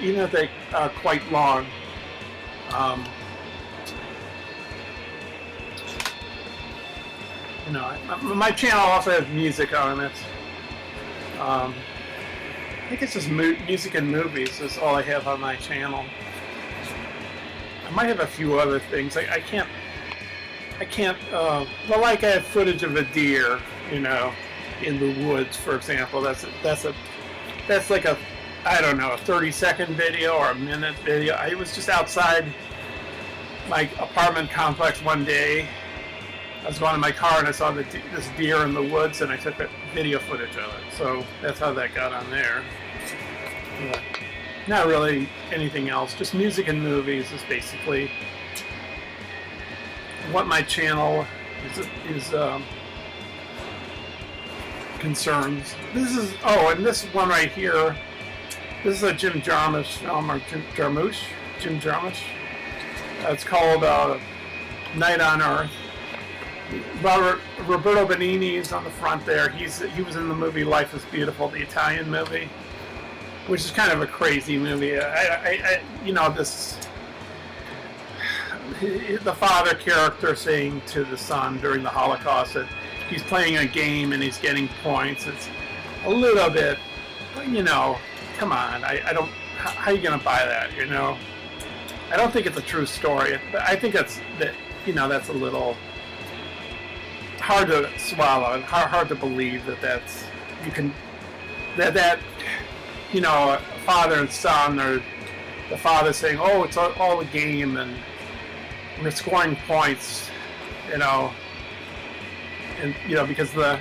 even if they are quite long. You know, my channel also has music on it. I think it's just music and movies. That's all I have on my channel. I might have a few other things. I can't. Well, like I have footage of a deer, you know, in the woods, for example. That's like a, I don't know, a 30-second video or a minute video. I was just outside my apartment complex one day. I was going in my car and I saw this deer in the woods, and I took video footage of it. So that's how that got on there. But not really anything else. Just music and movies is basically what my channel is concerns. This is, oh, and this one right here, this is a Jim Jarmusch film, or Jim Jarmusch. It's called Night on Earth. Roberto Benigni is on the front there. He was in the movie Life is Beautiful, the Italian movie, which is kind of a crazy movie. You know, the father character saying to the son during the Holocaust that he's playing a game and he's getting points. It's a little bit, you know, come on. I don't, how are you going to buy that, you know? I don't think it's a true story. I think that's a little hard to swallow and hard to believe that you know, a father and son, or the father saying, oh, it's all a game and we're scoring points, you know. And you know, because the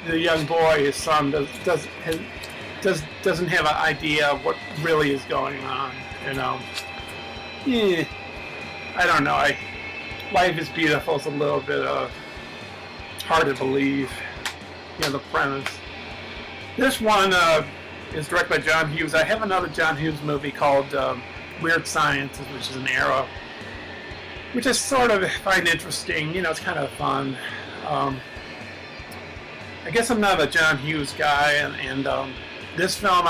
young boy, his son, doesn't have an idea of what really is going on. You know, I don't know. Life is Beautiful is a little bit hard to believe. You know, the premise. This one is directed by John Hughes. I have another John Hughes movie called Weird Science, which is an Arrow, which I sort of find interesting. You know, it's kind of fun. I guess I'm not a John Hughes guy, and this film,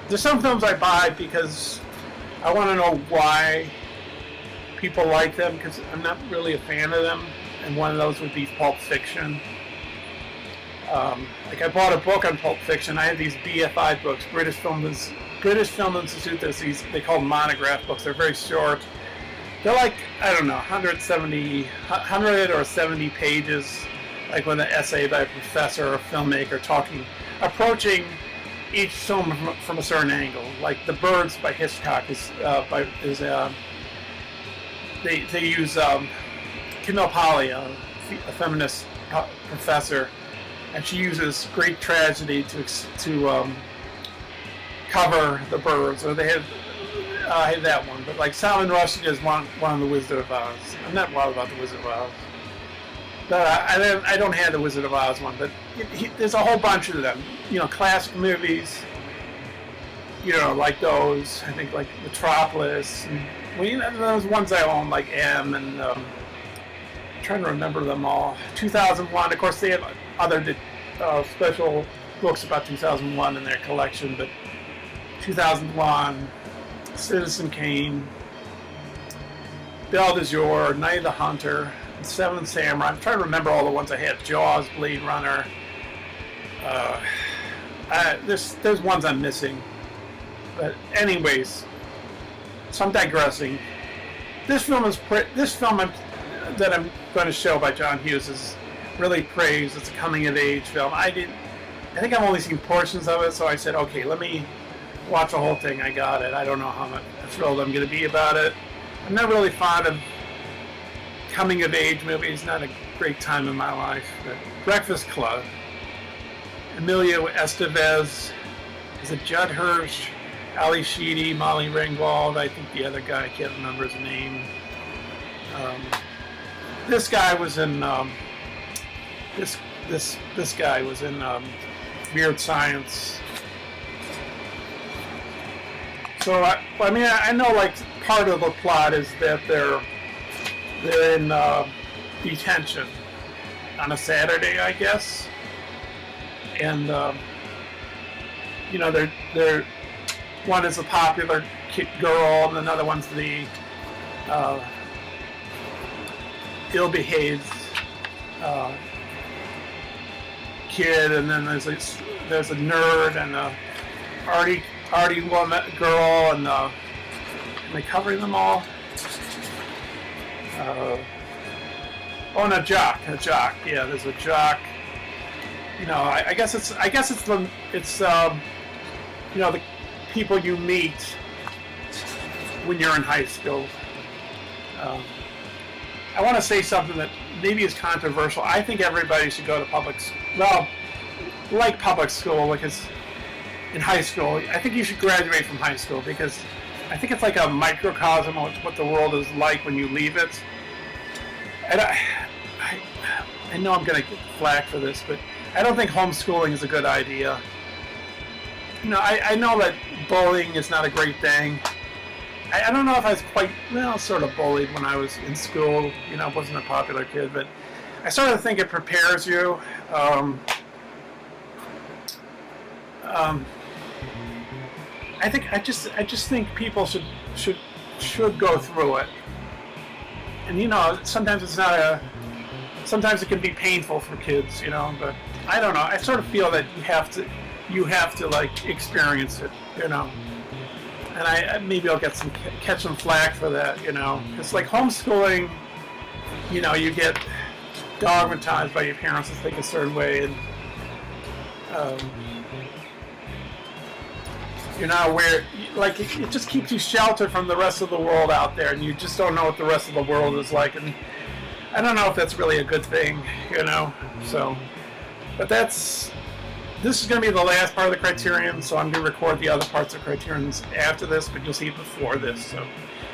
there's some films I buy because I want to know why people like them, because I'm not really a fan of them, and one of those would be Pulp Fiction. Like I bought a book on Pulp Fiction. I have these BFI books, British Film Institute. There's these, they call them monograph books. They're very short. They're like, I don't know, 100 or 70 pages, like with an essay by a professor or a filmmaker approaching each film from a certain angle. Like The Birds by Hitchcock they use Camille Paglia, a feminist professor, and she uses Greek tragedy to cover The Birds. Or they have that one, but like Salman Rushdie is one of the Wizard of Oz. I'm not wild about the Wizard of Oz. But I don't have the Wizard of Oz one, but there's a whole bunch of them. Classic movies, like those. I think like Metropolis. And, those ones I own, like M, and I'm trying to remember them all. 2001, of course, they have other special books about 2001 in their collection, but 2001, Citizen Kane, Belle de Jour, Night of the Hunter, Seven Samurai. I'm trying to remember all the ones I had. Jaws, Blade Runner. There's ones I'm missing. But anyways, so I'm digressing. This film that I'm going to show by John Hughes is really praised. It's a coming-of-age film. I think I've only seen portions of it, so I said, okay, let me watch the whole thing. I got it. I don't know how much thrilled I'm going to be about it. I'm not really fond of coming-of-age movies. Not a great time in my life. But Breakfast Club. Emilio Estevez. Is it Judd Hirsch? Ali Sheedy, Molly Ringwald. I think the other guy, I can't remember his name. This guy was in this guy was in Weird Science. So I know like part of the plot is that they're in detention on a Saturday, I guess, and they're one is a popular girl, and another one's the ill-behaved kid, and then there's a nerd and a arty woman girl, and am I covering them all? And a jock. Yeah, there's a jock. I guess it's the people you meet when you're in high school. I want to say something that maybe is controversial. I think everybody should go to public school, because in high school, I think you should graduate from high school, because I think it's like a microcosm of what the world is like when you leave it. And I know I'm going to get flack for this, but I don't think homeschooling is a good idea. I know that bullying is not a great thing. I don't know if I was sort of bullied when I was in school. I wasn't a popular kid, but I sort of think it prepares you. I just think people should go through it. And sometimes sometimes it can be painful for kids, but I don't know. I sort of feel that you have to like experience it, and maybe I'll catch some flack for that, It's like homeschooling, you get dogmatized by your parents to think a certain way, and you're not aware, like it just keeps you sheltered from the rest of the world out there, and you just don't know what the rest of the world is like, and I don't know if that's really a good thing, so, but this is going to be the last part of the Criterion, so I'm going to record the other parts of Criterions after this, but you'll see it before this. So,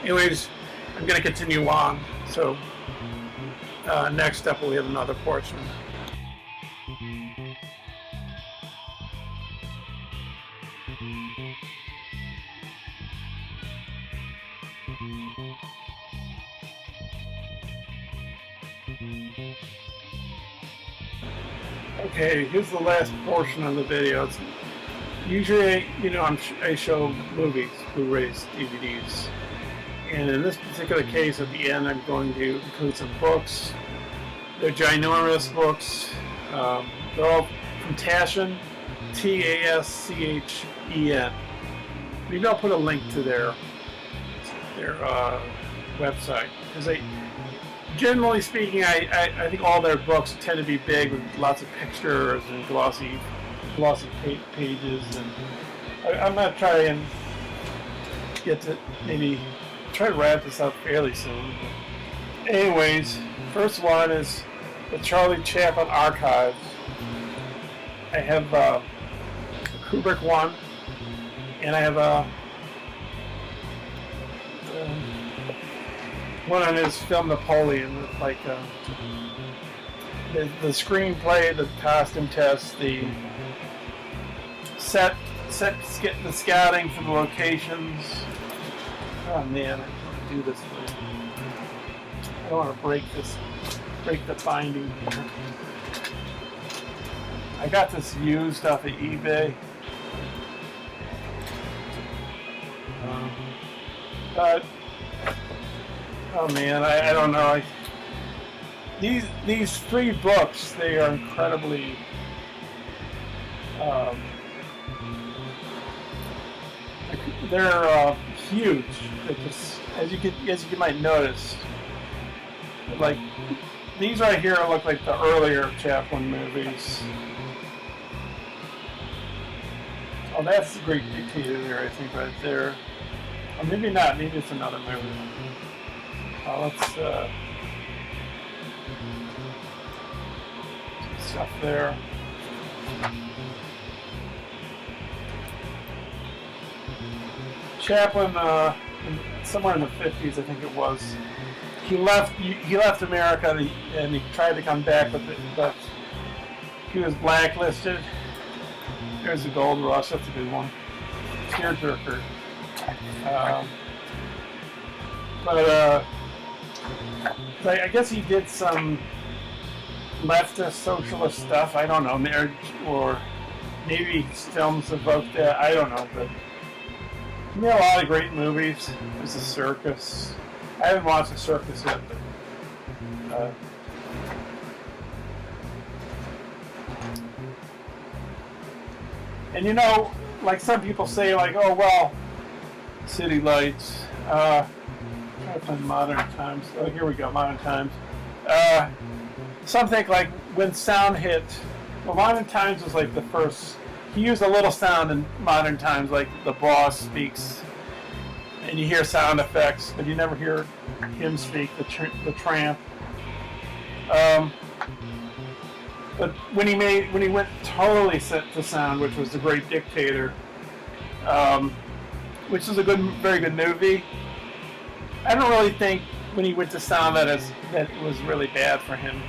anyways, I'm going to continue on. So, next up, we'll have another portion. Okay, here's the last portion of the video. Usually, I show movies, Blu-rays, DVDs, and in this particular case, at the end, I'm going to include some books. They're ginormous books. They're all from Taschen, Taschen. Maybe I'll put a link to their website, because generally speaking, I think all their books tend to be big with lots of pictures and glossy glossy pages, and I'm gonna try and get to maybe try to wrap this up fairly soon. But anyways, first one is the Charlie Chaplin Archives. I have a Kubrick one, and I have a one on his film Napoleon, with like the screenplay, the costume test, the the scouting for the locations. Oh man, I can't do this thing. I don't want to break the binding here. I got this used off of eBay. But oh man, I don't know. These 3 books, they are incredibly they're huge. They're just, as you might notice, like these right here look like the earlier Chaplin movies. Oh, that's the Great Dictator there, I think, right there. Or maybe not. Maybe it's another movie. Let's some stuff there. Chaplin, somewhere in the 50s, I think it was. He left America and he tried to come back, but he was blacklisted. There's the Gold Rush. That's a good one. Tearjerker. But I guess he did some leftist socialist stuff. I don't know, or maybe his films evoked that. I don't know, but he made a lot of great movies. There's a Circus. I haven't watched the Circus yet, but and you know, like some people say, like, oh well, City Lights. Try to find Modern Times. Oh, here we go, Modern Times. Some think like when sound hit. Well, Modern Times was like the first. He used a little sound in Modern Times, like the boss speaks, and you hear sound effects, but you never hear him speak. The tramp. But when he went totally set to sound, which was The Great Dictator, which is a very good movie. I don't really think when he went to sound that it was really bad for him.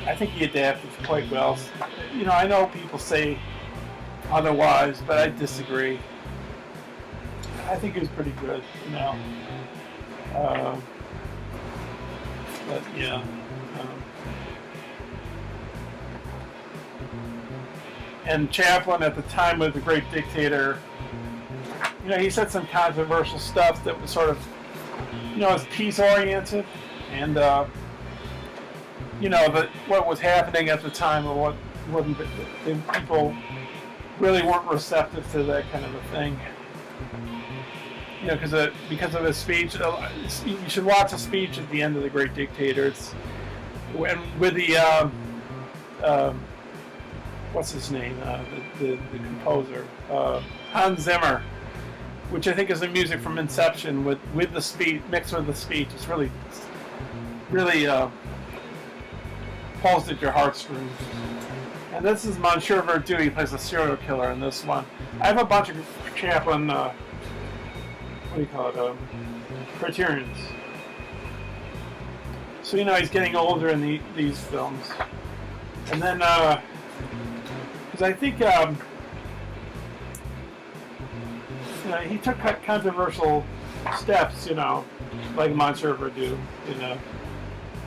I think he adapted quite well. You know, I know people say otherwise, but I disagree. I think he was pretty good, you know. But yeah. And Chaplin at the time of The Great Dictator, you know, he said some controversial stuff that was sort of, you know, was peace-oriented, and you know, what was happening at the time, or what wasn't, people really weren't receptive to that kind of a thing. You know, because of his speech. You should watch a speech at the end of The Great Dictator. It's with the what's his name? The composer, Hans Zimmer, which I think is the music from Inception with the speech mixed with the speech. It's really pulls at your heartstrings. And this is Monsieur Verdoux. He plays a serial killer in this one. I have a bunch of Chaplin, what do you call it, Criterions. So, you know, he's getting older in these films. And then, because I think, you know, he took controversial steps, you know, like Monsieur Verdoux, you know.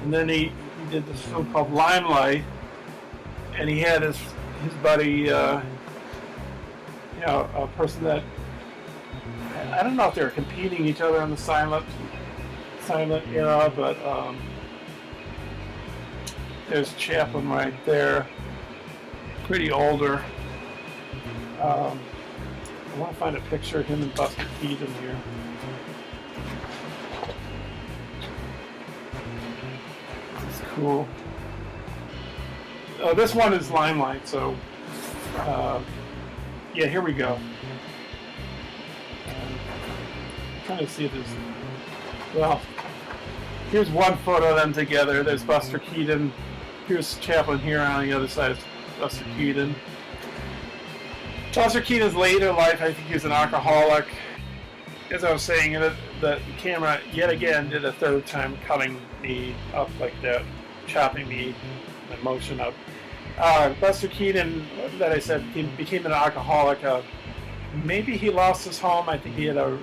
And then he did this film called Limelight, and he had his buddy, you know, a person that, I don't know if they were competing each other in the silent era, but there's Chaplin right there, pretty older. I want to find a picture of him and Buster Keaton here. This is cool. Oh, this one is Limelight, so Yeah, here we go. Trying to see if there's. Well, here's one photo of them together. There's Buster Keaton. Here's Chaplin here on the other side. Buster Keaton. Buster Keaton's later life, I think he was an alcoholic. As I was saying, the camera yet again did a third time cutting me up like that, chopping me the motion up. Buster Keaton, that I said, became an alcoholic. Maybe he lost his home. I think he had a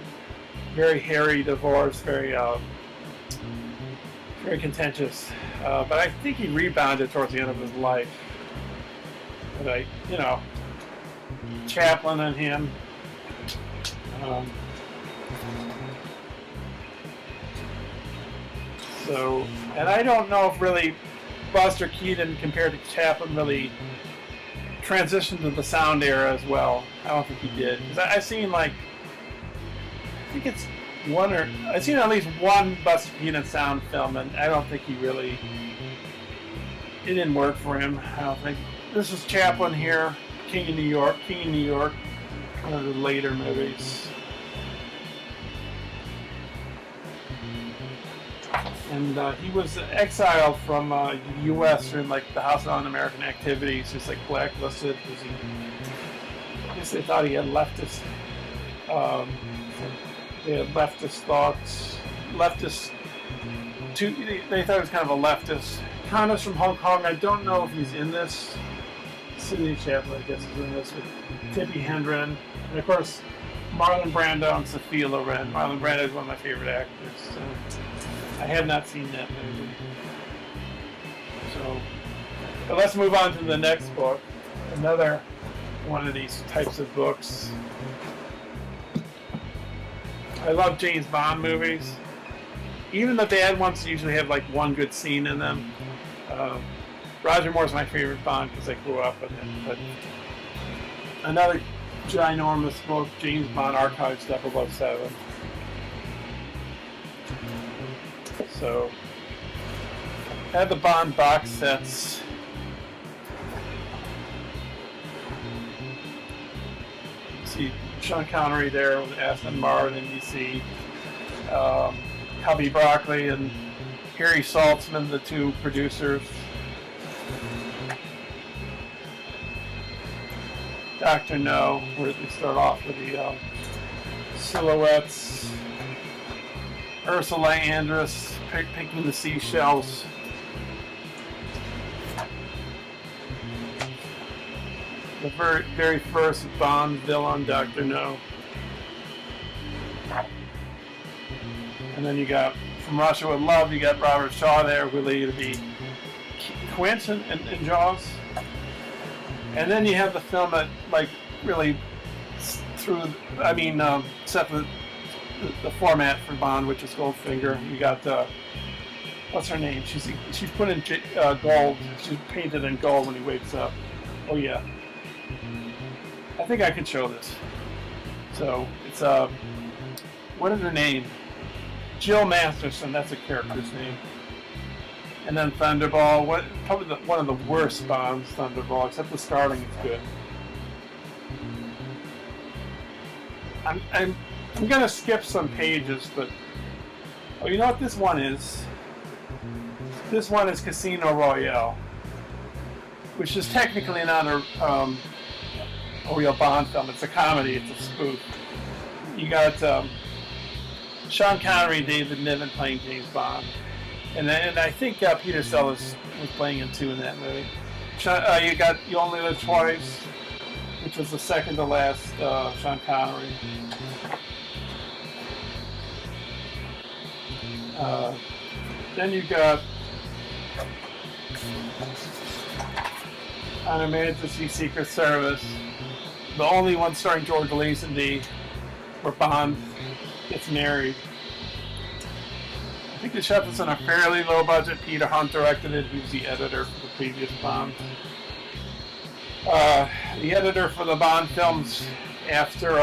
very hairy divorce, very contentious. But I think he rebounded towards the end of his life. But Chaplin and him. And I don't know if really Buster Keaton compared to Chaplin really transitioned to the sound era as well. I don't think he did. Because I've seen I've seen at least one Buster Keaton sound film, and I don't think it didn't work for him. I don't think. This is Chaplin here, King of New York, one of the later movies. And he was exiled from the U.S. during the House of Un-American Activities, just blacklisted because I guess they thought he had leftist. They had leftist thoughts, they thought he was kind of a leftist. Connor's from Hong Kong. I don't know if he's in this. Sidney Chaplin, I guess, is in this with Tippi Hedren, and of course Marlon Brando and Sophia Loren. Marlon Brando is one of my favorite actors. So I have not seen that movie. But let's move on to the next book. Another one of these types of books. I love James Bond movies. Even the bad ones usually have one good scene in them. Roger Moore's my favorite Bond because I grew up with him. But another ginormous book, James Bond Archives 007. So I had the Bond box sets. See Sean Connery there with Aston Martin, NBC. Cubby Broccoli and Harry Saltzman, the two producers. Dr. No, where we start off with the silhouettes. Ursula Andress picking the seashells. The very first Bond villain, Dr. No. And then you got From Russia with Love, you got Robert Shaw there, related to be Quint in Jaws. And then you have the film that really set the format for Bond, which is Goldfinger. You got what's her name? She's put in gold. She's painted in gold when he wakes up. Oh yeah. I think I could show this. So it's what is her name? Jill Masterson. That's a character's name. And then Thunderball. Probably one of the worst Bonds, Thunderball. Except the starting is good. I'm gonna skip some pages, but you know what this one is? This one is Casino Royale, which is technically not a real Bond film. It's a comedy. It's a spoof. You got Sean Connery and David Niven playing James Bond, and I think Peter Sellers was playing him too in that movie. You got You Only Live Twice, which was the second to last Sean Connery. Then you got On Her Majesty's Secret Service, the only one starring George Lazenby, where Bond gets married. I think they shot this on a fairly low budget. Peter Hunt directed it. He was the editor for the previous Bond. The editor for the Bond films after,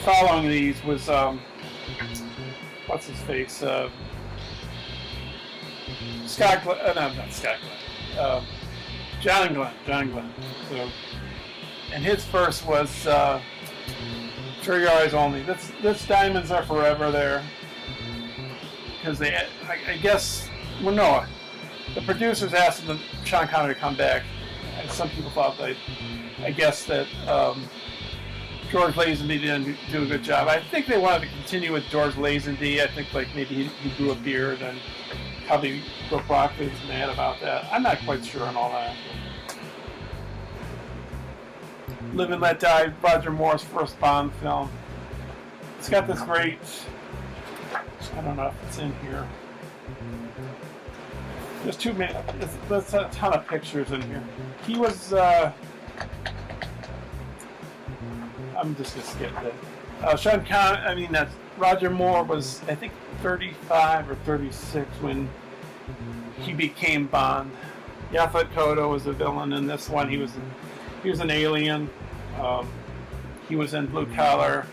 following these was, what's his face? Not Scott Glenn. John Glenn. So, and his first was For Your Eyes Only. This Diamonds Are Forever there, because I guess, well, no, the producers asked Sean Connery to come back, and some people thought I guess that George Lazenby didn't do a good job. I think they wanted to continue with George Lazenby. I think like maybe he grew a beard, and probably Bill Broccoli was mad about that. I'm not quite sure on all that. Live and Let Die, Roger Moore's first Bond film. It's got this great, I don't know if it's in here. There's too many, there's a ton of pictures in here. He was, I'm just going to skip that. Roger Moore was, I think, 35 or 36 when he became Bond. Yaphet Kotto was a villain in this one. He was an alien. He was in Blue Collar.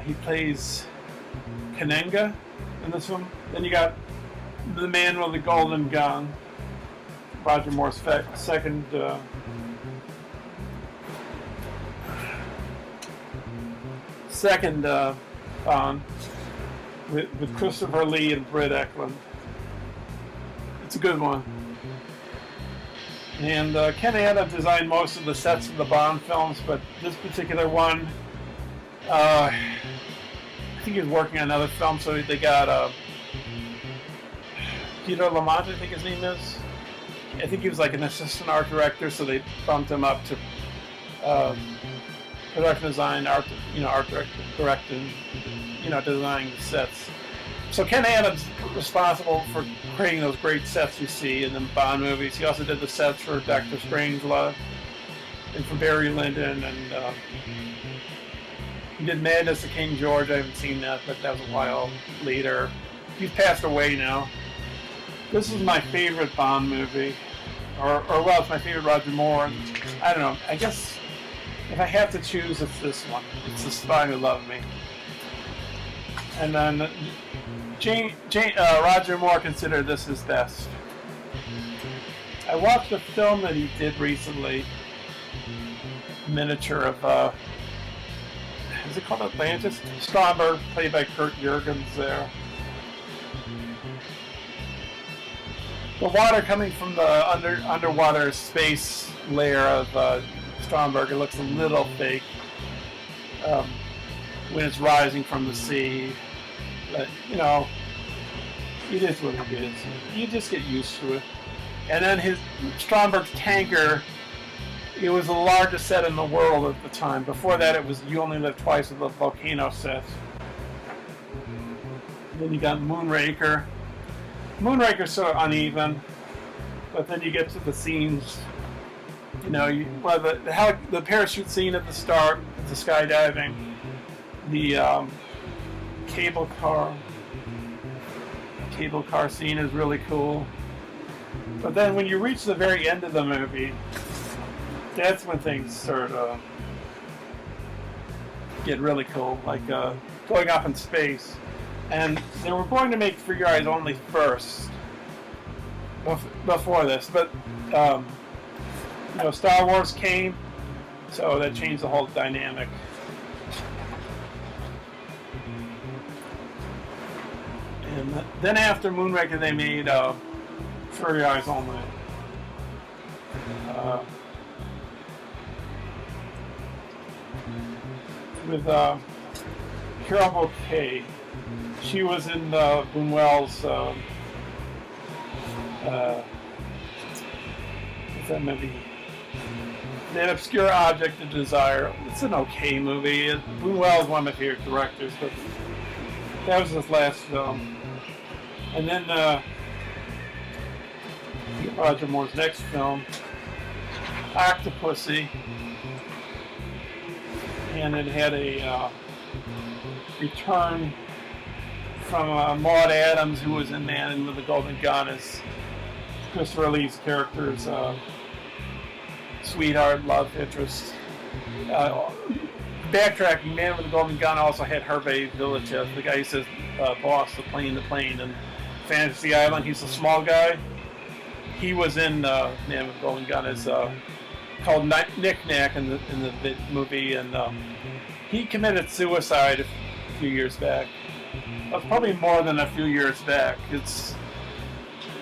He plays Kananga in this one. Then you got The Man with the Golden Gun, Roger Moore's second Bond with Christopher Lee and Britt Eklund. It's a good one. And Ken Adams designed most of the sets of the Bond films, but this particular one, I think he was working on another film, so they got Peter Lamont, I think his name is. I think he was like an assistant art director, so they bumped him up to production design, art directing, designing the sets. So Ken Adams responsible for creating those great sets you see in the Bond movies. He also did the sets for Dr. Strangelove and for Barry Lyndon, and he did Madness of King George. I haven't seen that, but that was a while later. He's passed away now. This is my favorite Bond movie, or it's my favorite Roger Moore. I don't know. I guess if I have to choose, it's this one. It's The Spy Who Loved Me. And then Roger Moore considered this his best. I watched a film that he did recently, miniature of, is it called Atlantis? Stromberg, played by Kurt Jurgens there. The water coming from the underwater space layer of Stromberg, it looks a little fake when it's rising from the sea. But, it is what it is. You just get used to it. And then Stromberg's tanker, it was the largest set in the world at the time. Before that, it was You Only Live Twice with the volcano set. And then you got Moonraker. Moonraker's sort of uneven, but then you get to the scenes. The parachute scene at the start, the skydiving, the cable car scene is really cool. But then when you reach the very end of the movie, that's when things start get really cool, like going up in space. And they were going to make For Your Eyes Only first, before this, but Star Wars came, so that changed the whole dynamic. And then after Moonraker, they made For Your Eyes Only. With Carol Bouquet. She was in Buñuel's what's that movie? That Obscure Object of Desire. It's an okay movie. Buñuel is one of my favorite directors, but that was his last film. And then Roger Moore's next film, Octopussy, and it had a return from Maud Adams, who was in Man with the Golden Gun, as Christopher Lee's character's sweetheart, love interest. Backtracking, Man with the Golden Gun also had Hervé Villechaize, the guy who says boss, the plane, and Fantasy Island. He's a small guy. he was in Man with Golden Gun is called Knick Knack in the movie, and he committed suicide a few years back. Probably more than a few years back. It's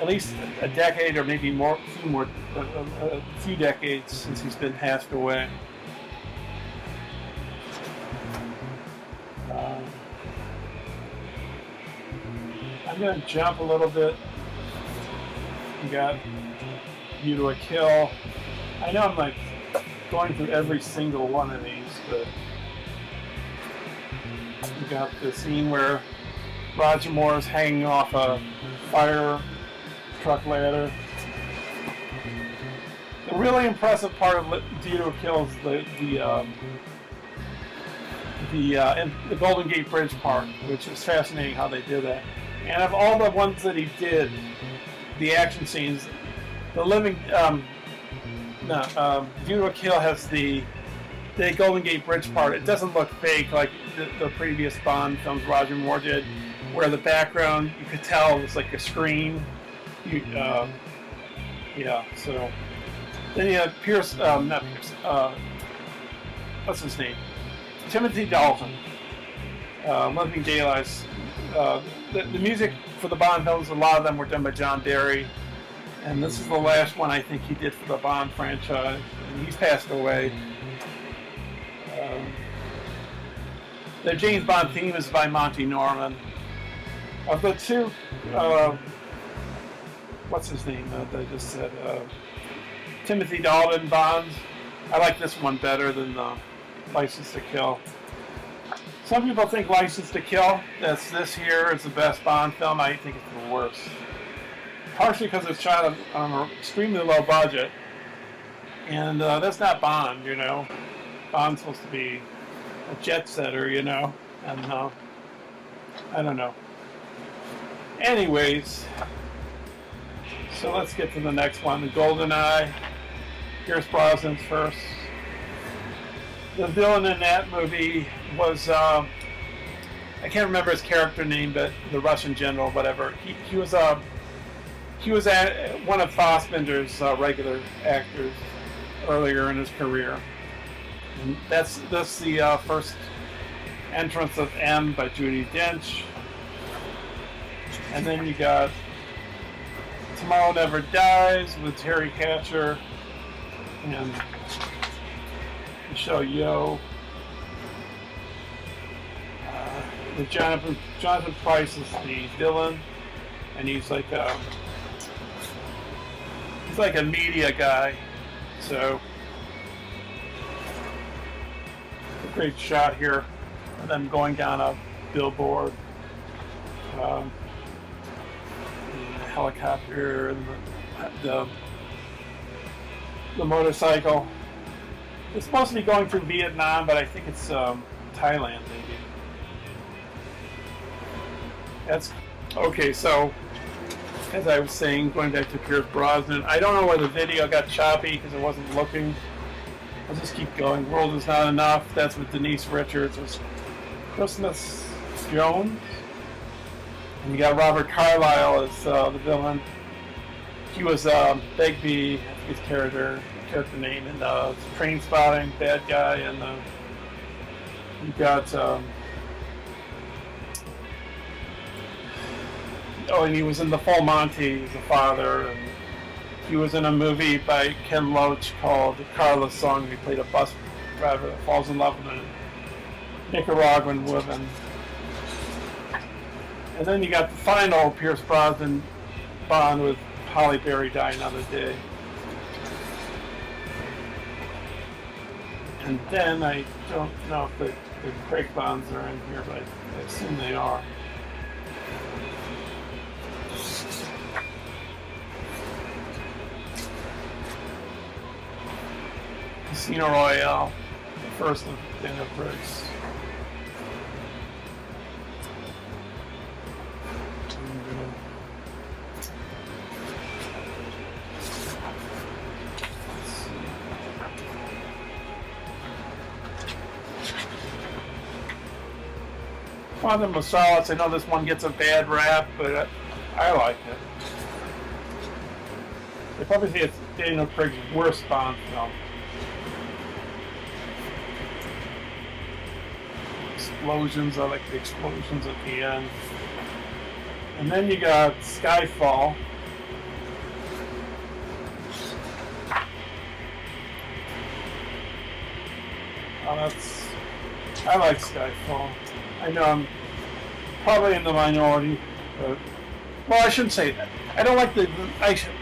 at least a decade or maybe more, a few decades since he's been passed away. I'm going to jump a little bit. We got View to a Kill. I know I'm like going through every single one of these, but we got the scene where Roger Moore is hanging off a fire truck ladder. The really impressive part of View to a Kill is the Golden Gate Bridge part, which is fascinating how they did that. And of all the ones that he did, the action scenes, the View to a Kill has the Golden Gate Bridge part. It doesn't look fake like the previous Bond films Roger Moore did, where the background, you could tell it was like a screen. Yeah, so. Then you have what's his name? Timothy Dalton, Living Daylights. The music for the Bond films, a lot of them were done by John Barry, and this is the last one I think he did for the Bond franchise, and he's passed away. The James Bond theme is by Monty Norman. Of the two, what's his name that I just said? Timothy Dalton Bonds. I like this one better than License to Kill. Some people think License to Kill, that's this here, is the best Bond film. I think it's the worst. Partially because it's shot on an extremely low budget. And that's not Bond, you know. Bond's supposed to be a jet setter, you know. And I don't know. Anyways, so let's get to the next one. The GoldenEye. Pierce Brosnan's first. The villain in that movie was, I can't remember his character name, but the Russian general, whatever. He was one of Fassbender's regular actors earlier in his career. And that's the first entrance of M by Judi Dench. And then you got Tomorrow Never Dies with Terry Hatcher and Michelle Yeoh. Jonathan Pryce is the villain, and he's like a media guy. So a great shot here of them going down a billboard. The helicopter and the motorcycle. It's supposed to be going through Vietnam, but I think it's Thailand, maybe. That's okay. So, as I was saying, going back to Pierce Brosnan, I don't know where the video got choppy because I wasn't looking. I'll just keep going. World Is Not Enough. That's with Denise Richards. It was Christmas Jones. And you got Robert Carlyle as the villain. He was Begbie, I think his character name, in Train Spotting, bad guy, and you got and he was in The Full Monty as a father, and he was in a movie by Ken Loach called The Carlos Song. He played a bus driver that falls in love with a Nicaraguan woman. And then you got the final Pierce Brosnan Bond with Holly Berry, Die Another Day. And then I don't know if the Craig Bonds are in here, but I assume they are. Casino Royale, the first of Daniel Craig's. Quantum of Solace, I know this one gets a bad rap, but I like it. They probably say it's Daniel Craig's worst Bond film. Explosions, I like the explosions at the end. And then you got Skyfall. Oh, I like Skyfall. I know I'm probably in the minority, but, well, I shouldn't say that. I don't like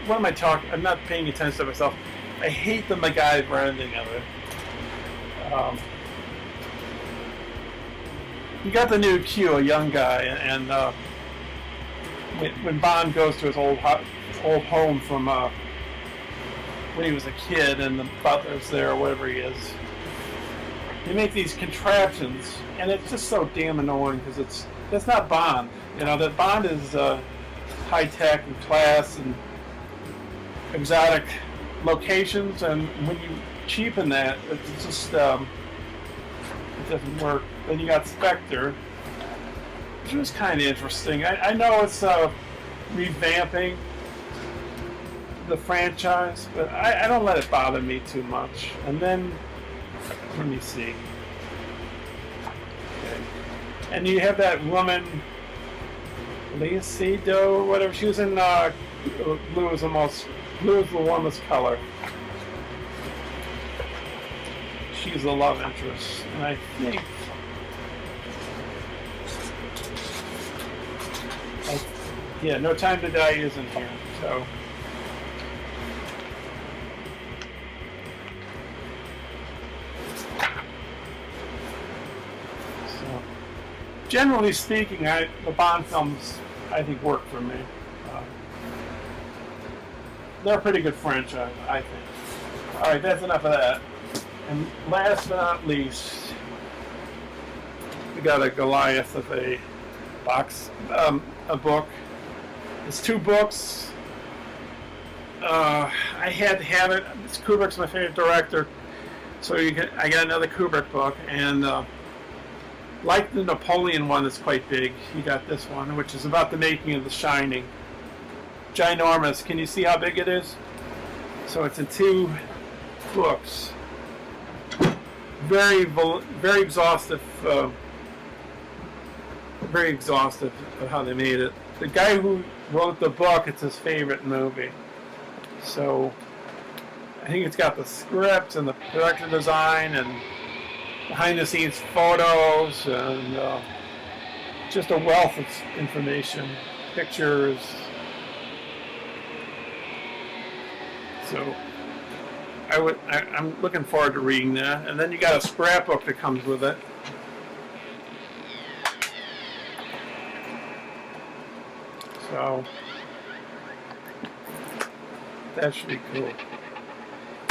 what am I talking? I'm not paying attention to myself. I hate the MacGyver ending of it. You got the new Q, a young guy, and when Bond goes to his old home from when he was a kid, and the butler's there, or whatever he is, they make these contraptions, and it's just so damn annoying because that's not Bond. You know, that Bond is high tech and class and exotic locations, and when you cheapen that, it's just it doesn't work. Then you got Spectre, which was kind of interesting. I know it's revamping the franchise, but I don't let it bother me too much. And then, let me see. Okay. And you have that woman, Lea Seydoux, or whatever. She was in blue is the warmest color. She's the love interest, and I think No Time to Die isn't here, so generally speaking, the Bond films I think work for me. They're a pretty good franchise, I think. All right, that's enough of that. And last but not least, we got a Goliath of a box, a book. It's 2 books. I had to have it. Kubrick's my favorite director, so I got another Kubrick book, and like the Napoleon one that's quite big, you got this one, which is about the making of The Shining. Ginormous. Can you see how big it is? So it's in 2 books. Very exhaustive. Very exhaustive of how they made it. The guy who wrote the book, it's his favorite movie. So I think it's got the script and the production design and behind-the-scenes photos and just a wealth of information, pictures. So I'm looking forward to reading that. And then you got a scrapbook that comes with it. So that should be cool.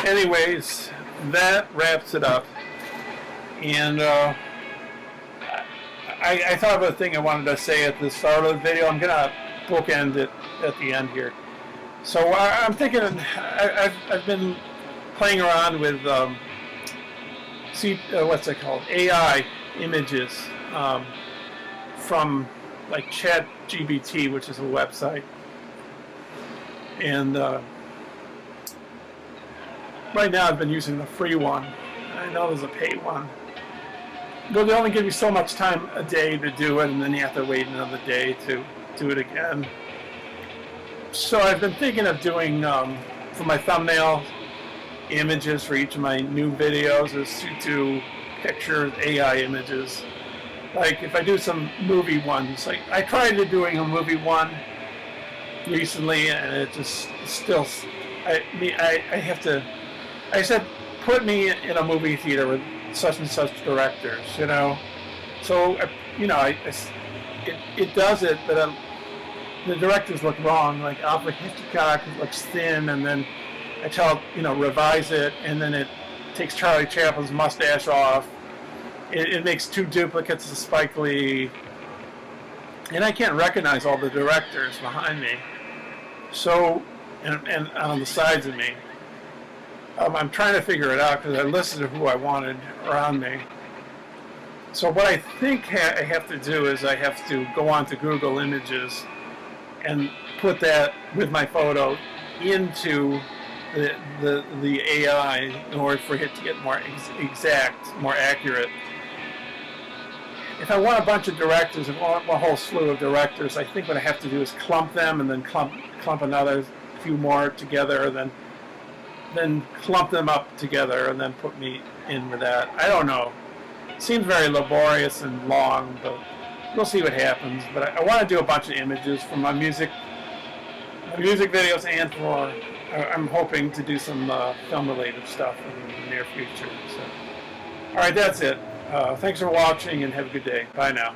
Anyways, that wraps it up. And I thought of a thing I wanted to say at the start of the video. I'm going to bookend it at the end here. So I'm thinking, I've been playing around with, what's it called? AI images from like ChatGPT, which is a website. And right now I've been using the free one. I know there's a paid one. But they only give you so much time a day to do it, and then you have to wait another day to do it again. So I've been thinking of doing, for my thumbnail images for each of my new videos, is to do pictures, AI images. Like if I do some movie ones, like I tried doing a movie one recently, and it just still, I said, put me in a movie theater with such and such directors, you know. So, you know, it does it, but the directors look wrong. Like Alfred Hitchcock looks thin, and then I tell, you know, revise it, and then it takes Charlie Chaplin's mustache off. It makes 2 duplicates of Spike Lee, and I can't recognize all the directors behind me. So, and on the sides of me. I'm trying to figure it out because I listened to who I wanted around me. So what I think I have to do is I have to go on to Google Images and put that with my photo into the AI in order for it to get more exact, more accurate. If I want a bunch of directors, if I want a whole slew of directors, I think what I have to do is clump them and then clump another few more together, and then clump them up together and then put me in with that. I don't know. It seems very laborious and long, but we'll see what happens. But I want to do a bunch of images for my music videos, and for I'm hoping to do some film-related stuff in the near future. So, all right, that's it. Thanks for watching, and have a good day. Bye now.